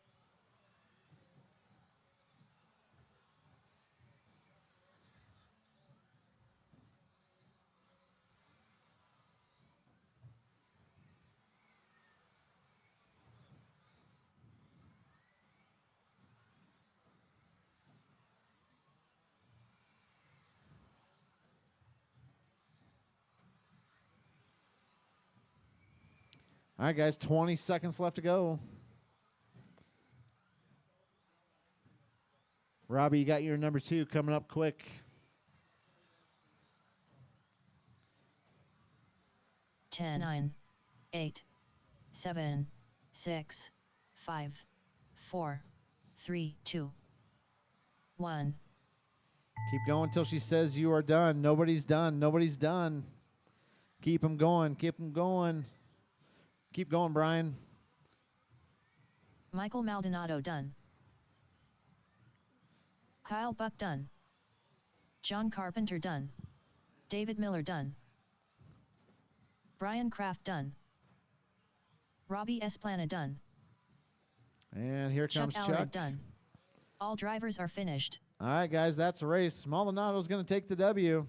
All right, guys, 20 seconds left to go. Robbie, you got your number 2 coming up quick. 10, 9, 8, 7, 6, 5, 4, 3, 2, 1. Keep going until she says you are done. Nobody's done. Nobody's done. Keep them going. Keep them going. Keep going, Brian. Michael Maldonado done. Kyle Buck done. John Carpenter done. David Miller done. Brian Kraft done. Robbie Esplana done. And here comes Chuck Chuck. Allred done. All drivers are finished. All right, guys, that's a race. Maldonado's going to take the W.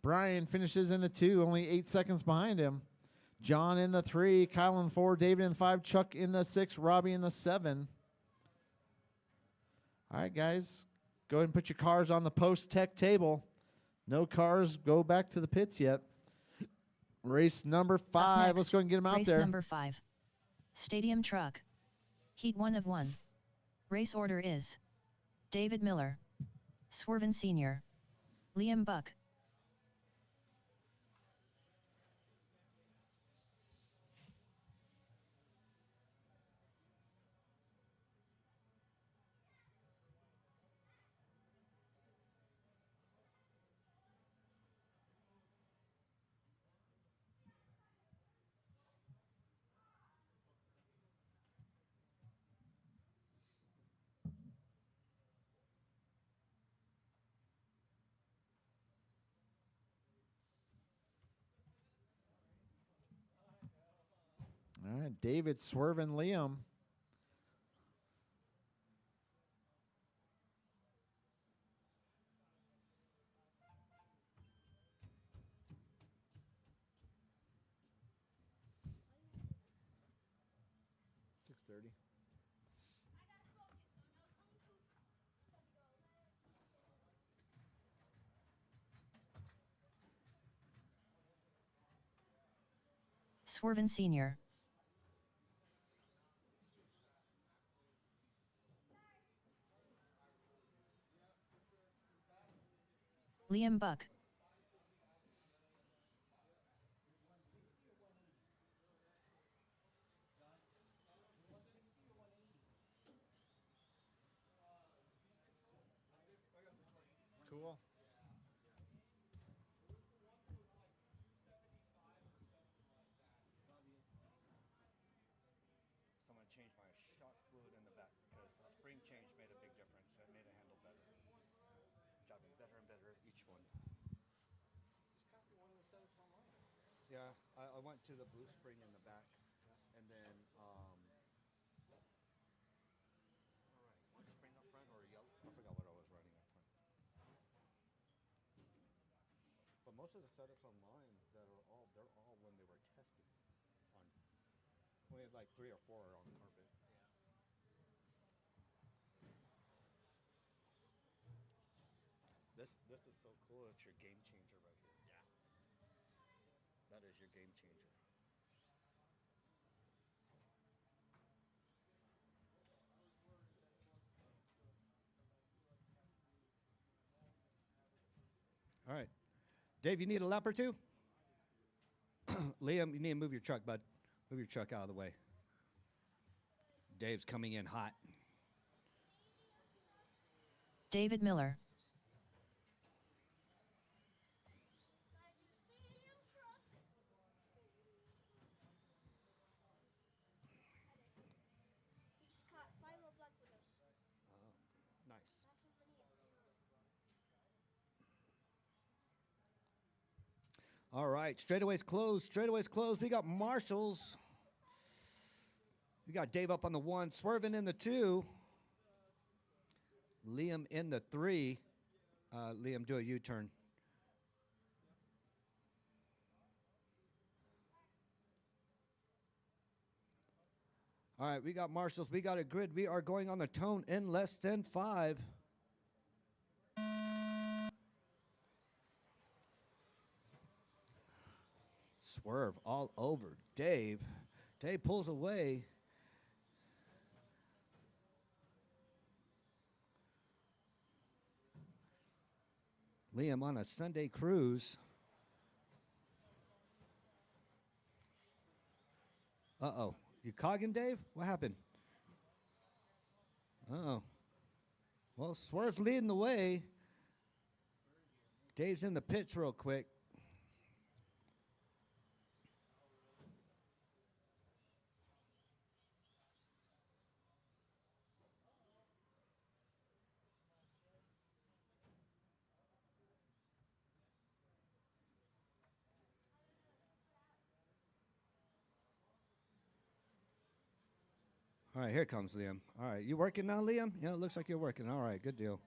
Brian finishes in the 2, only 8 seconds behind him. John in the 3, Kyle in the 4, David in the 5, Chuck in the 6, Robbie in the 7. All right, guys, go ahead and put your cars on the post-tech table. No cars go back to the pits yet. Race number 5. Next, Let's go and get them out race there. Number 5. Stadium Truck. Heat 1 of 1. Race order is David Miller, Swerven Sr., Liam Buck. All right, David, Swerve, and Liam. Swerven Sr. Liam Buck. Cool. So I'm going to change my shock fluid in the back because the spring change made a big difference. It made it handle better. Driving better and better each one. Just copy one of the setups online. Yeah, I went to the blue spring in the back, and then orange spring up front or yellow. I forgot what I was running up front. But most of the setups online that are they're all when they were tested on. We had like 3 or 4 on the carpet. This is so cool. It's your game changer right here. Yeah. That is your game changer. All right. Dave, you need a lap or two? Liam, you need to move your truck, bud. Move your truck out of the way. Dave's coming in hot. David Miller. Nice. All right, straightaways closed. Straightaways closed. We got marshals. We got Dave up on the 1, Swerving in the 2. Liam in the 3. Liam, do a U-turn. All right, we got marshals. We got a grid. We are going on the tone in less than 5. Swerve all over Dave. Dave pulls away. Liam on a Sunday cruise. Uh-oh. You cogging, Dave? What happened? Uh-oh. Well, Swerve's leading the way. Dave's in the pits real quick. All right, here comes Liam. All right, you working now, Liam? Yeah, it looks like you're working. All right, good deal.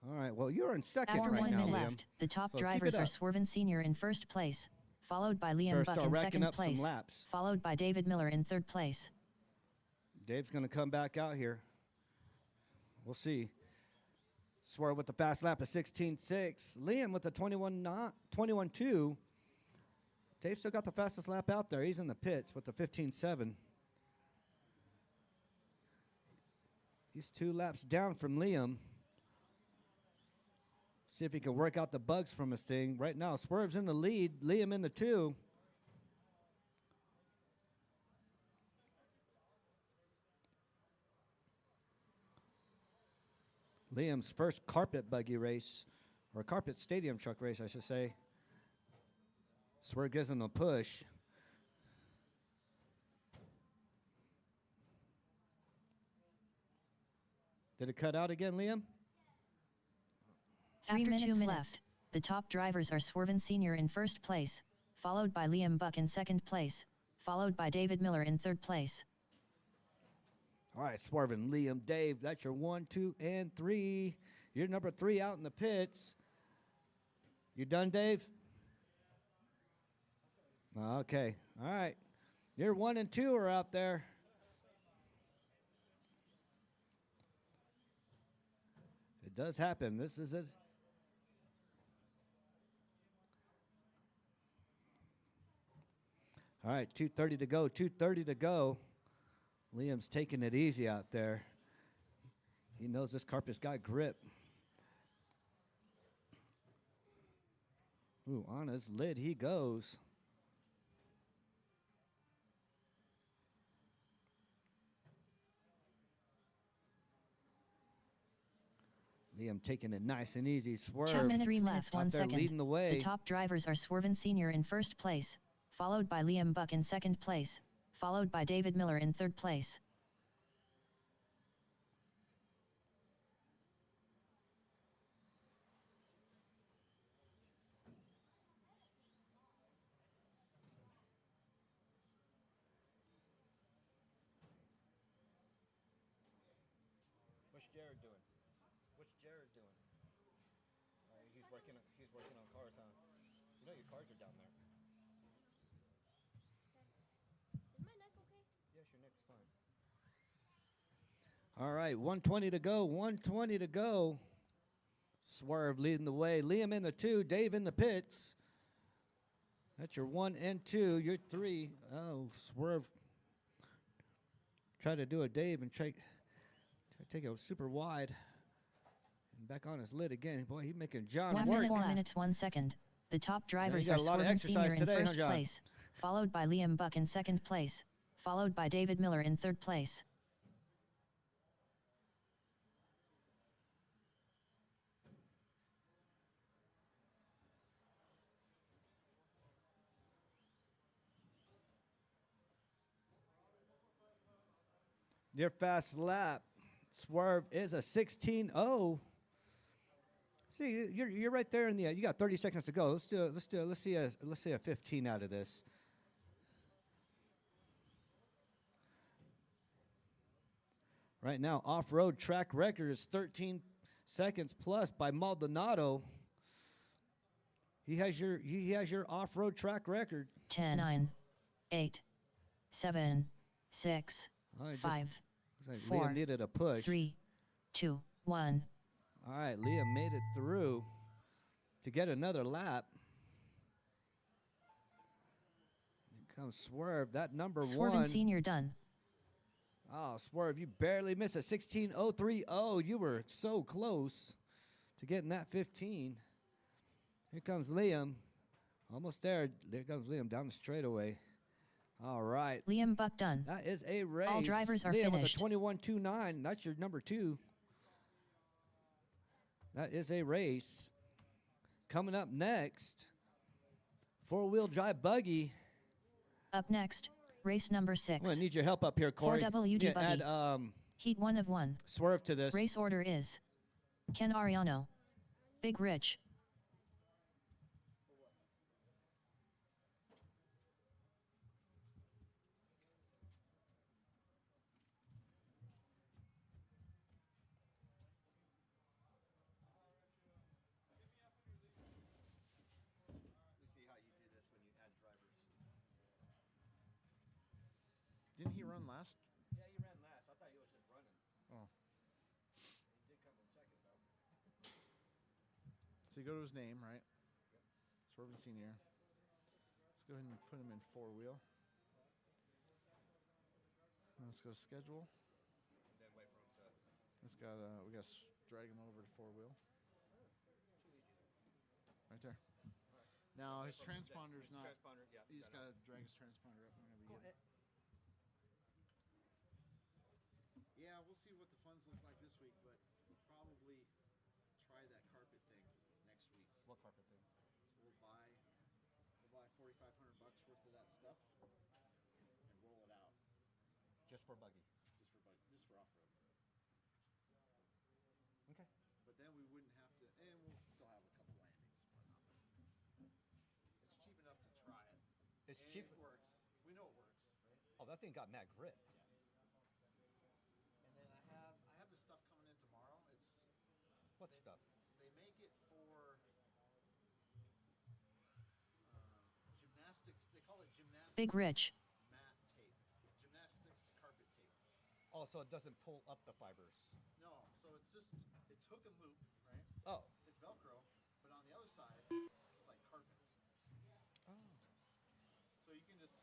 All right, well, you're in second Hour right 1 now, minute Liam. left. The top So keep drivers it are up. Swerven Sr. in first place, followed by Liam Better Buck start in racking second up some place, laps. followed by David Miller in third place. Dave's going to come back out here. We'll see. Swerve with the fast lap of 16.6. Liam with the 21.2. Dave still got the fastest lap out there. He's in the pits with the 15.7. He's 2 laps down from Liam. See if he can work out the bugs from his thing. Right now, Swerve's in the lead. Liam in the 2. Liam's first carpet buggy race, or carpet stadium truck race, I should say. Swerve gives him a push. Did it cut out again, Liam? 3 minutes left. The top drivers are Swerven Sr. in first place, followed by Liam Buck in second place, followed by David Miller in third place. All right, Swerving, Liam, Dave, that's your 1, 2, and 3. You're number 3 out in the pits. You done, Dave? Okay, all right. Your 1 and 2 are out there. It does happen. This is it. All right, 2:30 to go. 2:30 to go. Liam's taking it easy out there. He knows this carpet's got grip. Ooh, on his lid he goes. Liam taking it nice and easy. Swerve. 2 minutes 3 minutes out 1 there second. leading the way. The top drivers are Swerven Sr. in first place, followed by Liam Buck in second place, followed by David Miller in third place. What's Jared doing? What's Jared doing? He's working on cars, huh? You know your cars are down there. Is my neck okay? Yes, your neck's fine. All right, 120 to go. 120 to go. Swerve leading the way. Liam in the 2. Dave in the pits. That's your 1 and 2. Your 3. Oh, Swerve. Try to do a Dave and try to take it super wide. And back on his lid again. Boy, he's making John 1 work. minute 4 minutes 1 second. The top drivers got are a lot of Swerven exercise Sr. in today, huh, first John? place, followed by Liam Buck in second place, followed by David Miller in third place. Your fast lap. Swerve is a 16.0. See, you're right there in the. You got 30 seconds to go. Let's see a 15 out of this. Right now, off-road track record is 13 seconds plus by Maldonado. He has your off-road track record. 10, 9, 8, 7, 6, Oh, it just 5, looks like 4, Liam needed a push. 3, 2, 1. All right, Liam made it through to get another lap. Here comes Swerve, that number Swerven 1. Sr. done. Oh, Swerve, you barely missed a 16.030. You were so close to getting that 15. Here comes Liam. Almost there. There comes Liam down the straightaway. All right. Liam Buck done. That is a race. All drivers are Liam finished. with a 21.29. That's your number 2. That is a race. Coming up next, 4-wheel drive buggy. Up next, race number 6. I'm going to need your help up here, Corey. 4WD Yeah, buggy. add Heat 1 of 1. Swerve to this. Race order is Ken Ariano, Big Rich, See how you do this when you add drivers. Didn't he run last? Yeah, you ran last. I thought you was just running. Oh. He did come in second, though. So you go to his name, right? Swerven Senior. Let's go ahead and put him in 4-wheel. Let's go schedule. Then wait for him to. We got to drag him over to 4-wheel. Too easy. Right there. Now his transponder's not. Transponder, yeah. You just got to drag his transponder up whenever you get it. Yeah, we'll see what the funds look like this week, but we'll probably try that carpet thing next week. What carpet thing? So we'll buy $4,500 worth of that stuff and roll it out Just for buggy. just for off-road. Okay. But then we wouldn't have to, and we'll still have a couple landings. It's cheap enough to try it. It's And cheap. It works. We know it works, right? Oh, that thing got mad grip. And then I have the stuff coming in tomorrow. What stuff? They make it for gymnastics. They call it gymnastics. Big Rich, Mat tape. Gymnastics carpet tape. Oh, so it doesn't pull up the fibers. No, so it's hook and loop, right? Oh. It's Velcro, but on the other side, it's like carpet. Oh. So you can just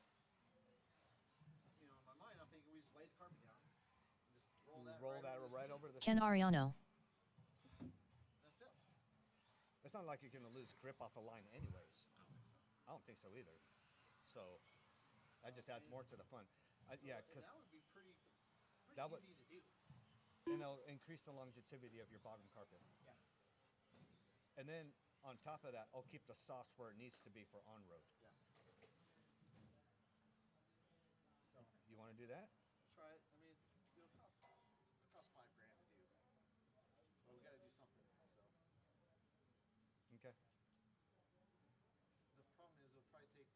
lay the carpet down. Just roll that Roll right that over the right seat. over the Ken Ariano. That's it. It's not like you're going to lose grip off the line anyways. I don't think so either. So that just adds more to the fun. Yeah, because that would be pretty that would, easy to do. and it'll increase the longevity of your bottom carpet. Yeah. And then on top of that, I'll keep the sauce where it needs to be for on road. Yeah. So You want to do that? try it. I mean, it'll cost $5,000 to do. But we got to do something. So Okay. the problem is it'll probably take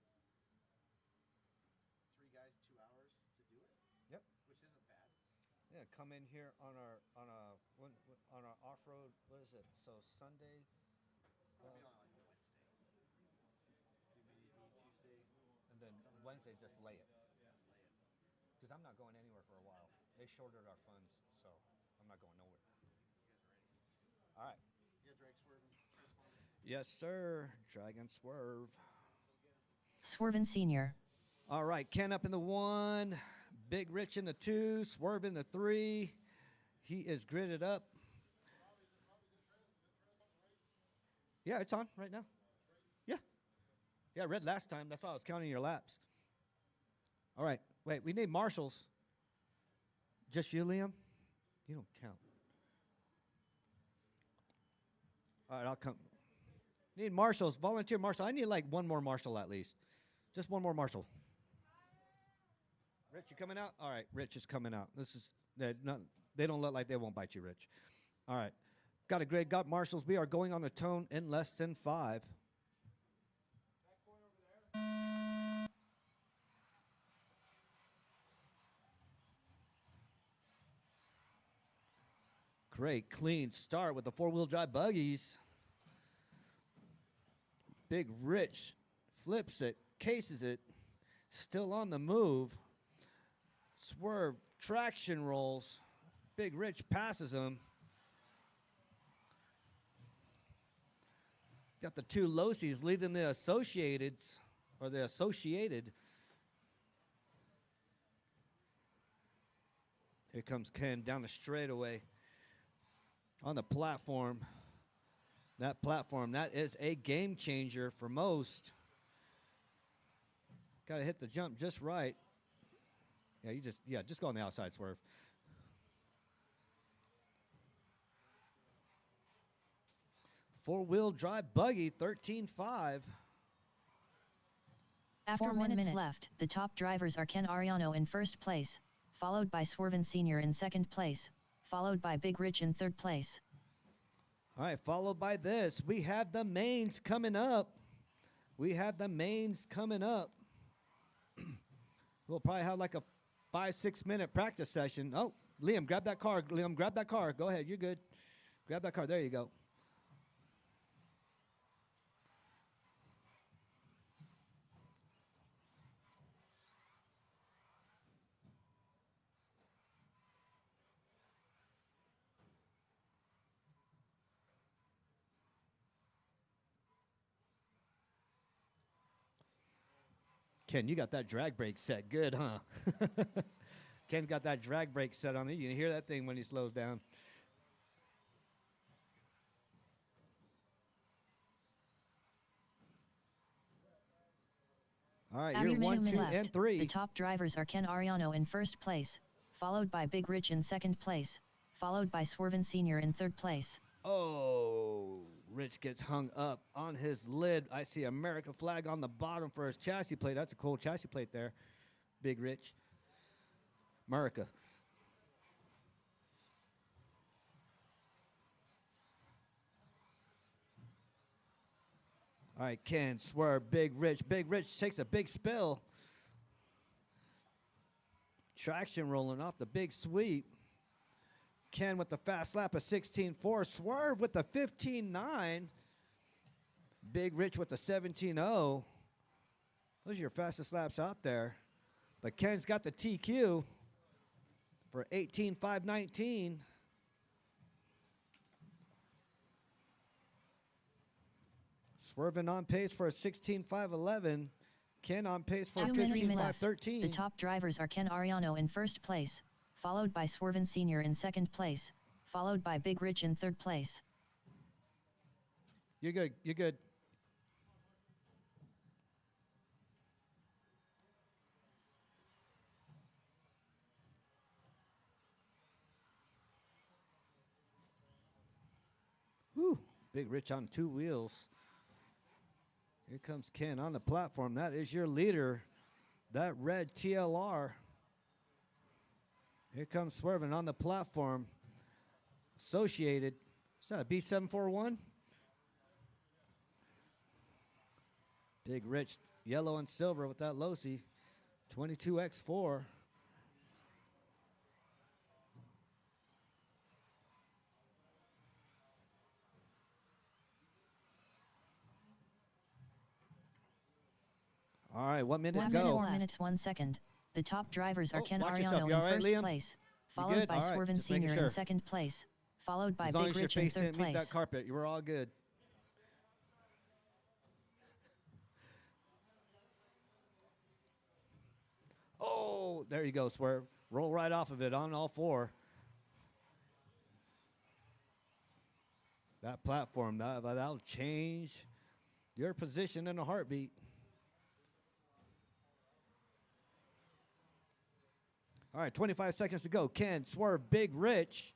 3 guys 2 hours to do it. Yep. Which isn't bad. Yeah, come in here on our off road. What is it? So Sunday. Probably on like Wednesday. Do easy Tuesday. And then Wednesday, just lay it. Just lay it. Because I'm not going anywhere for a while. They shorted our funds, so I'm not going nowhere. You guys are ready. All right. You got drag swerve and transponder. Yes, sir. Dragon Swerve. Swervin Sr. All right, Ken up in the 1, Big Rich in the 2, Swerve in the 3. He is gridded up. Yeah, it's on right now. Yeah. Yeah, red last time. That's why I was counting your laps. All right, wait, we need marshals. Just you, Liam? You don't count. All right, I'll come. Need marshals, volunteer marshal. I need like one more marshal at least. Just one more marshal. Rich, you coming out? All right, Rich is coming out. This is they don't look like they won't bite you, Rich. All right, got a grid, got marshals. We are going on the tone in less than 5. Great clean start with the 4-wheel drive buggies. Big Rich flips it, cases it, still on the move. Swerve, traction rolls. Big Rich passes him. Got the 2 Losies leading the Associateds, or the Associated. Here comes Ken down the straightaway on the platform. That platform, that is a game changer for most. Got to hit the jump just right. Yeah, just go on the outside, Swerve. Four-wheel drive buggy, 13.5. After 4 1 minutes minute left. the top drivers are Ken Ariano in first place, followed by Swervin Sr. in second place, followed by Big Rich in third place. All right, followed by this, we have the mains coming up. We'll probably have like a 5-6 minute practice session. Oh, Liam, grab that car. Liam, grab that car. Go ahead, you're good. Grab that car. There you go. Ken, you got that drag brake set good, huh? Ken's got that drag brake set on it. You can hear that thing when he slows down. All right, After you're 1, 2 2, left, and 3. the top drivers are Ken Ariano in first place, followed by Big Rich in second place, followed by Swervin Sr. in third place. Oh, Rich gets hung up on his lid. I see American flag on the bottom for his chassis plate. That's a cool chassis plate there, Big Rich. America. All right, Ken, Swerve, Big Rich. Big Rich takes a big spill. Traction rolling off the big sweep. Ken with the fast lap of 16.4. Swerve with the 15.9. Big Rich with the 17.0. Those are your fastest laps out there. But Ken's got the TQ for 18.519. Swerving on pace for a 16.511. Ken on pace for 2 minutes left. 15.513. The top drivers are Ken Ariano in first place, followed by Swerven Sr. in second place, followed by Big Rich in third place. You're good. You're good. Whew. Big Rich on 2 wheels. Here comes Ken on the platform. That is your leader, that red TLR. Here comes Swervin on the platform. Associated. Is that a B741? Big Rich, yellow and silver with that Losi. 22X4. All right, 1 minute to 1 go. minute 4 minutes 1 second. The top drivers are Oh, Ken watch yourself. Ariano You all in right, first Liam? place, You followed good? by All right, Swerven just making Sr. sure. in second place, followed by As long Big as your Rich in face third didn't meet that place. carpet, you were all good. Oh, there you go, Swerve. Roll right off of it on all 4. That platform, that'll change your position in a heartbeat. All right, 25 seconds to go. Ken, Swerve, Big Rich.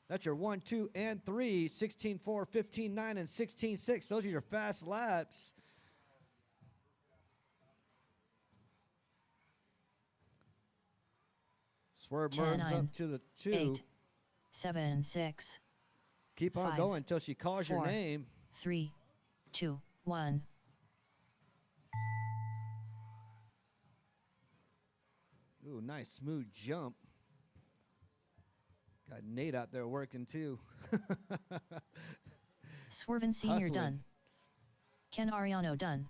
That's your 1, 2, and 3. 16.4, 15.9, and 16.6. Those are your fast laps. Swerve 10, moves 9, up to the 2. 8, 7, 6, Keep on 5, going until she calls your 4, name. 3, 2, 1. Ooh, nice smooth jump. Got Nate out there working too. Swerven Sr. Hustling. done. Ken Ariano done.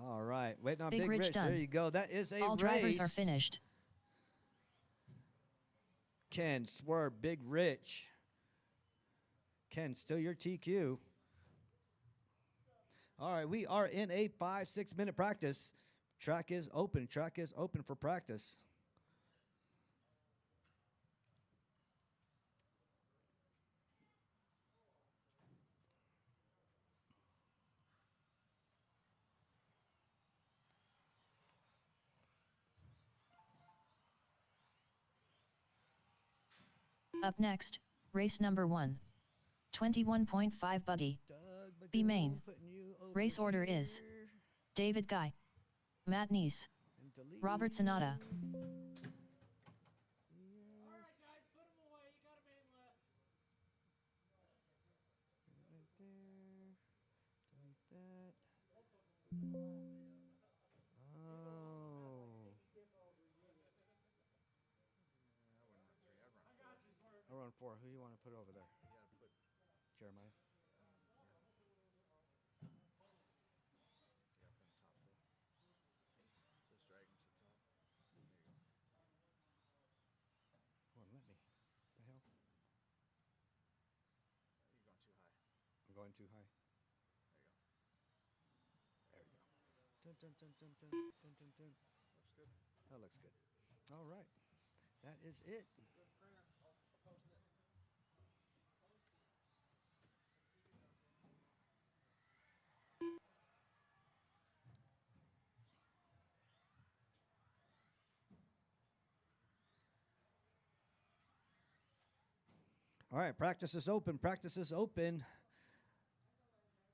All right, waiting on Big Big Rich Rich. done. There you go. That is a All race. drivers are finished. Ken, Swerve, Big Rich. Ken, still your TQ. All right, we are in a 5-6 minute practice. Track is open. Track is open for practice. Up next, race number 1. 21.5 buggy. B main. Race order is David Guy, Matt Neese, Robert Sonata. Alright guys, put them away. You got a man left. Oh. I run 4. Who you want to put over there? Jeremiah. Wouldn't let me. The hell? I'm going too high. There you go. Dun, dun, dun, dun, dun, dun, dun, dun. Looks good. That looks good. All right. That is it. All right, practice is open. Practice is open.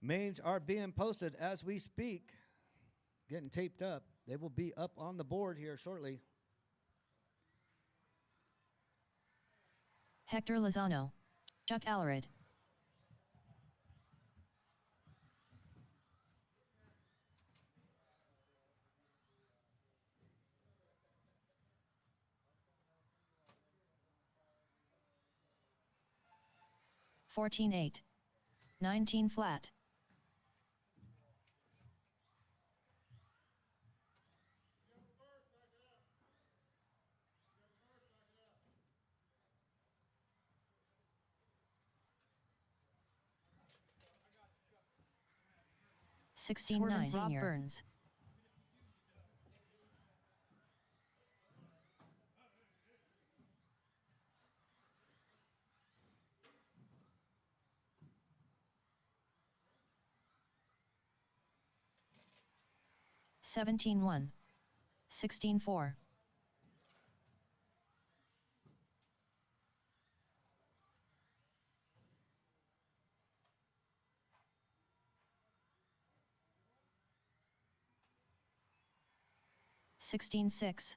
Mains are being posted as we speak. Getting taped up. They will be up on the board here shortly. Hector Lozano, Chuck Alarid. $14.8. 19 flat. $16.9. Rob Burns. 17-1. 16-4. 16-6.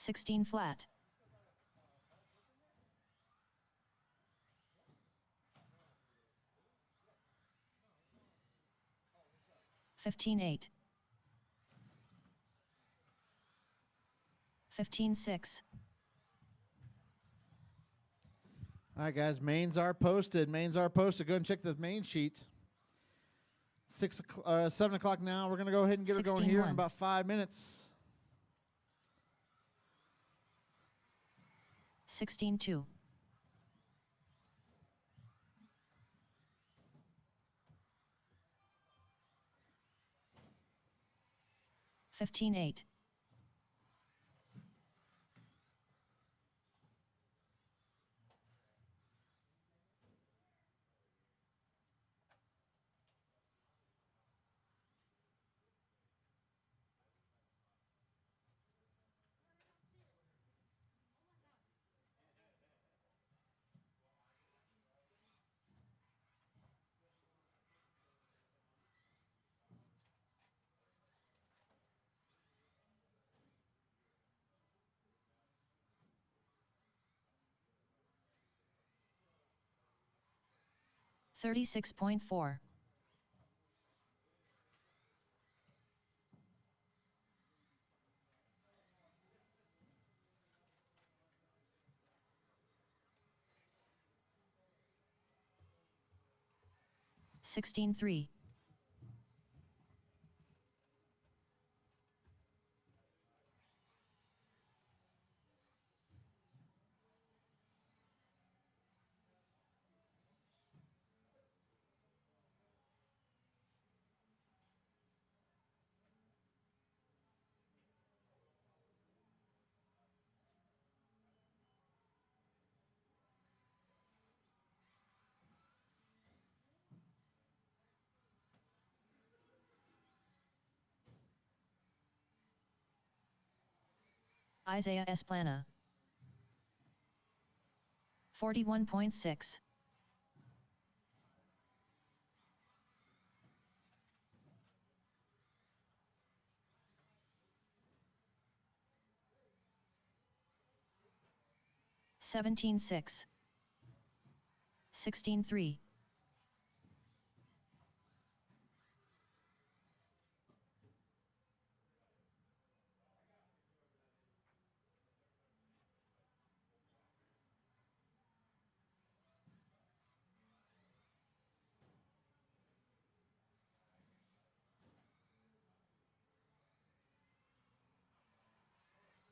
16 flat. 15-8. 15-6. All right, guys. Mains are posted. Mains are posted. Go and check the main sheet. 7 o'clock now. We're going to go ahead and get her going here in 16-1. about 5 minutes. 16-2. 15-8. 36.4. 16-3. Isaiah Esplana. 41.6. 17-6. 16-3.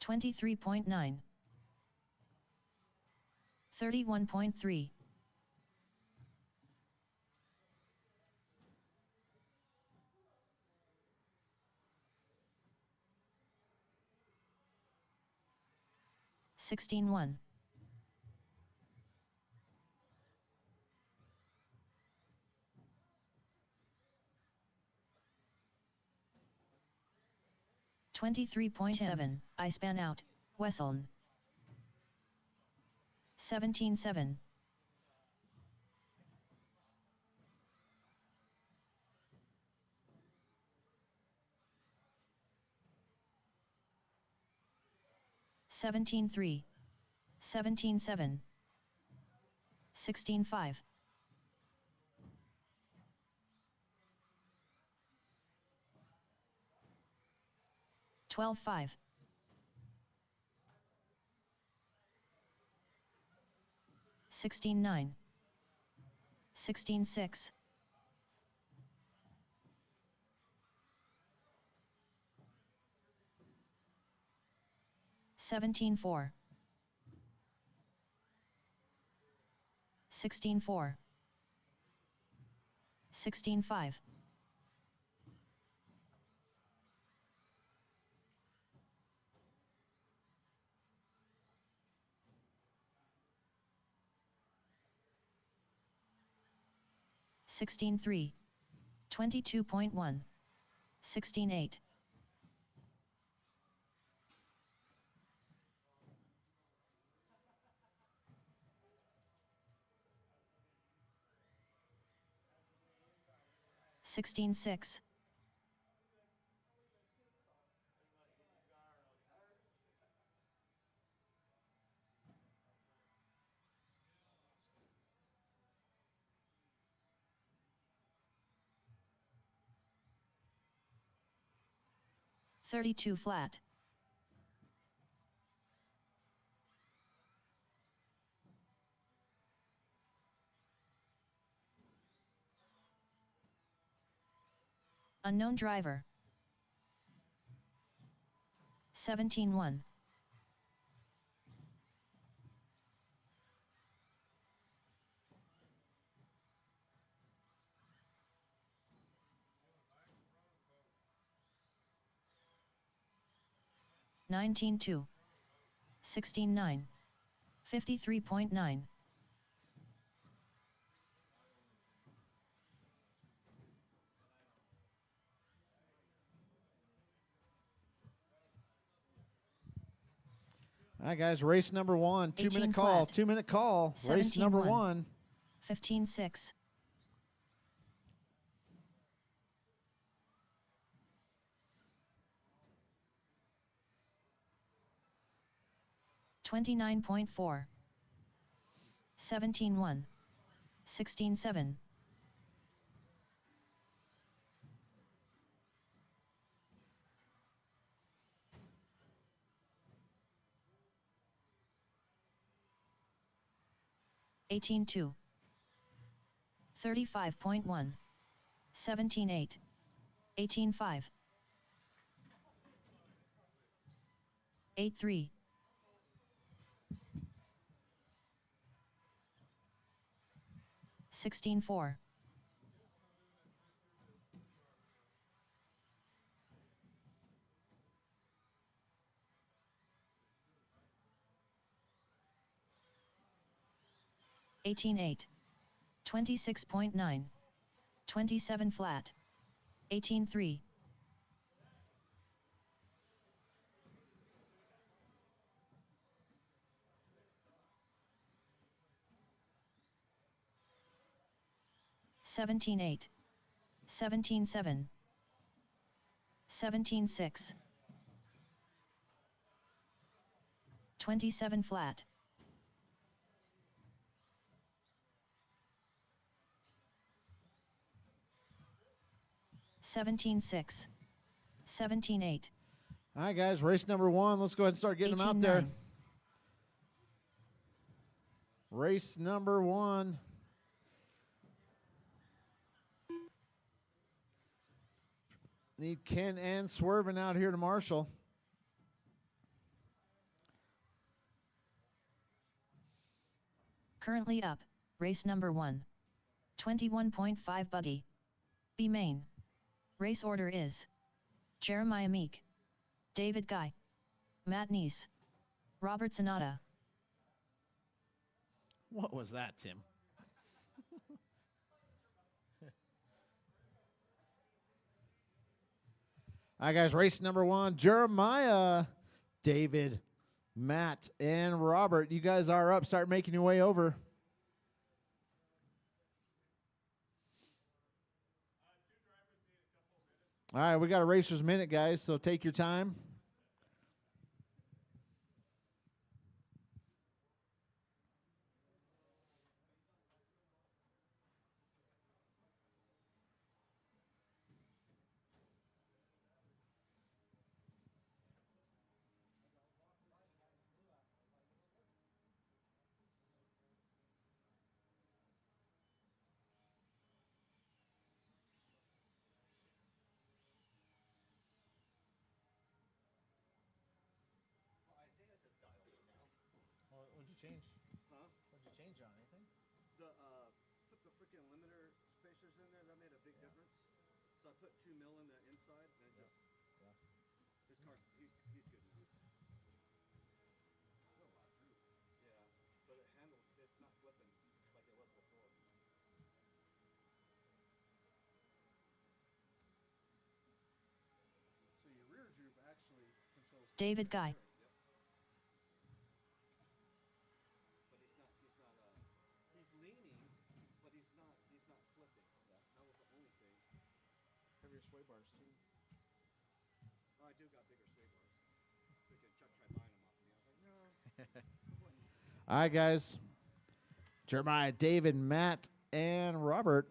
23.9. 31.3. 16-1. 23.7. I span out. Wesseln. 17-7. 17-3. 17-7. 16-5. 12-5. 16-9. 16-6. 17-4. 16-4. 16-5. 16-3. 22.1. 16-8. Sixteen six. $32 flat. Unknown driver. 17-1. $19-2. 16-9. 53.9. All right, guys, race number 1. 2-minute call. flat. 2-minute call. Race number 17-1. 1. 15-6. 29.4. 17-1. 16-7. 18-2. 35.1. 17-8. 18-5. 8-3. 16-4. 18-8. 26.9. 27 flat. 18-3. 17-8. 17-7. 17-6. 27 flat. 17-6. 17-8. All right, guys, race number 1. Let's go ahead and start getting them out there. 18-9. Race number 1. Need Ken and Swervin out here to marshal. Currently up, race number 1. 21.5 buggy. B main. Race order is Jeremiah Meek, David Guy, Matt Neese, Robert Sonata. What was that, Tim? All right, guys, race number 1. Jeremiah, David, Matt, and Robert. You guys are up. Start making your way over. All right, we got a racer's minute, guys, so take your time. What'd you change? Huh? What'd you change on anything? Put the freaking limiter spacers in there. That made a big difference. So I put 2 mil in the inside, and it just his car. He's good news. Still a lot of droop. Yeah, but it handles. It's not flipping like it was before. David Guy. But he's leaning, but he's not flipping. That was the only thing. Heavier sway bars too. Oh, I do got bigger sway bars. Freaking Chuck tried buying them off me. I was like, no. All right, guys. Jeremiah, David, Matt, and Robert.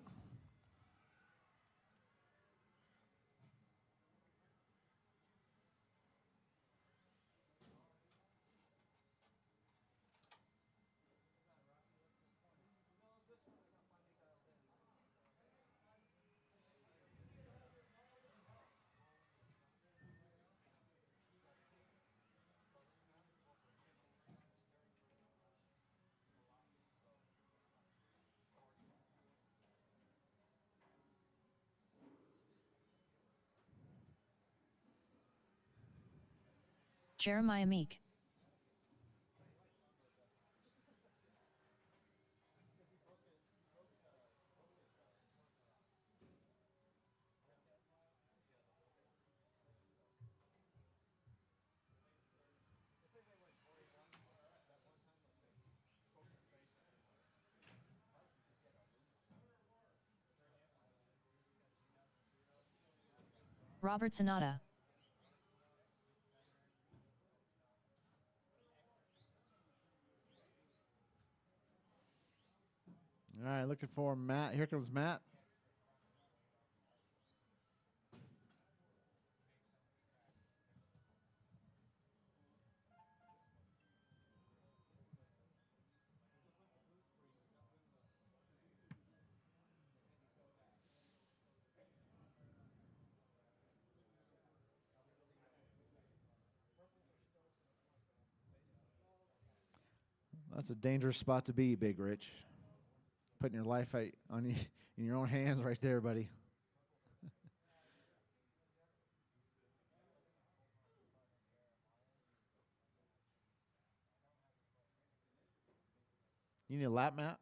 Jeremiah Meek. Robert Sonata. All right, looking for Matt. Here comes Matt. That's a dangerous spot to be, Big Rich. Putting your life in your own hands right there, buddy. You need a lap, Matt?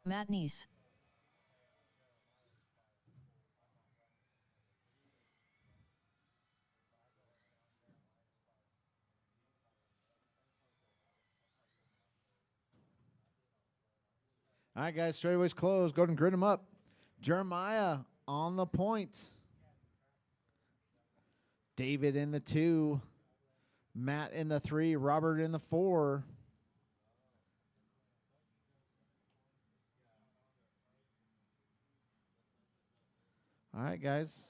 Matt Neese. All right, guys, straightaways closed. Go ahead and grid them up. Jeremiah on the point. David in the 2. Matt in the 3. Robert in the 4. All right, guys.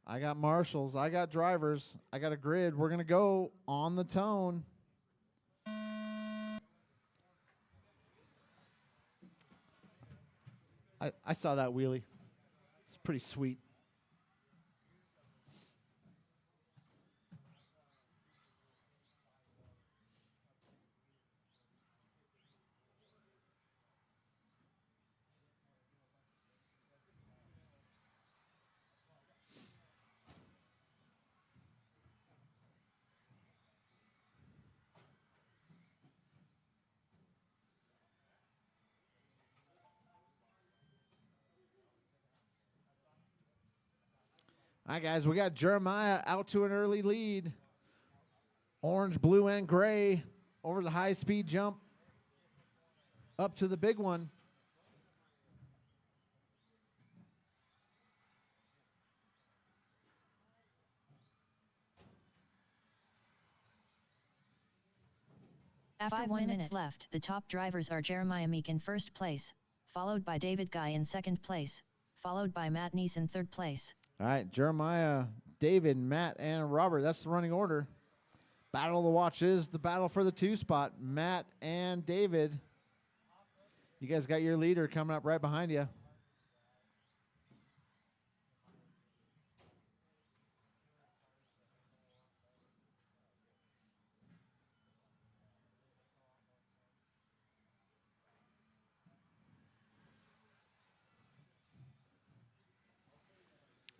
I got marshals. I got drivers. I got a grid. We're going to go on the tone. I saw that wheelie. It's pretty sweet. All right, guys, we got Jeremiah out to an early lead. Orange, blue, and gray over the high-speed jump up to the big one. After 1 minute left, the top drivers are Jeremiah Meek in first place, followed by David Guy in second place, followed by Matt Neese in third place. All right, Jeremiah, David, Matt, and Robert. That's the running order. Battle of the Watch is the battle for the 2 spot. Matt and David. You guys got your leader coming up right behind you.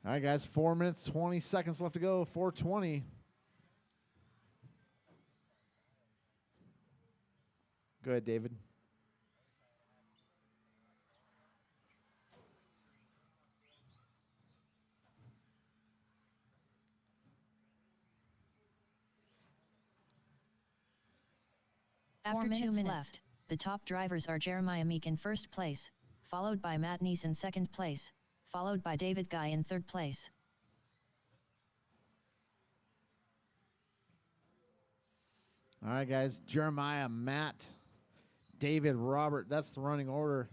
All right, guys, 4 minutes, 20 seconds left to go. 4:20. Go ahead, David. After 2 minutes left, the top drivers are Jeremiah Meek in first place, followed by Matt Neese in second place, followed by David Guy in third place. All right, guys. Jeremiah, Matt, David, Robert. That's the running order.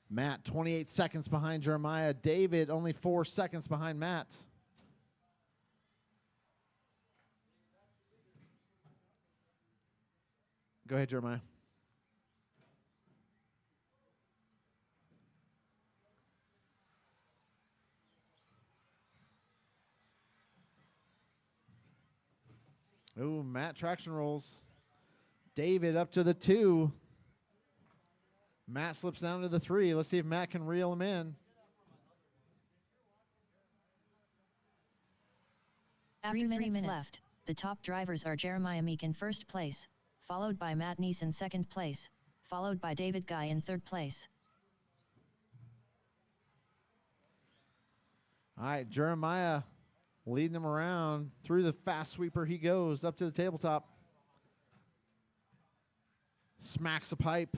Matt, 28 seconds behind Jeremiah. David, only 4 seconds behind Matt. Go ahead, Jeremiah. Ooh, Matt traction rolls. David up to the 2. Matt slips down to the 3. Let's see if Matt can reel him in. After 3 minutes left, the top drivers are Jeremiah Meek in first place, followed by Matt Neese in second place, followed by David Guy in third place. All right, Jeremiah leading him around. Through the fast sweeper he goes, up to the tabletop. Smacks a pipe.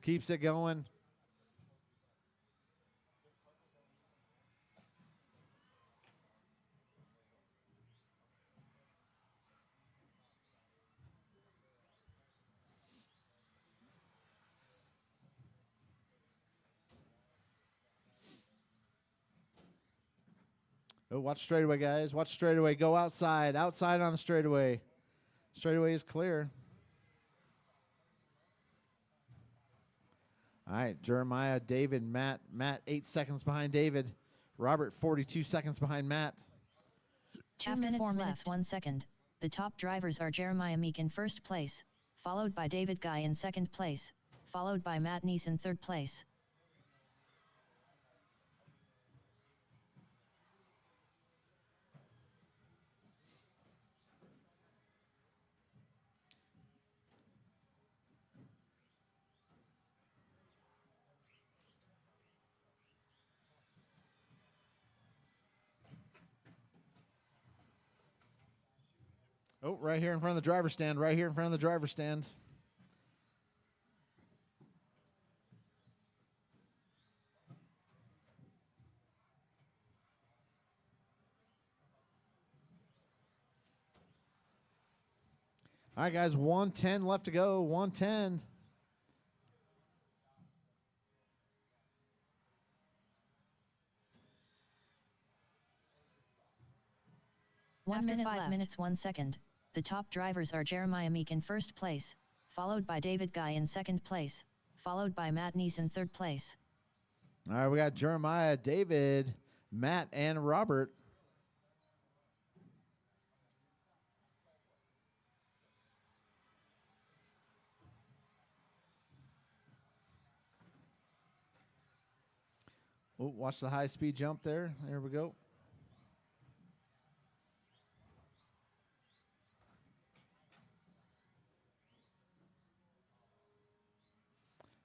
Keeps it going. Oh, watch straightaway, guys. Watch straightaway. Go outside. Outside on the straightaway. Straightaway is clear. All right, Jeremiah, David, Matt. Matt, 8 seconds behind David. Robert, 42 seconds behind Matt. 2 minutes 4 minutes 1 second. The top drivers are Jeremiah Meek in first place, followed by David Guy in second place, followed by Matt Neese in third place. Oh, right here in front of the driver's stand. Right here in front of the driver's stand. All right, guys, 110 left to go. 110. After 5 minutes 1 second, the top drivers are Jeremiah Meek in first place, followed by David Guy in second place, followed by Matt Neese in third place. All right, we got Jeremiah, David, Matt, and Robert. Oh, watch the high-speed jump there. There we go.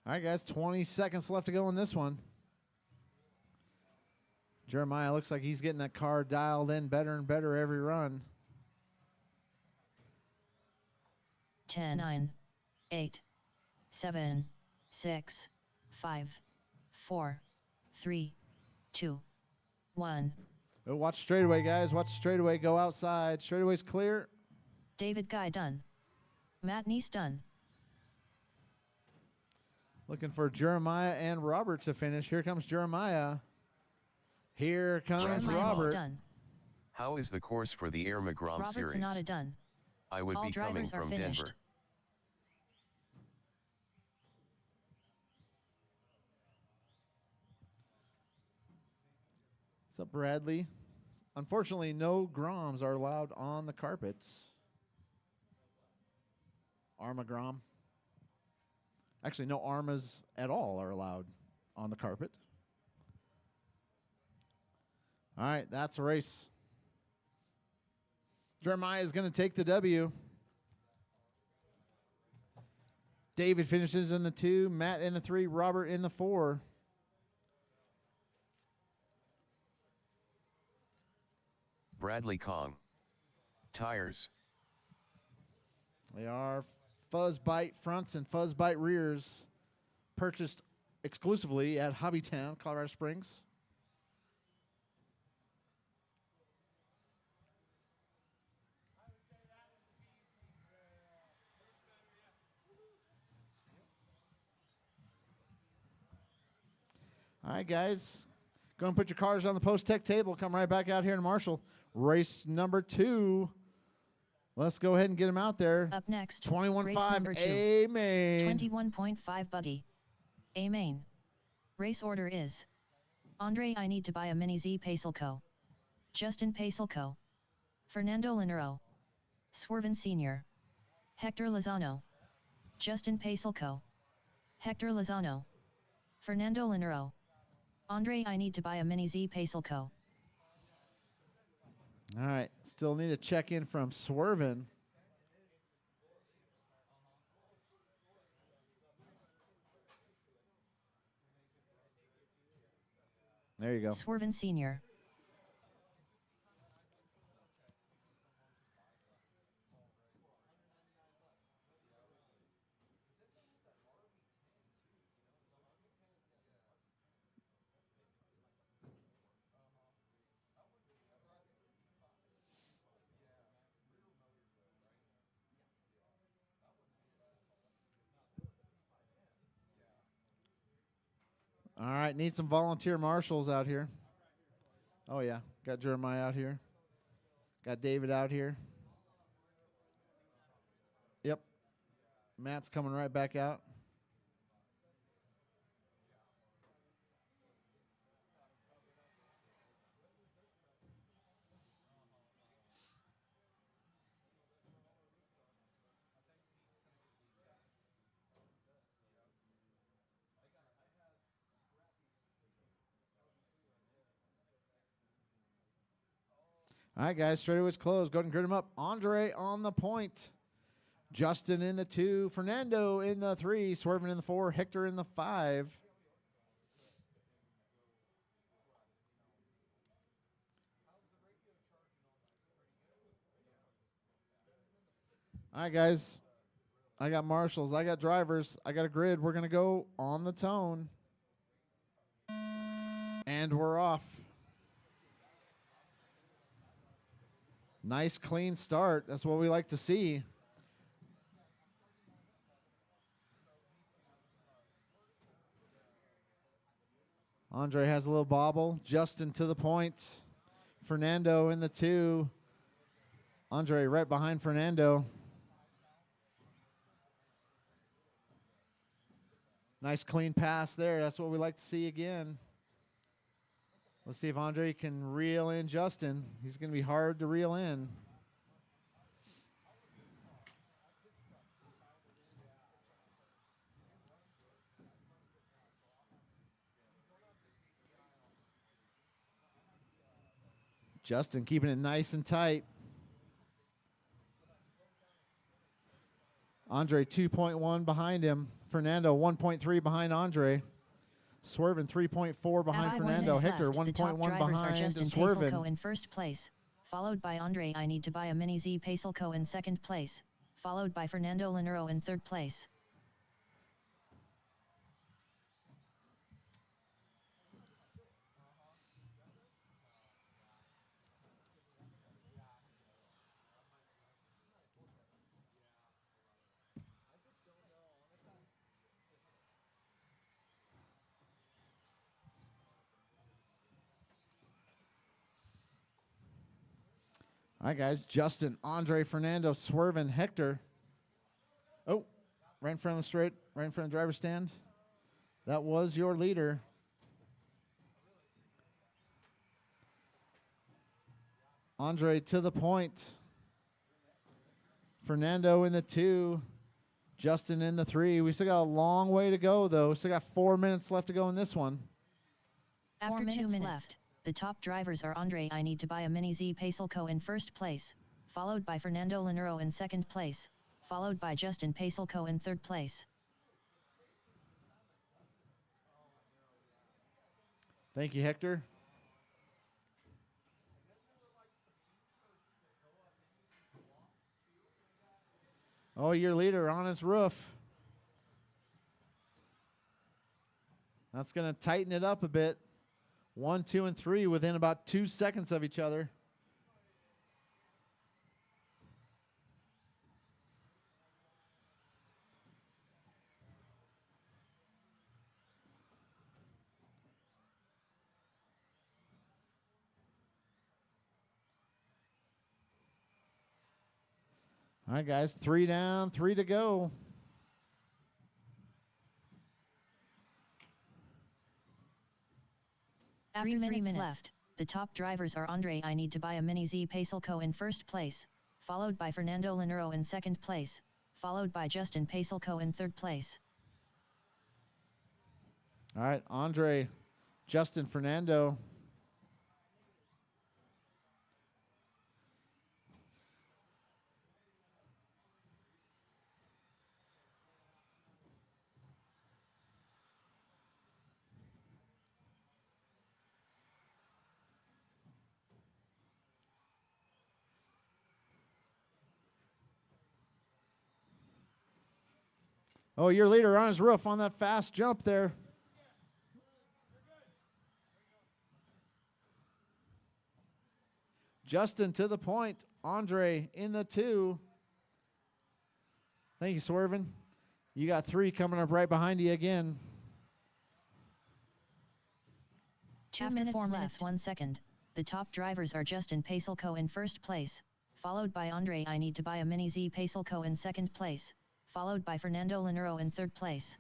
All right, guys, 20 seconds left to go in this one. Jeremiah looks like he's getting that car dialed in better and better every run. 10, 9, 8, 7, 6, 5, 4, 3, 2, 1. Oh, watch straightaway, guys. Watch straightaway. Go outside. Straightaway's clear. David Guy done. Matt Neese done. Looking for Jeremiah and Robert to finish. Here comes Jeremiah. Here comes Jeremiah Robert. done. How is the course for the Air McGrom Robert series? Sonata done. I would All be coming drivers are from finished. Denver. What's up, Bradley? Unfortunately, no Groms are allowed on the carpet. Arma Grom. Actually, no Armas at all are allowed on the carpet. All right, that's a race. Jeremiah is going to take the W. David finishes in the 2, Matt in the 3, Robert in the 4. Bradley Kong. Tires. They are Fuzz Bite fronts and Fuzz Bite rears, purchased exclusively at Hobbytown, Colorado Springs. All right, guys. Go and put your cars on the post-tech table. Come right back out here in Marshall. Race number 2. Let's go ahead and get them out there. Up next, 21.5 race number 2. A main. 21.5 buggy. A main. Race order is Andre I need to buy a mini Z Pacelco. Justin Pacelco. Fernando Linero. Swervin Sr. Hector Lozano. Justin Pacelco. Hector Lozano. Fernando Linero. Andre I need to buy a mini Z Pacelco. All right. Still need a check in from Swervin. There you go. Swervin Sr. All right. Need some volunteer marshals out here. Oh, yeah. Got Jeremiah out here. Got David out here. Yep. Matt's coming right back out. All right, guys, straightaway's closed. Go ahead and grid them up. Andre on the point. Justin in the 2. Fernando in the 3. Swervin in the 4. Hector in the 5. All right, guys. I got marshals. I got drivers. I got a grid. We're going to go on the tone. And we're off. Nice, clean start. That's what we like to see. Andre has a little bobble. Justin to the point. Fernando in the 2. Andre right behind Fernando. Nice, clean pass there. That's what we like to see again. Let's see if Andre can reel in Justin. He's going to be hard to reel in. Justin keeping it nice and tight. Andre 2.1 behind him. Fernando 1.3 behind Andre. Swervin 3.4 behind Fernando. Hector 1.1 behind Justin Swervin. Pacelco in first place, followed by Andre I need to buy a mini Z Pacelco in second place, followed by Fernando Linero in third place. All right, guys. Justin, Andre, Fernando, Swervin, Hector. Oh, right in front of the straight, right in front of the driver's stand. That was your leader. Andre to the point. Fernando in the 2. Justin in the 3. We still got a long way to go, though. Still got 4 minutes left to go in this one. After 2 minutes left, the top drivers are Andre I need to buy a mini Z Pacelco in first place, followed by Fernando Linero in second place, followed by Justin Pacelco in third place. Thank you, Hector. Oh, your leader on his roof. That's going to tighten it up a bit. 1, 2, and 3 within about 2 seconds of each other. All right, guys, 3 down, 3 to go. After 3 minutes left, the top drivers are Andre I Need to Buy a Mini Z Pacelco in first place, followed by Fernando Linero in second place, followed by Justin Pacelco in third place. All right, Andre, Justin, Fernando. Oh, your leader on his roof on that fast jump there. Justin to the point. Andre in the 2. Thank you, Swervin. You got 3 coming up right behind you again. 2 minutes 4 minutes 1 second. The top drivers are Justin Pacelco in first place, followed by Andre I Need to Buy a Mini Z Pacelco in second place, followed by Fernando Linero in third place.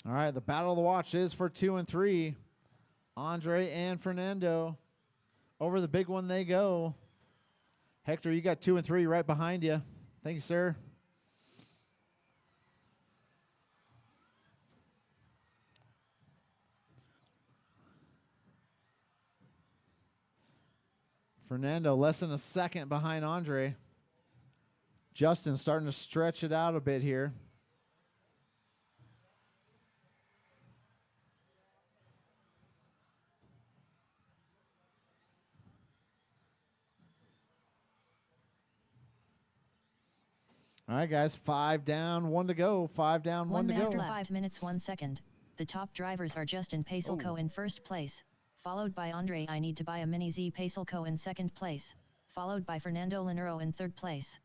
All right, the battle of the watch is for 2 and 3. Andre and Fernando. Over the big one they go. Hector, you got 2 and 3 right behind you. Thank you, sir. Fernando less than a second behind Andre. Justin starting to stretch it out a bit here. All right, guys, 5 down, 1 to go. 5 down, 1 to go. After 5 minutes 1 second, the top drivers are Justin Pacelco in first place, followed by Andre I Need to Buy a Mini Z Pacelco in second place, followed by Fernando Linero in third place.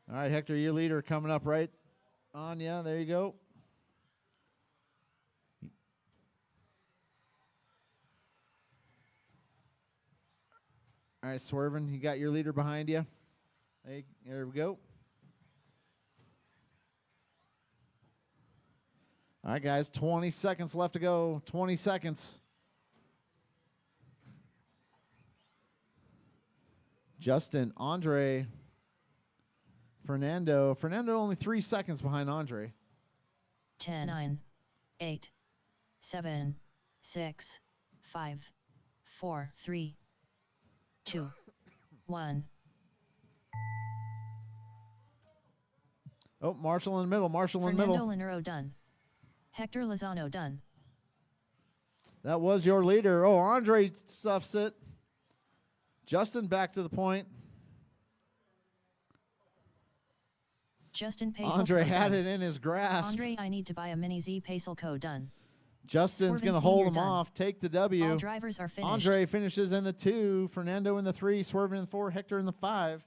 All right, Hector, your leader coming up right on you. There you go. All right, Swervin, you got your leader behind you. Hey, there we go. All right, guys, 20 seconds left to go. 20 seconds. Justin, Andre, Fernando. Fernando only 3 seconds behind Andre. 10, 9, 8, 7, 6, 5, 4, 3, 2, 1. Oh, Marshall in the middle. Marshall in the middle. Fernando Linero done. Hector Lozano done. That was your leader. Oh, Andre stuffs it. Justin back to the point. Justin Pacelco Andre had done. it in his grasp. Andre I Need to Buy a Mini Z Pacelco done. Justin's Swervin going to hold Senior him done. off, take the W. All drivers are finished. Andre finishes in the 2, Fernando in the 3, Swervin in the 4, Hector in the 5.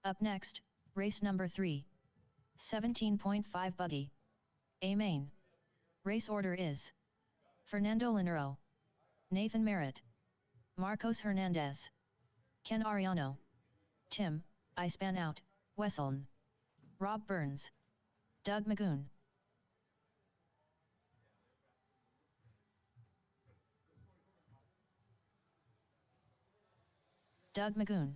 Up next, race number 3. 17.5 buggy. A main. Race order is Fernando Linero, Nathan Merritt, Marcos Hernandez, Ken Ariano, Tim, I Span Out, Wesseln, Rob Burns, Doug Magoon. Doug Magoon.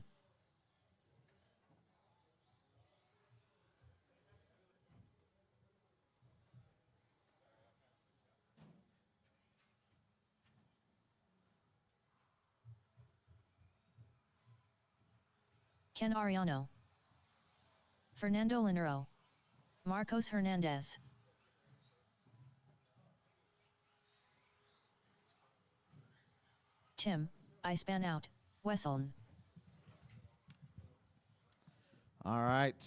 Ken Ariano, Fernando Linero, Marcos Hernandez. Tim, I Span Out, Wesseln. All right.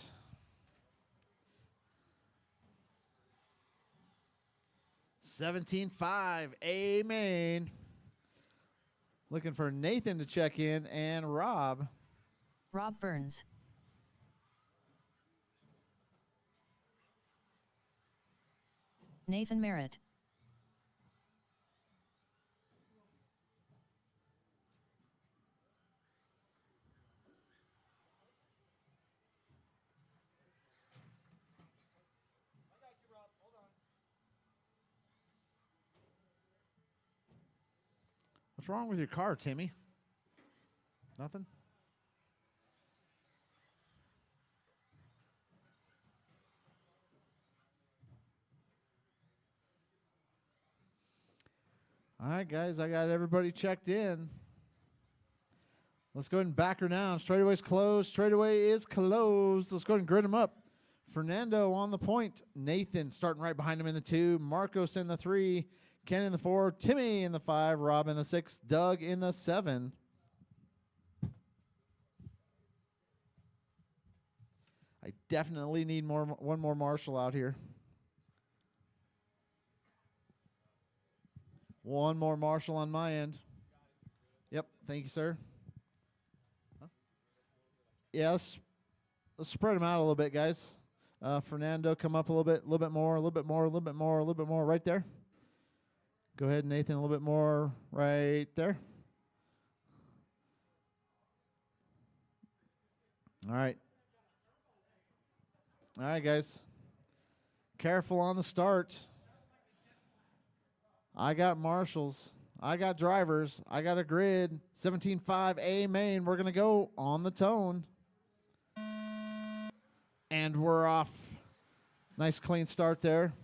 $17.5, A main. Looking for Nathan to check in and Rob. Rob Burns. Nathan Merritt. What's wrong with your car, Timmy? Nothing? All right, guys, I got everybody checked in. Let's go ahead and back her down. Straightaway's closed. Straightaway is closed. Let's go ahead and grid them up. Fernando on the point. Nathan starting right behind him in the 2. Marcos in the 3. Ken in the 4. Timmy in the 5. Rob in the 6. Doug in the 7. I definitely need one more marshal out here. One more marshal on my end. Yep, thank you, sir. Huh? Yeah, let's spread them out a little bit, guys. Fernando, come up a little bit more, a little bit more, a little bit more, a little bit more, right there. Go ahead, Nathan, a little bit more, right there. All right. All right, guys. Careful on the start. I got marshals. I got drivers. I got a grid. 17.5 A main. We're going to go on the tone. And we're off. Nice clean start there.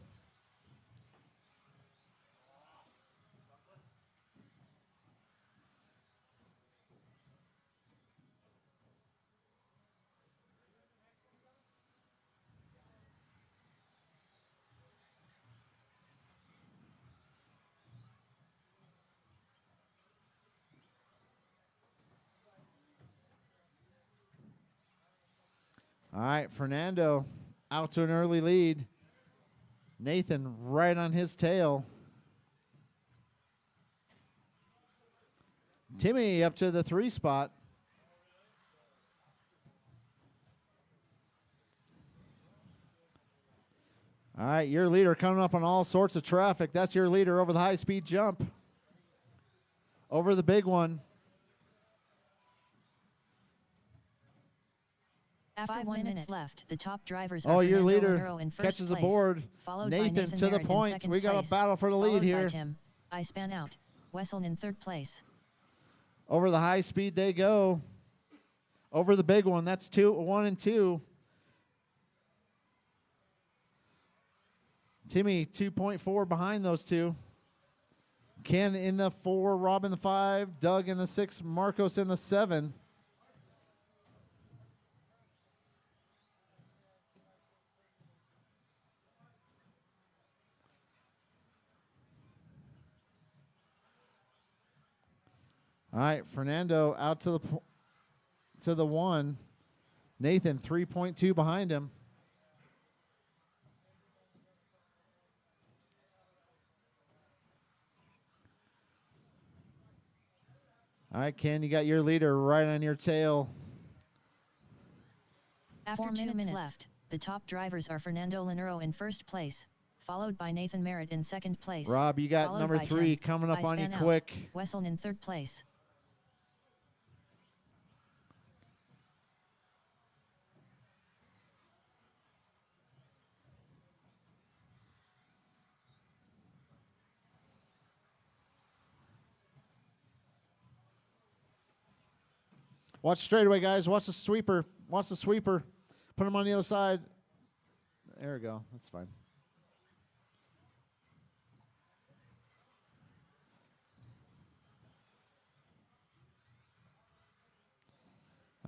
All right, Fernando out to an early lead. Nathan right on his tail. Timmy up to the 3 spot. All right, your leader coming up on all sorts of traffic. That's your leader over the high-speed jump. Over the big one. After 1 minute left, the top drivers Oh, are your Fernando leader Linero in first catches place, a board. followed by Nathan to the Merritt in point. second We got place, a battle for the lead followed here. by Tim, I Span Out, Wesseln in third place. Over the high speed they go. Over the big one. That's 1 and 2. Timmy 2.4 behind those two. Ken in the 4, Rob in the 5, Doug in the 6, Marcos in the 7. All right, Fernando out to the 1. Nathan 3.2 behind him. All right, Ken, you got your leader right on your tail. After 2 minutes left, the top drivers are Fernando Linero in first place, followed by Nathan Merritt in second place. Rob, you got followed number by 3 Tim, coming up I on you Span Out, quick. Wesseln in third place. Watch straightaway, guys. Watch the sweeper. Watch the sweeper. Put him on the other side. There we go. That's fine.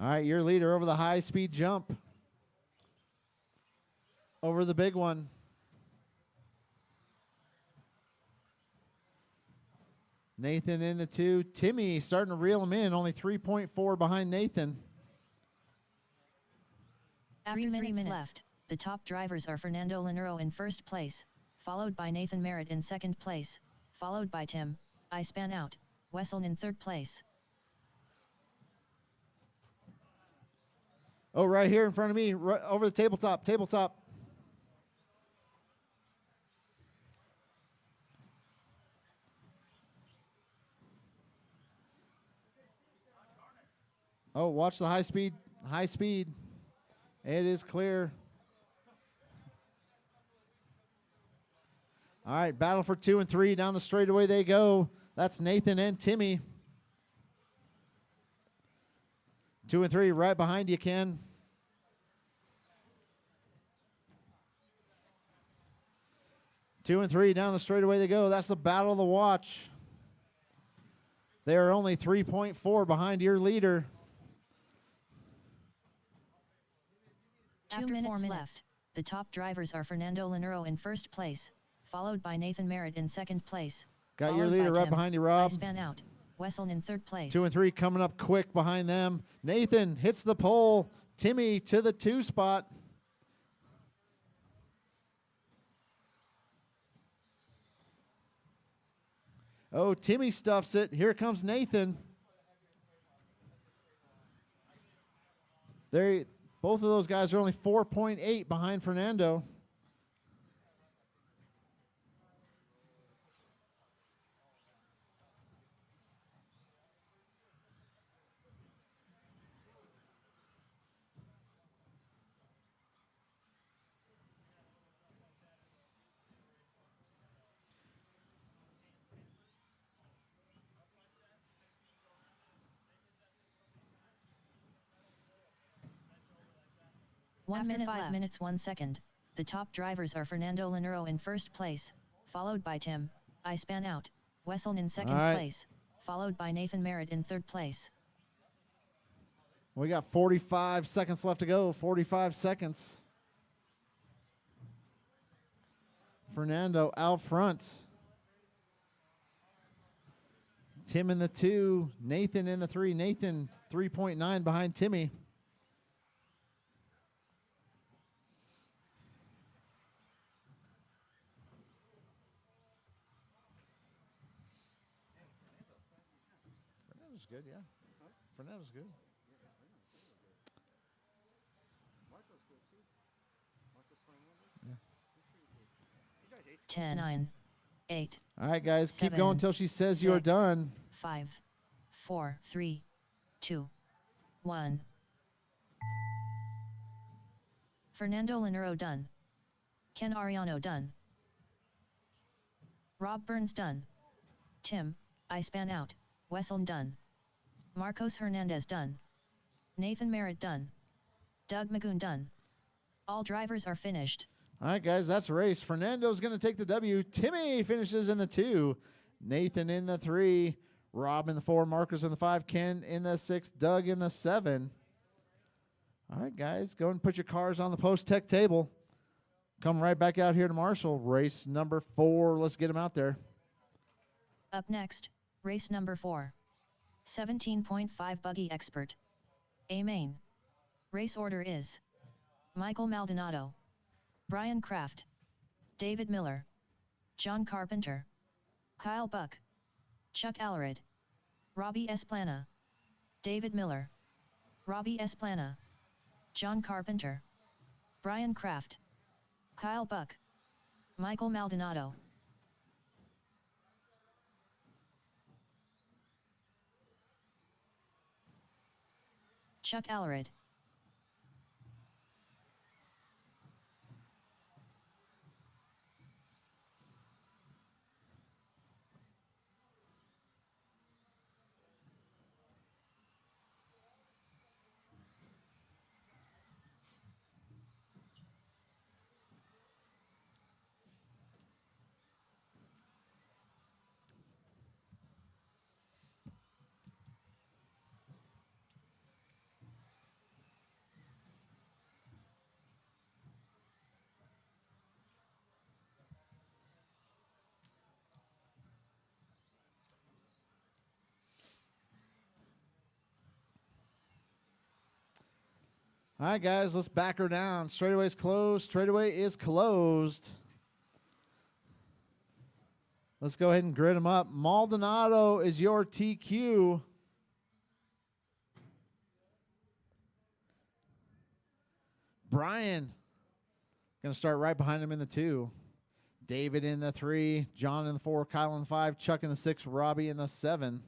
All right, your leader over the high-speed jump. Over the big one. Nathan in the 2. Timmy starting to reel him in. Only 3.4 behind Nathan. After 3 minutes left, the top drivers are Fernando Linero in first place, followed by Nathan Merritt in second place, followed by Tim, I Span Out, Wesseln in third place. Oh, right here in front of me, right over the tabletop. Oh, watch the high speed. It is clear. All right, battle for 2 and 3. Down the straightaway they go. That's Nathan and Timmy. 2 and 3 right behind you, Ken. Two and 3 down the straightaway they go. That's the battle of the watch. They are only 3.4 behind your leader. 2 minutes left. The top drivers are Fernando Linero in first place, followed by Nathan Merritt in second place. Got your followed leader by right Tim, behind you, I Rob. Span Out, Wesseln in third place. 2 and 3 coming up quick behind them. Nathan hits the pole. Timmy to the 2 spot. Oh, Timmy stuffs it. Here comes Nathan. Both of those guys are only 4.8 behind Fernando. After 5 minutes 1 second, the top drivers are Fernando Linero in first place, followed by Tim, I Span Out, Wesseln in second place, followed by Nathan Merritt in third place. We got 45 seconds left to go. 45 seconds. Fernando out front. Tim in the 2. Nathan in the 3. Nathan 3.9 behind Timmy. Fernando's good, yeah. Fernando's good. Marco's good too. Marco's fine with us. Yeah. You guys ate 10, 9, 8. All right, guys, keep 7, going until she says you are 6, done. 5, 4, 3, 2, 1. Fernando Linero done. Ken Ariano done. Rob Burns done. Tim, I Span Out, Wesseln done. Marcos Hernandez done. Nathan Merritt done. Doug Magoon done. All drivers are finished. All right, guys, that's a race. Fernando's going to take the W. Timmy finishes in the 2. Nathan in the 3. Rob in the 4. Marcus in the 5. Ken in the 6. Doug in the 7. All right, guys, go and put your cars on the post-tech table. Come right back out here to Marshall. Race number 4. Let's get them out there. Up next, race number 4. 17.5 Buggy Expert. A main. Race order is Michael Maldonado, Brian Kraft, David Miller, John Carpenter, Kyle Buck, Chuck Allered, Robbie Esplana, David Miller, Robbie Esplana, John Carpenter, Brian Kraft, Kyle Buck, Michael Maldonado. Chuck Allered. All right, guys, let's back her down. Straightaway's closed. Straightaway is closed. Let's go ahead and grid them up. Maldonado is your TQ. Brian, going to start right behind him in the 2. David in the 3. John in the 4. Kyle in the 5. Chuck in the 6. Robbie in the 7.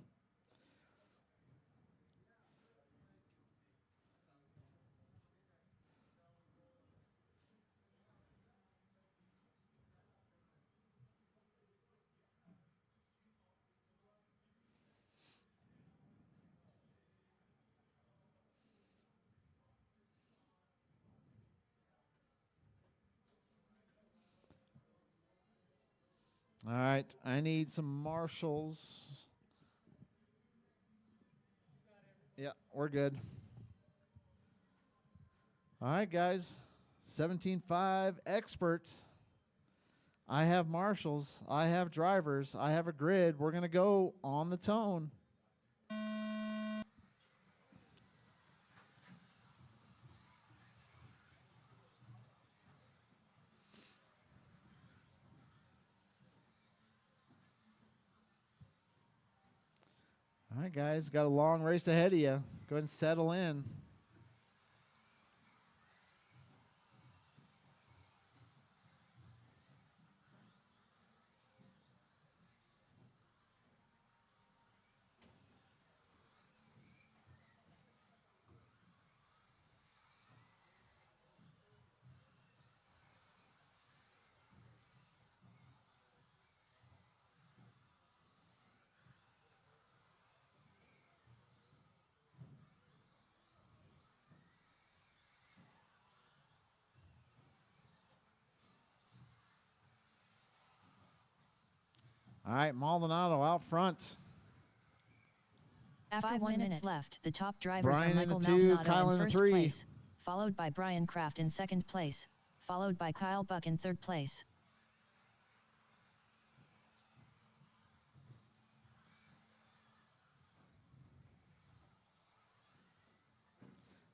All right, I need some marshals. Yeah, we're good. All right, guys. 17.5 expert. I have marshals. I have drivers. I have a grid. We're going to go on the tone. All right, guys. Got a long race ahead of you. Go ahead and settle in. All right, Maldonado out front. After 1 minute left, the top drivers Brian are in the Michael 2, Maldonado Kyle in in the first 3. place, followed by Brian Kraft in second place, followed by Kyle Buck in third place.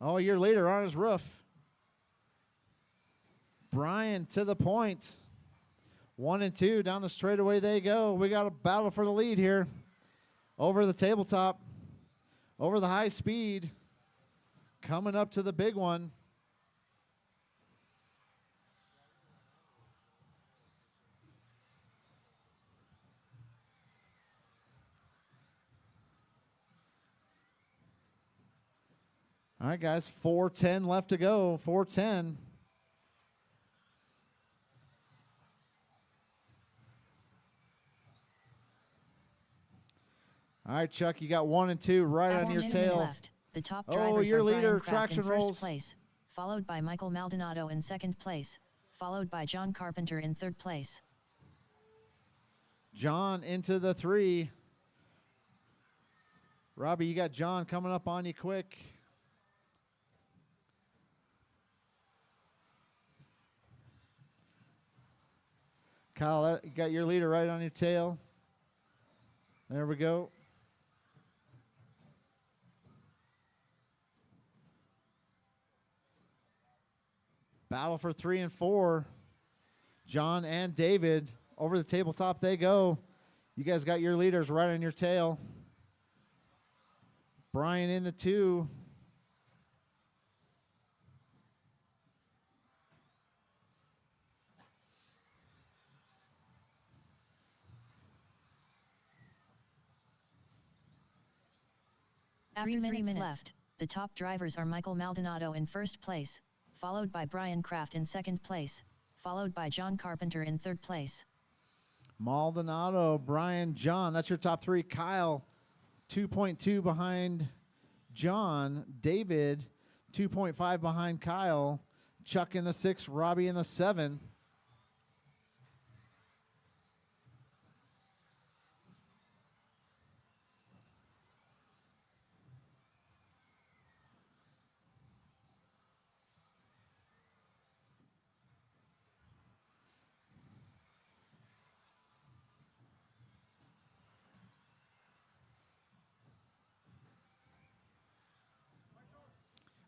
Oh, your leader on his roof. Brian to the point. 1 and 2 down the straightaway they go. We got a battle for the lead here. Over the tabletop. Over the high speed. Coming up to the big one. All right, guys. 4:10 left to go. 4:10. All right, Chuck, you got 1 and 2 right At on your 1 minute tail. left, the top Oh, drivers your are leader, Brian Kraft traction in first rolls. place, followed by Michael Maldonado in second place, followed by John Carpenter in third place. John into the 3. Robbie, you got John coming up on you quick. Kyle, you got your leader right on your tail. There we go. Battle for 3 and 4. John and David over the tabletop they go. You guys got your leaders right on your tail. Brian in the 2. After 3 minutes left, the top drivers are Michael Maldonado in first place, followed by Brian Kraft in second place, followed by John Carpenter in third place. Maldonado, Brian, John. That's your top three. Kyle, 2.2 behind John. David, 2.5 behind Kyle. Chuck in the 6, Robbie in the 7.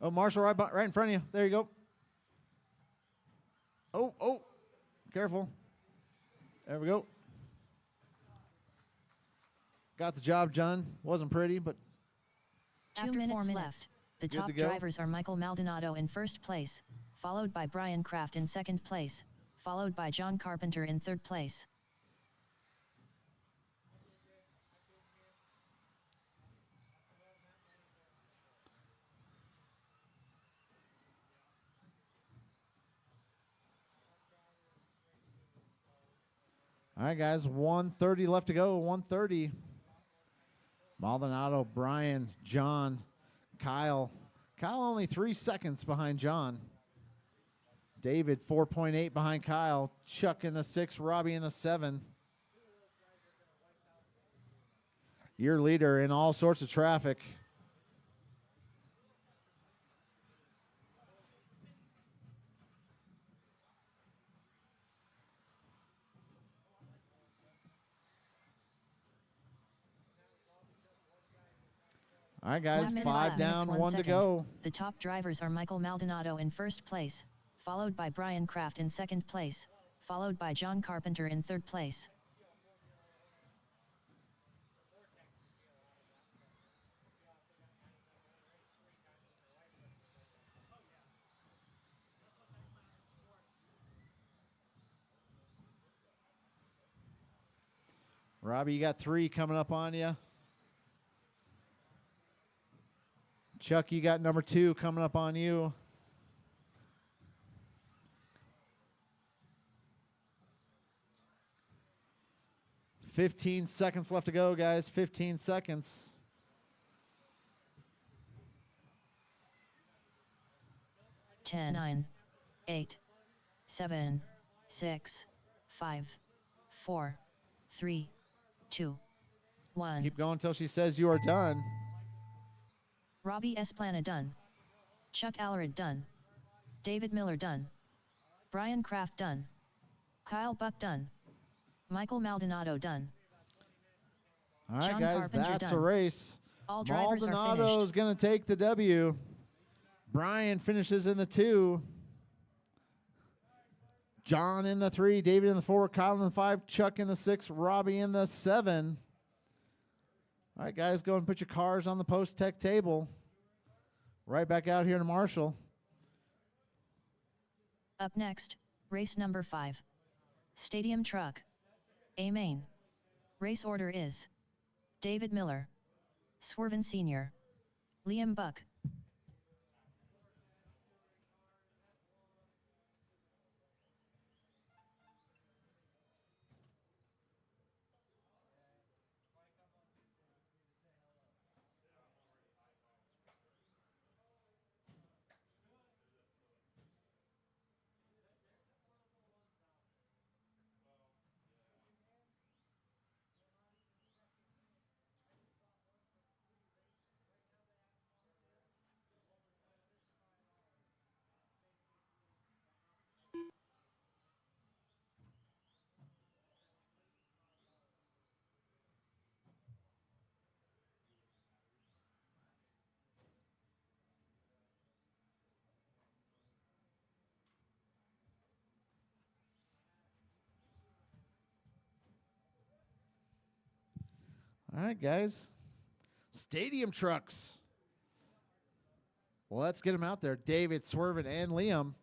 Oh, Marshall, right in front of you. There you go. Oh, careful. There we go. Got the job done. Wasn't pretty, but 2 minutes left. The top drivers are Michael Maldonado in first place, followed by Brian Kraft in second place, followed by John Carpenter in third place. all right, guys. 1:30 left to go. 1:30. Maldonado, Brian, John, Kyle. Kyle only 3 seconds behind John. David, 4.8 behind Kyle. Chuck in the 6, Robbie in the 7. Your leader in all sorts of traffic. All right, guys, 5 down, 1 to go. The top drivers are Michael Maldonado in first place, followed by Brian Kraft in second place, followed by John Carpenter in third place. Robbie, you got 3 coming up on you. Chuck, you got number 2 coming up on you. $15 seconds left to go, guys. 15 seconds. Ten, 9, 8, 7, 6, 5, 4, 3, 2, 1. Keep going until she says you are done. Robbie Esplana done. Chuck Allered done. David Miller done. Brian Kraft done. Kyle Buck done. Michael Maldonado done. All right, John guys, Carpenter that's a done. race. All drivers are Maldonado's finished. going to take the W. Brian finishes in the 2. John in the 3, David in the 4, Kyle in the 5, Chuck in the 6, Robbie in the 7. All right, guys, go and put your cars on the post-tech table. Right back out here to Marshall. Up next, race number 5. Stadium Truck. A main. Race order is David Miller, Swerven Sr., Liam Buck. All right, guys. Stadium trucks. Well, let's get them out there. David, Swerven, and Liam.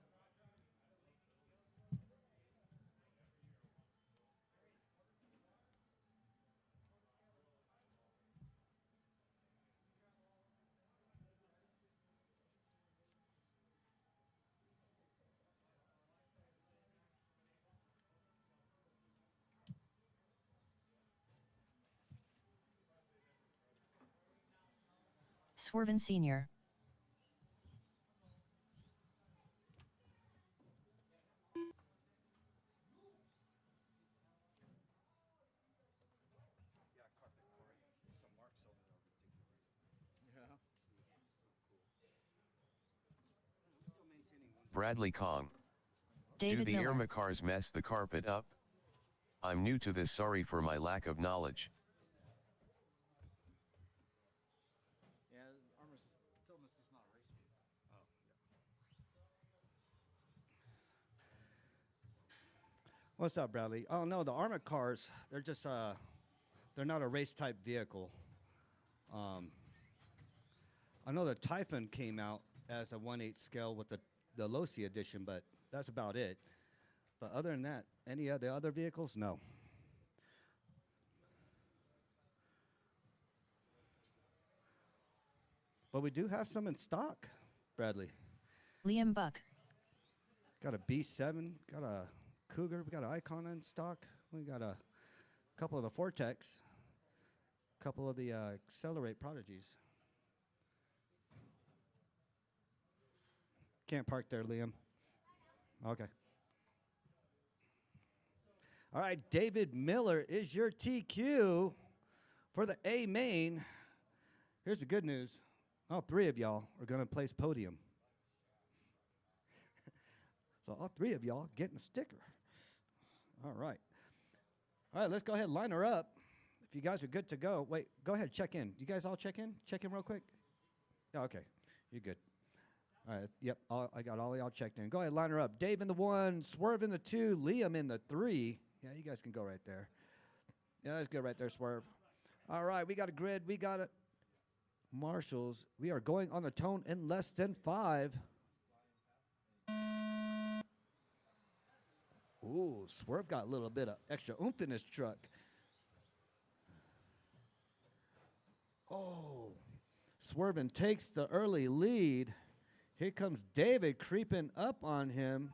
Swerven Sr. Yeah, carpet, Corey. Some marks over there will be taken for you. Yeah. I'm still maintaining one. Bradley Kong. Do David the Miller. Irma cars mess the carpet up? I'm new to this, sorry for my lack of knowledge. Yeah, Armor's telling us it's not a race vehicle. Oh, yeah. What's up, Bradley? Oh no, the armored cars, they're just they're not a race type vehicle. I know the Typhon came out as a 1/8 scale with the Losi edition, but that's about it. But other than that, any of the other vehicles, no. But we do have some in stock, Bradley. Liam Buck. Got a B7, got a Cougar, we got an Icon in stock. We got a couple of the Vortex, a couple of the Accelerate Prodigies. Can't park there, Liam. Okay. All right, David Miller is your TQ for the A main. Here's the good news. All three of y'all are going to place podium. So all three of y'all getting a sticker. All right. All right, let's go ahead and line her up. If you guys are good to go. Wait, go ahead, check in. You guys all check in? Check in real quick? Yeah, okay. You're good. All right, yep, I got all y'all checked in. Go ahead, line her up. Dave in the 1, Swerve in the 2, Liam in the 3. Yeah, you guys can go right there. Yeah, that's good right there, Swerve. All right, we got a grid. We got it. Marshals, we are going on the tone in less than 5. Ooh, Swerve got a little bit of extra oomph in his truck. Oh, Swervin takes the early lead. Here comes David creeping up on him.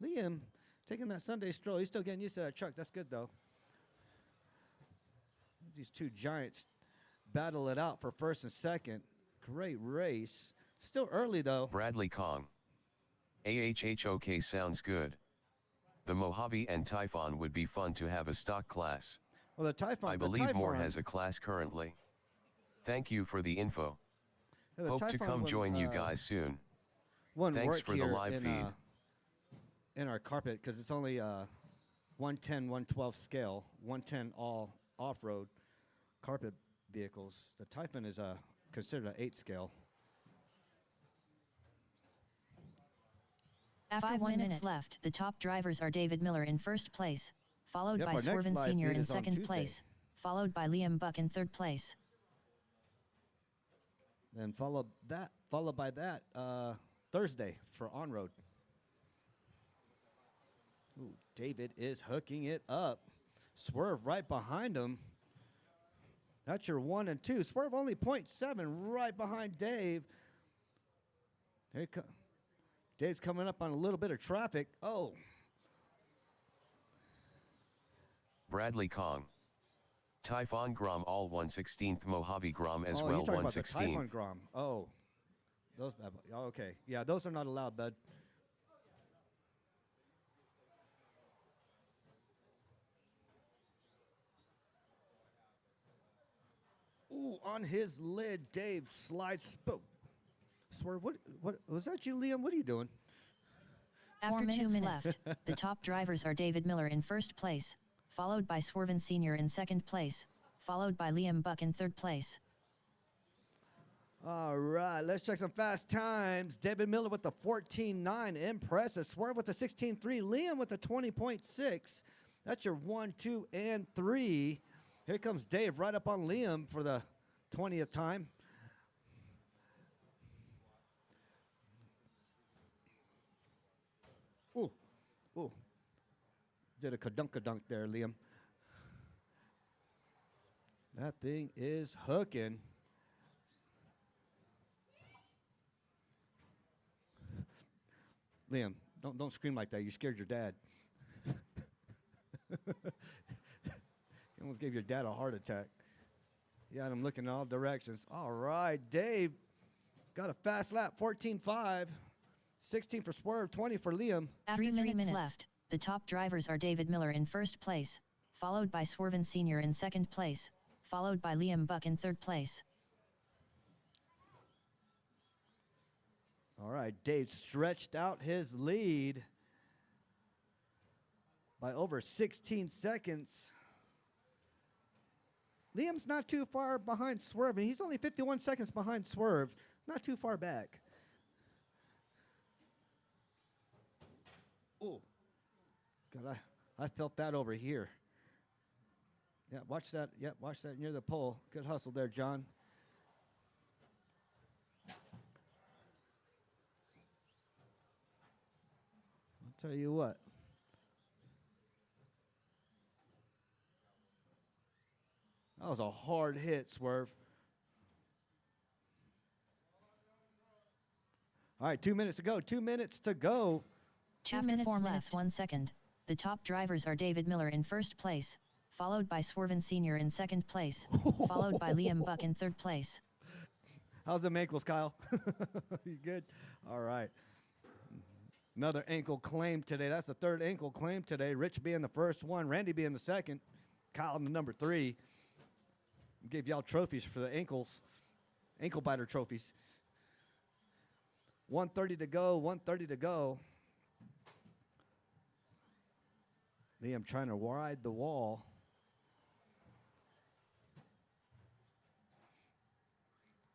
Liam taking that Sunday stroll. He's still getting used to that truck. That's good, though. These two giants battle it out for first and second. Great race. Still early, though. Bradley Kong. AHHOK sounds good. The Mojave and Typhon would be fun to have a stock class. Well, the Typhon. I believe Moore has a class currently. Thank you for the info. Yeah, the Hope to Typhon come one, join you guys soon. One Thanks work for the here live feed. In our carpet, because it's only 110, 112 scale, 110 all off-road carpet vehicles. The Typhon is considered an 8 scale. After 5 1 minutes minute left, the top drivers are David Miller in first place, followed Yep, by our next Swerven live Sr. feed in is on second Tuesday. place, followed by Liam Buck in third place. Then followed by that Thursday for on-road. Ooh, David is hooking it up. Swerve right behind him. That's your 1 and 2. Swerve only 0.7 right behind Dave. Here Dave's coming up on a little bit of traffic. Oh. Bradley Kong. Typhon Grom all 1/16th Mojave Grom as oh, well you're talking about the 1/16th. Typhon Grom. Oh. Those bad boys. Oh, okay. Yeah, those are not allowed, bud. Ooh, on his lid, Dave slides. Swerve, what was that you, Liam? What are you doing? After 2 minutes minutes left, the top drivers are David Miller in first place, followed by Swerven Sr. in second place, followed by Liam Buck in third place. All right, let's check some fast times. David Miller with the 14.9, impressive. Swerve with the 16.3, Liam with the 20.6. That's your 1, 2, and 3. Here comes Dave right up on Liam for the 20th time. Ooh, ooh. Did a kadunk there, Liam. That thing is hooking. Liam, don't scream like that. You scared your dad. You almost gave your dad a heart attack. Yeah, I'm looking in all directions. All right, Dave got a fast lap, 14.5. 16 for Swerve, 20 for Liam. After 3 minutes left, the top drivers are David Miller in first place, followed by Swerven Sr. in second place, followed by Liam Buck in third place. All right, Dave stretched out his lead by over 16 seconds. Liam's not too far behind Swerve, and he's only 51 seconds behind Swerve. Not too far back. Oh, God, I felt that over here. Yeah, watch that. Yeah, watch that near the pole. Good hustle there, John. I'll tell you what. That was a hard hit, Swerve. All right, 2 minutes to go. 2 minutes to go. 2 minutes 4 minutes 1 second. The top drivers are David Miller in first place, followed by Swerven Sr. in second place, followed by Liam Buck in third place. How's them ankles, Kyle? You good? All right. Another ankle claim today. That's the third ankle claim today. Rich being the first one, Randy being the second, Kyle in the number 3. Gave y'all trophies for the ankles, ankle biter trophies. 1:30 to go, 1:30 to go. Liam trying to ride the wall.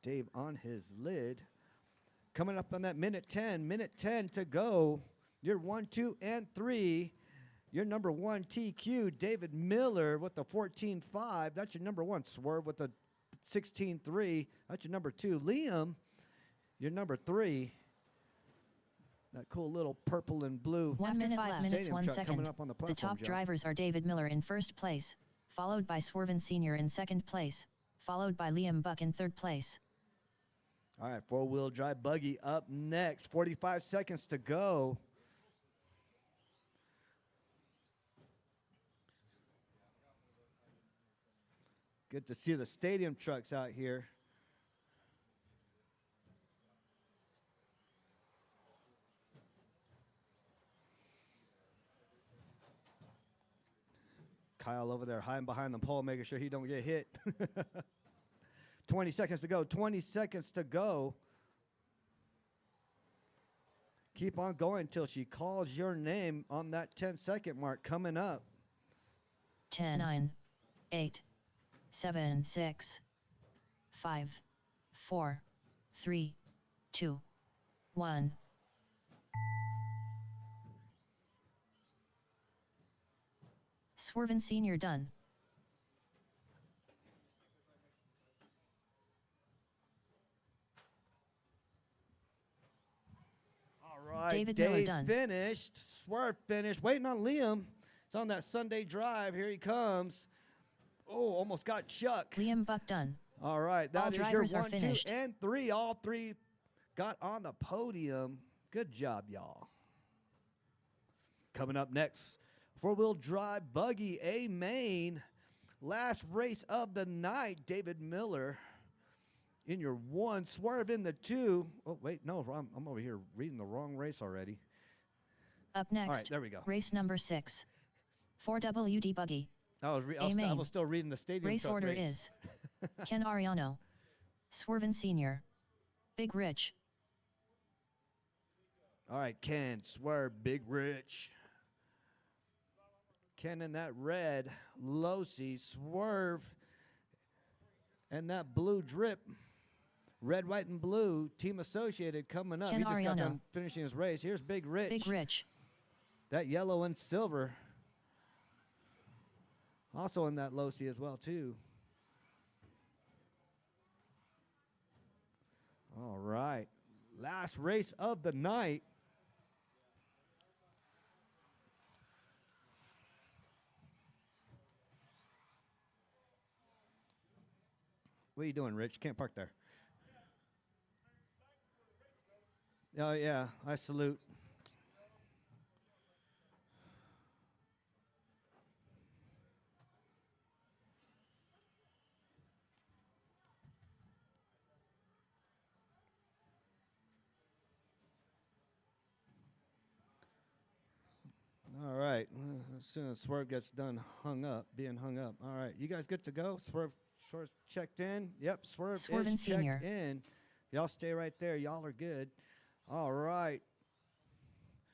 Dave on his lid. Coming up on that minute 10 to go. You're 1, 2, and 3. Your number 1 TQ, David Miller with the 14.5. That's your number 1. Swerve with the 16.3. That's your number 2. Liam, your number 3. That cool little purple and blue. 1 minute 5 minutes 1 second. Coming up on the platform, top Joe. drivers are David Miller in first place, followed by Swerven Sr. in second place, followed by Liam Buck in third place. All right, four-wheel drive buggy up next. 45 seconds to go. Good to see the stadium trucks out here. Kyle over there hiding behind the pole, making sure he don't get hit. 20 seconds to go. 20 seconds to go. Keep on going until she calls your name on that 10-second mark coming up. 10, 9, 8, 7, 6, 5, 4, 3, 2, 1. Swerven Sr. done. All right, David Dave Miller done. finished. Swerve finished. Waiting on Liam. It's on that Sunday drive. Here he comes. Oh, almost got Chuck. Liam Buck done. All right, All that is your drivers are 1, 2, finished. and 3. All 3 got on the podium. Good job, y'all. Coming up next, four-wheel drive buggy A main. Last race of the night, David Miller in your 1, Swerve in the 2. Oh, wait, no, I'm over here reading the wrong race already. Up next, All right, there we go. race number 6. 4WD buggy. I was still reading the stadium Race truck order race. is Ken Ariano, Swerven Sr., Big Rich. All right, Ken, Swerve, Big Rich. Ken in that red, Losi, Swerve, and that blue drip. Red, white, and blue, team associated coming up. Ken He just got Ariano. done finishing his race. Here's Big Rich. Big Rich. That yellow and silver. Also in that Losi as well, too. All right. Last race of the night. What are you doing, Rich? Can't park there. Oh, yeah. I salute. right. As soon as Swerve gets done being hung up. All right. You guys good to go? Swerve checked in. Yep, Swerve Swervin' is checked Senior. in. Y'all stay right there. Y'all are good. All right.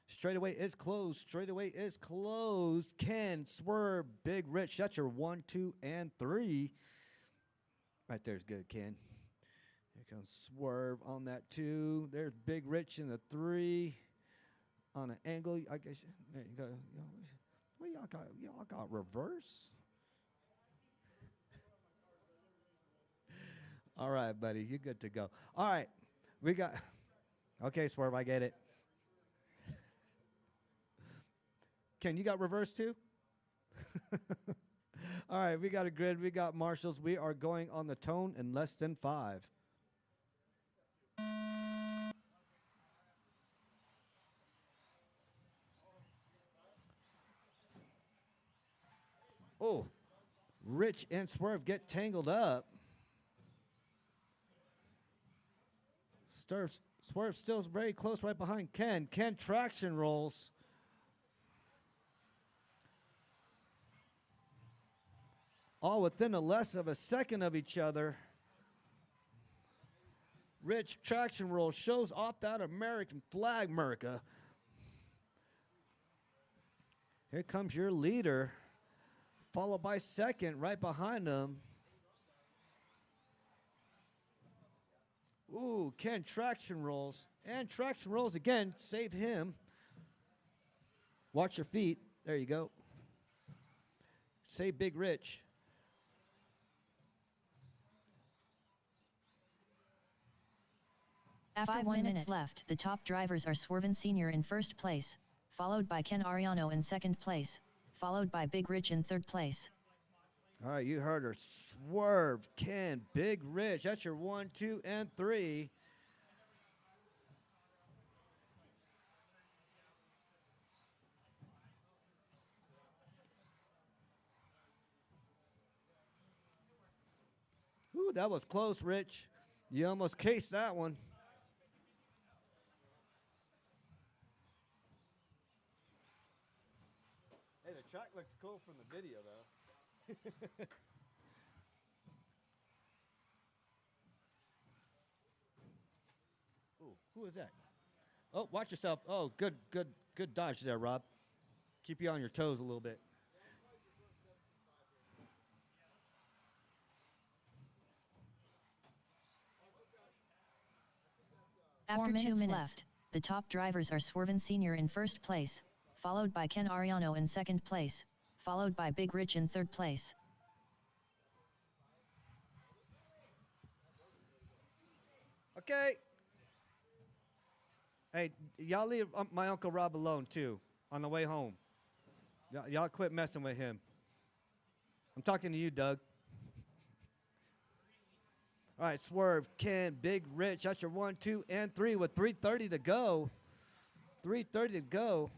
Straightaway is closed. Straightaway is closed. Ken, Swerve, Big Rich. That's your 1, 2, and 3. Right there's good, Ken. Here comes Swerve on that 2. There's Big Rich in the 3. On an angle, I guess. There you go. Well, y'all got reverse. All right, buddy. You're good to go. All right. We got. Okay, Swerve, I get it. Ken, you got reverse too? All right, we got a grid. We got marshals. We are going on the tone in less than 5. Oh, Rich and Swerve get tangled up. Swerve still very close right behind Ken. Ken traction rolls. All within a less of a second of each other. Rich traction roll shows off that American flag, America. Here comes your leader, followed by second right behind him. Ooh, Ken traction rolls. And traction rolls again. Save him. Watch your feet. There you go. Save Big Rich. After 1 minute left, the top drivers are Swervin Senior in first place, followed by Ken Ariano in second place, followed by Big Rich in third place. All right, you heard her. Swerve, Ken, Big Rich. That's your 1, 2, and 3. Ooh, that was close, Rich. You almost cased that one. Hey, the track looks cool from the video, though. Ooh, who is that? Oh, watch yourself. Oh, good dodge there, Rob. Keep you on your toes a little bit. After 2 minutes left, the top drivers are Swervin Senior in first place, followed by Ken Ariano in second place, followed by Big Rich in third place. Okay. Hey, y'all leave my Uncle Rob alone, too, on the way home. Y'all quit messing with him. I'm talking to you, Doug. All right, Swerve, Ken, Big Rich. That's your 1, 2, and 3 with 3:30 to go. 3:30 to go.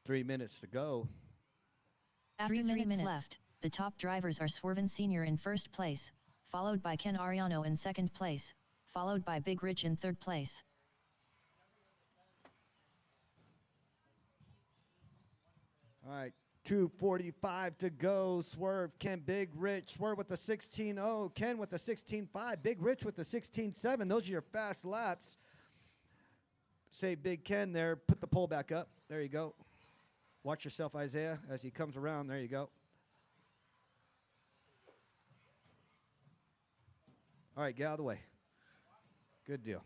Three minutes to go. After 3 minutes left, the top drivers are Swervin Senior in first place, followed by Ken Ariano in second place, followed by Big Rich in third place. All right, 2:45 to go. Swerve, Ken, Big Rich. Swerve with the 16.0. Ken with the 16.5. Big Rich with the 16.7. Those are your fast laps. Say Big Ken there. Put the pole back up. There you go. Watch yourself, Isaiah, as he comes around. There you go. All right, get out of the way. Good deal.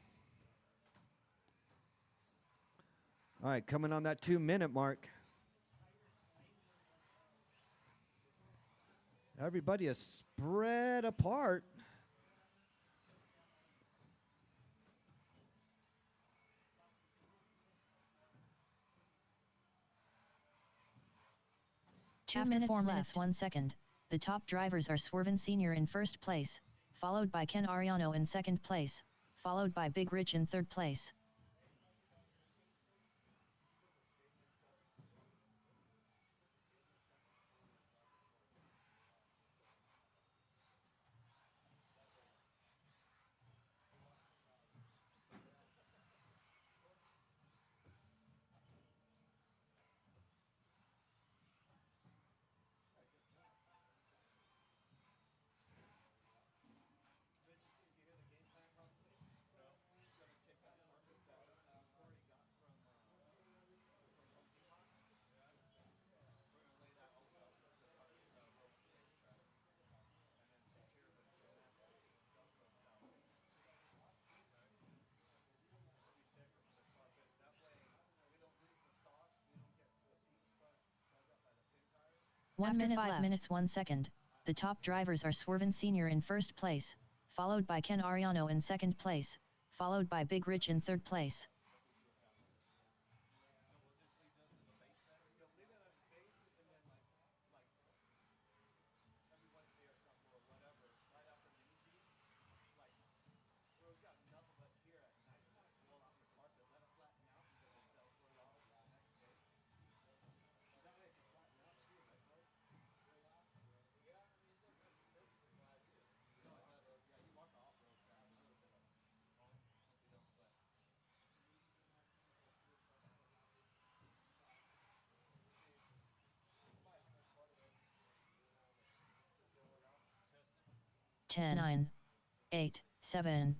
All right, coming on that 2-minute mark. Everybody is spread apart. After 4 minutes 1 second, the top drivers are Swervin Senior in first place, followed by Ken Ariano in second place, followed by Big Rich in third place. After 5 minutes 1 second, the top drivers are Swerven Sr. in first place, followed by Ken Ariano in second place, followed by Big Rich in third place. Ten, 9, 8, 7,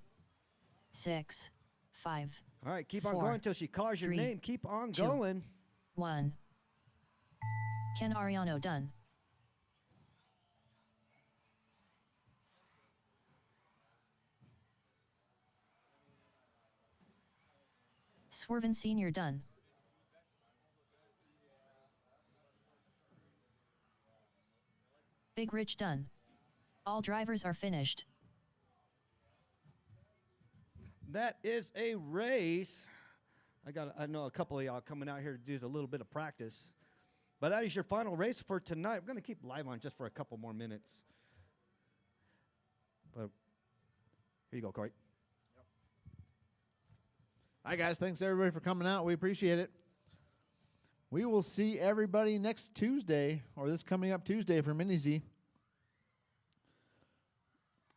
6, 5. All right, keep on 4, going until she calls your 3, name. Keep on 2, going. 1. Ken Ariano done. Swerven Sr. done. Big Rich done. All drivers are finished. That is a race. I know a couple of y'all coming out here to do a little bit of practice. But that is your final race for tonight. I'm going to keep live on just for a couple more minutes. But here you go, Corey. All right, guys. Thanks, everybody, for coming out. We appreciate it. We will see everybody next Tuesday, or this coming up Tuesday for Mini Z.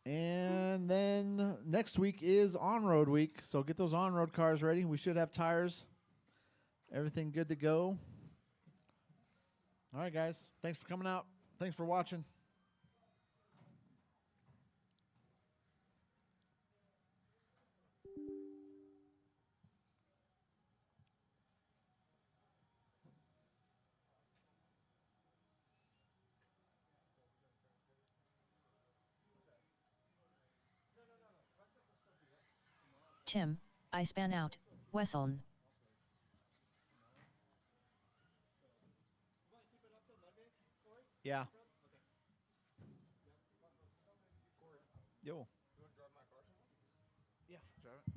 And then next week is on-road week, so get those on-road cars ready. We should have tires, everything good to go. All right, guys. Thanks for coming out. Thanks for watching. Tim, I span out, Wesseln. Yeah. Yo. Yeah, drive it.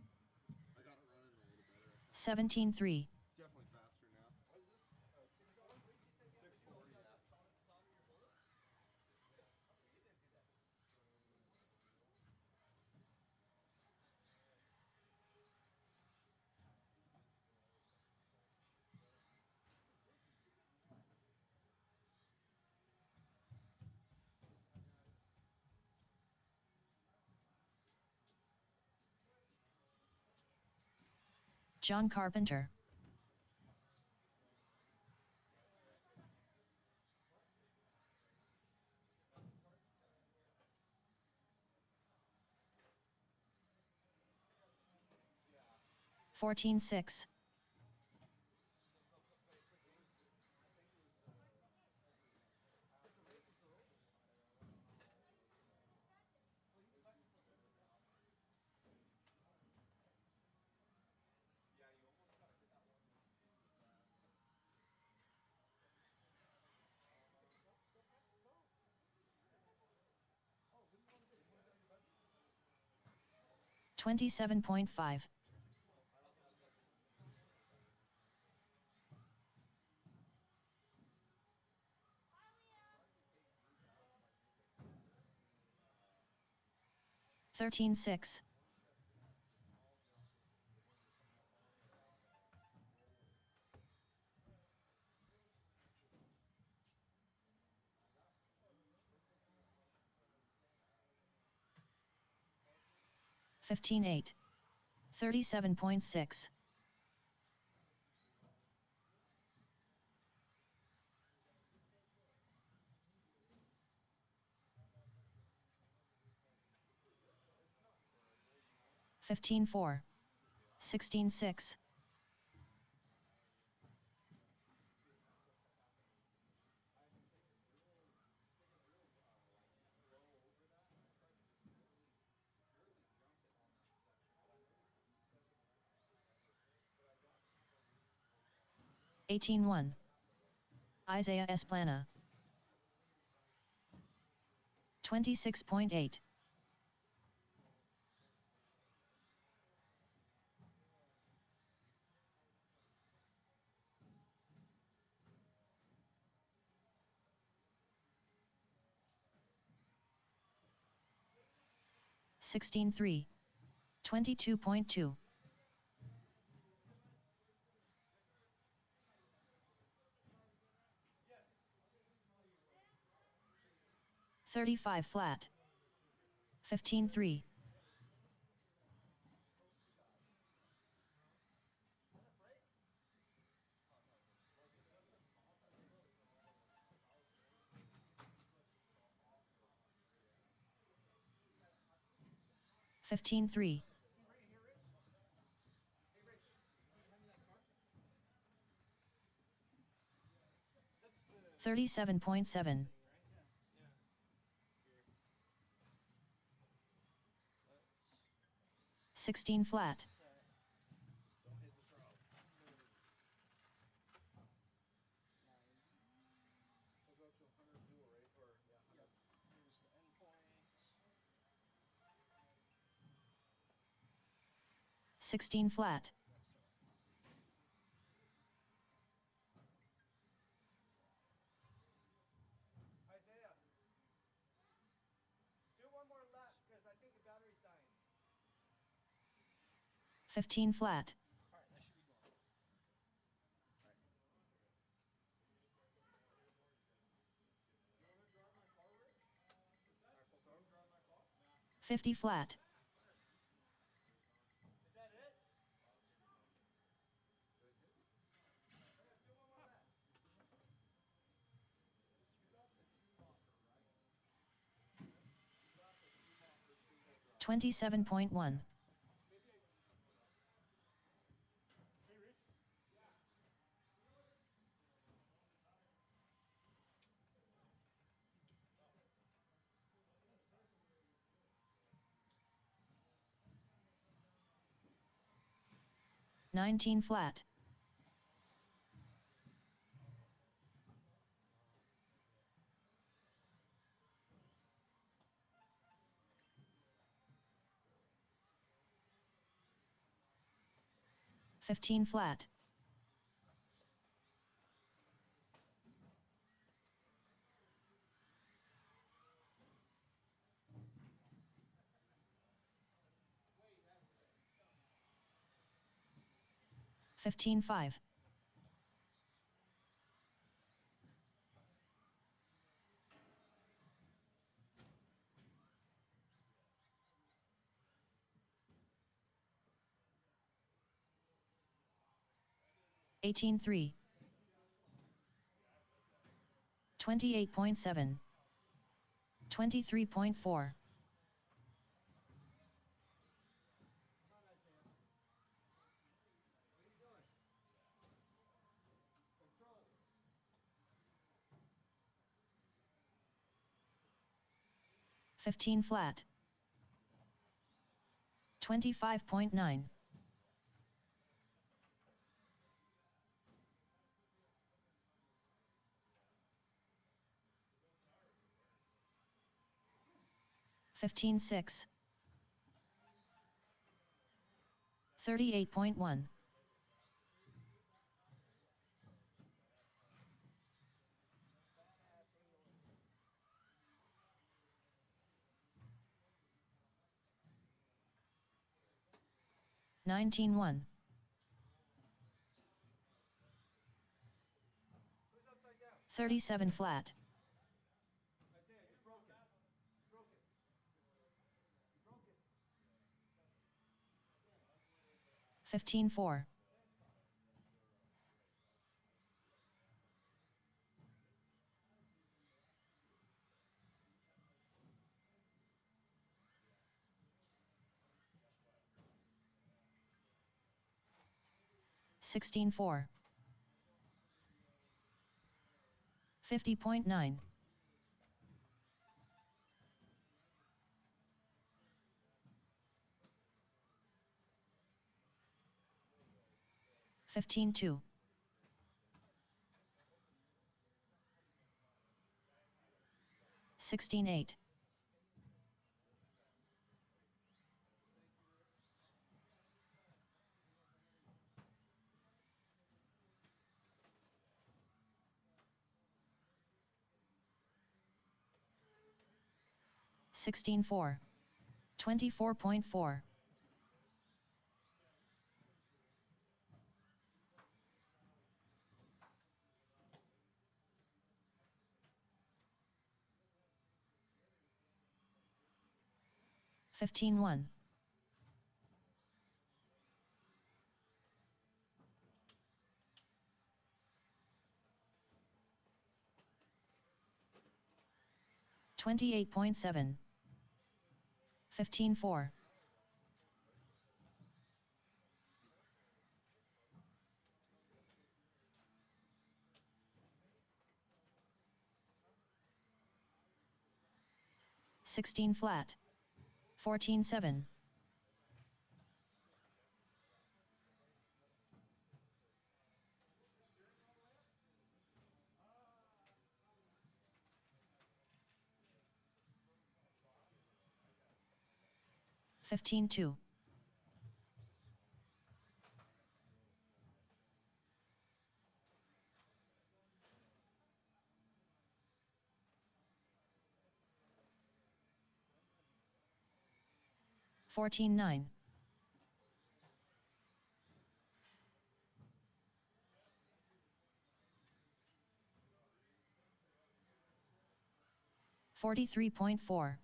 I got it running a little better. 17-3. It's definitely faster now. 640, yeah. John Carpenter. Yeah. 14-6. $27.5. 13-6. 15-8. 37.6. 15-4. 16-6. 18-1. Isaiah Esplana. 26.8. 16-3. 22.2. 35 flat. 15-3. 15-3. 37.7. 16 flat. Don't hit the throw. So go to 100 dual rate, or yeah, 100. Here's the endpoint. 16 flat. Isaiah, do one more lap because I think the battery's dying. 15 flat. All right, that should be going. All right. 50 flat. Is that it? 27.1. 19 flat. 15 flat. 15-5. 18-3. 28.7. 23.4. 15 flat. 25.9. 15-6. 38.1. 19-1. 37 flat. 15-4. 16-4. 50.9. 15-2. 16-8. 16-4. 24.4. 15-1. 28.7. 15-4. 16 flat. 14-7. 15-2. 14-9. 43.4.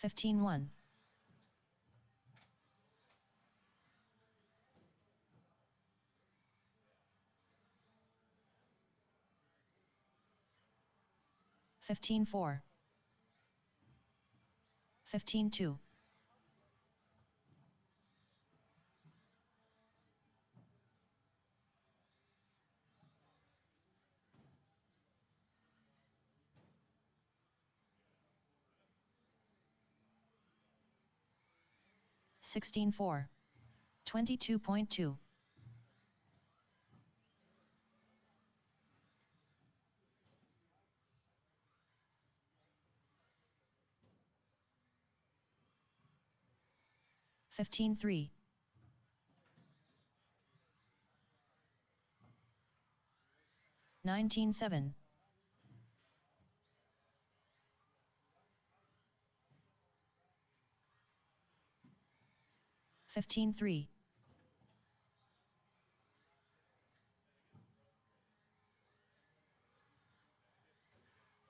15-1. 15-4. 15-2. 16-4. 22.2. 15-3. 19-7. 15-3.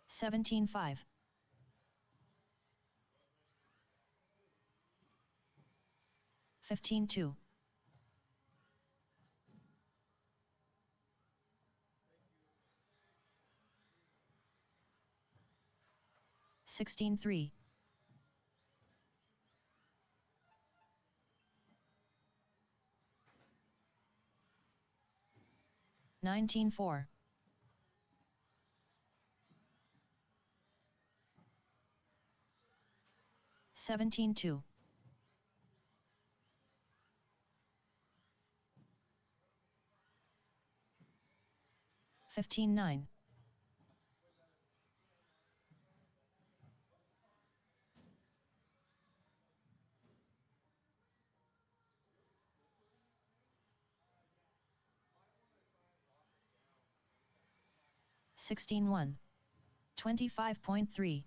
17-5. 15-2. 16-3. 19-4. 17-2. 15-9. 16-1. 25.3.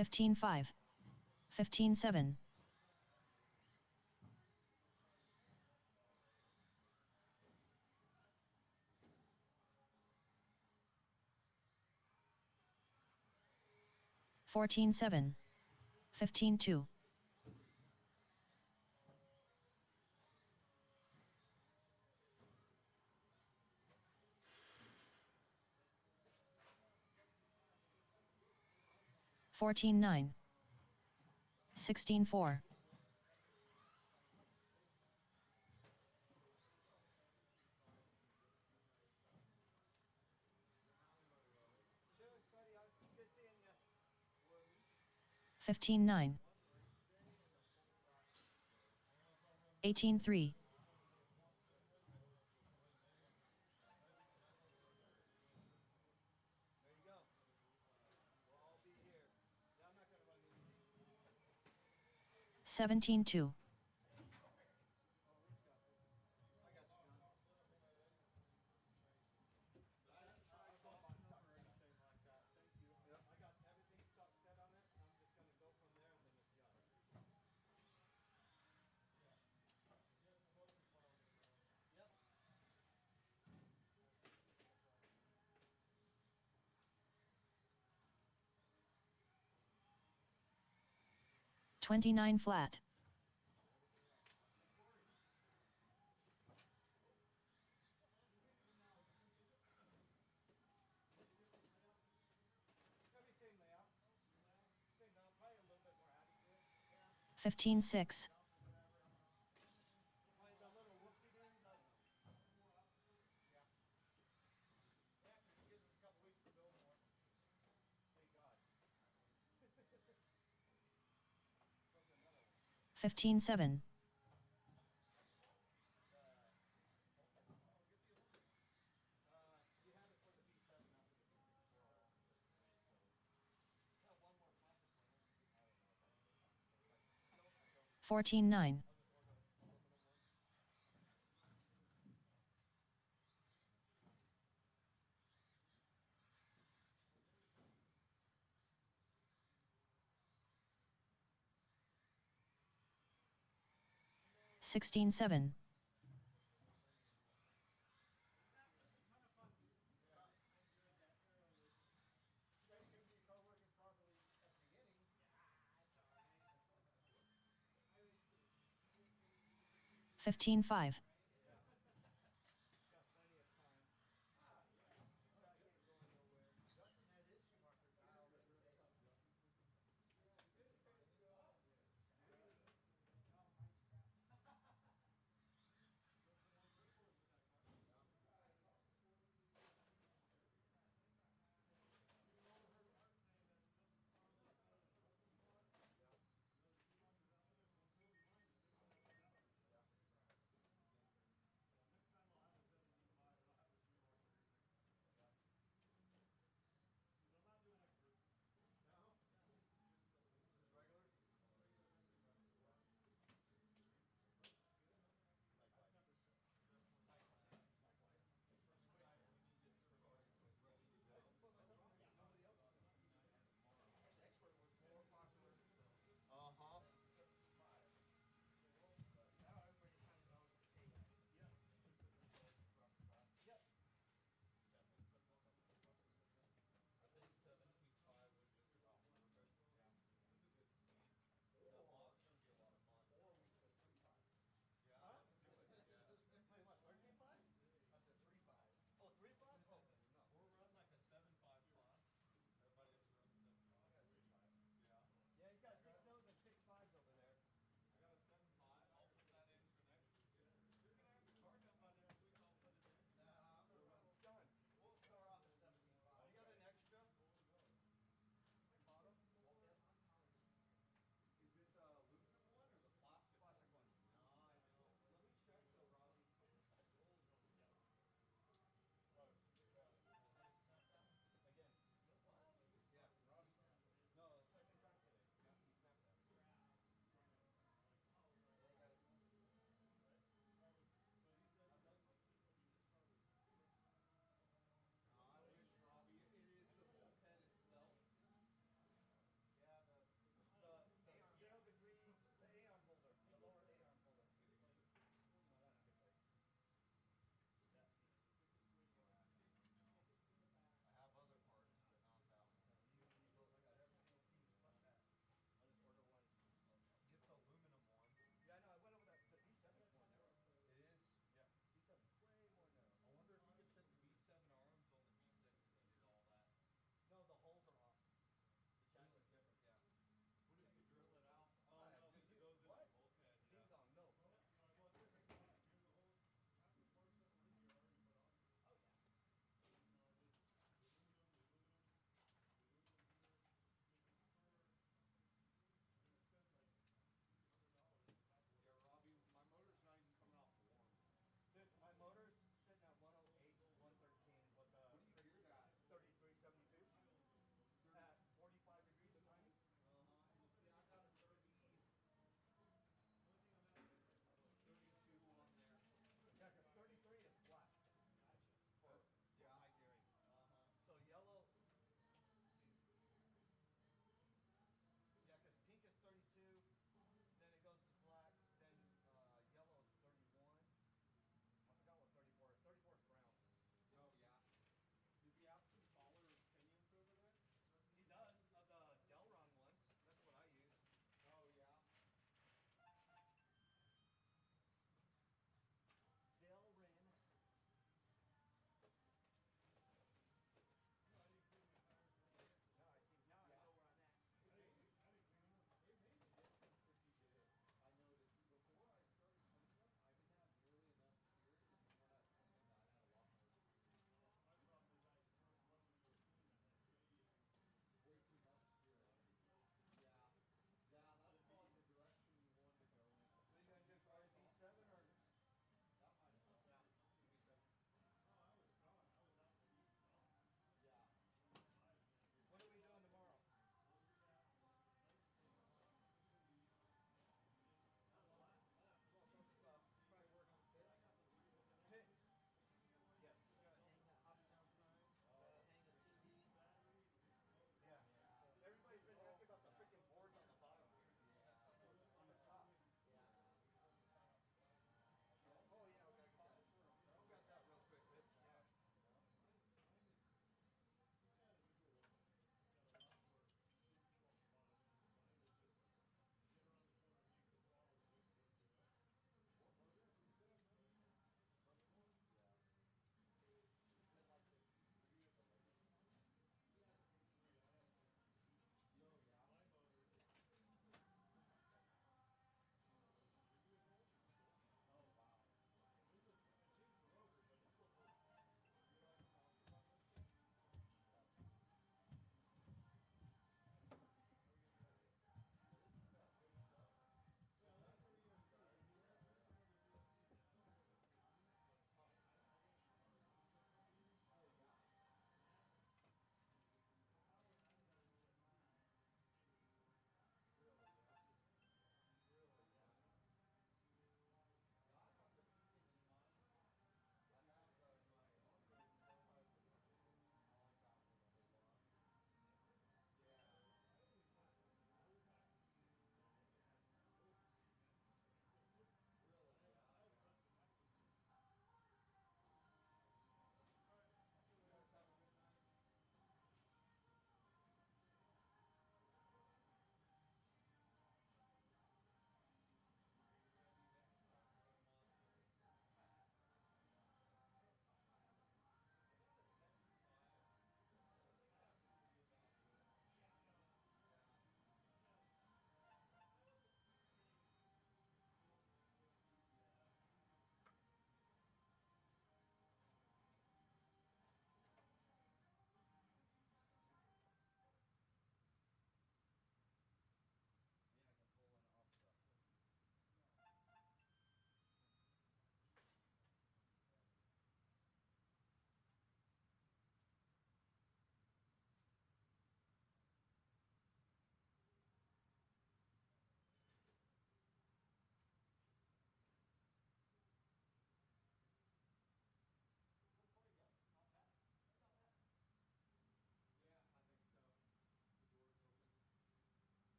15-5. 15-7. 14-7. 15-2. 14-9. 16-4. 15-9. 18-3. 17-2. 29 flat. Yeah. 15-6. God. 15-7. 14-9. 16-7. 15-5.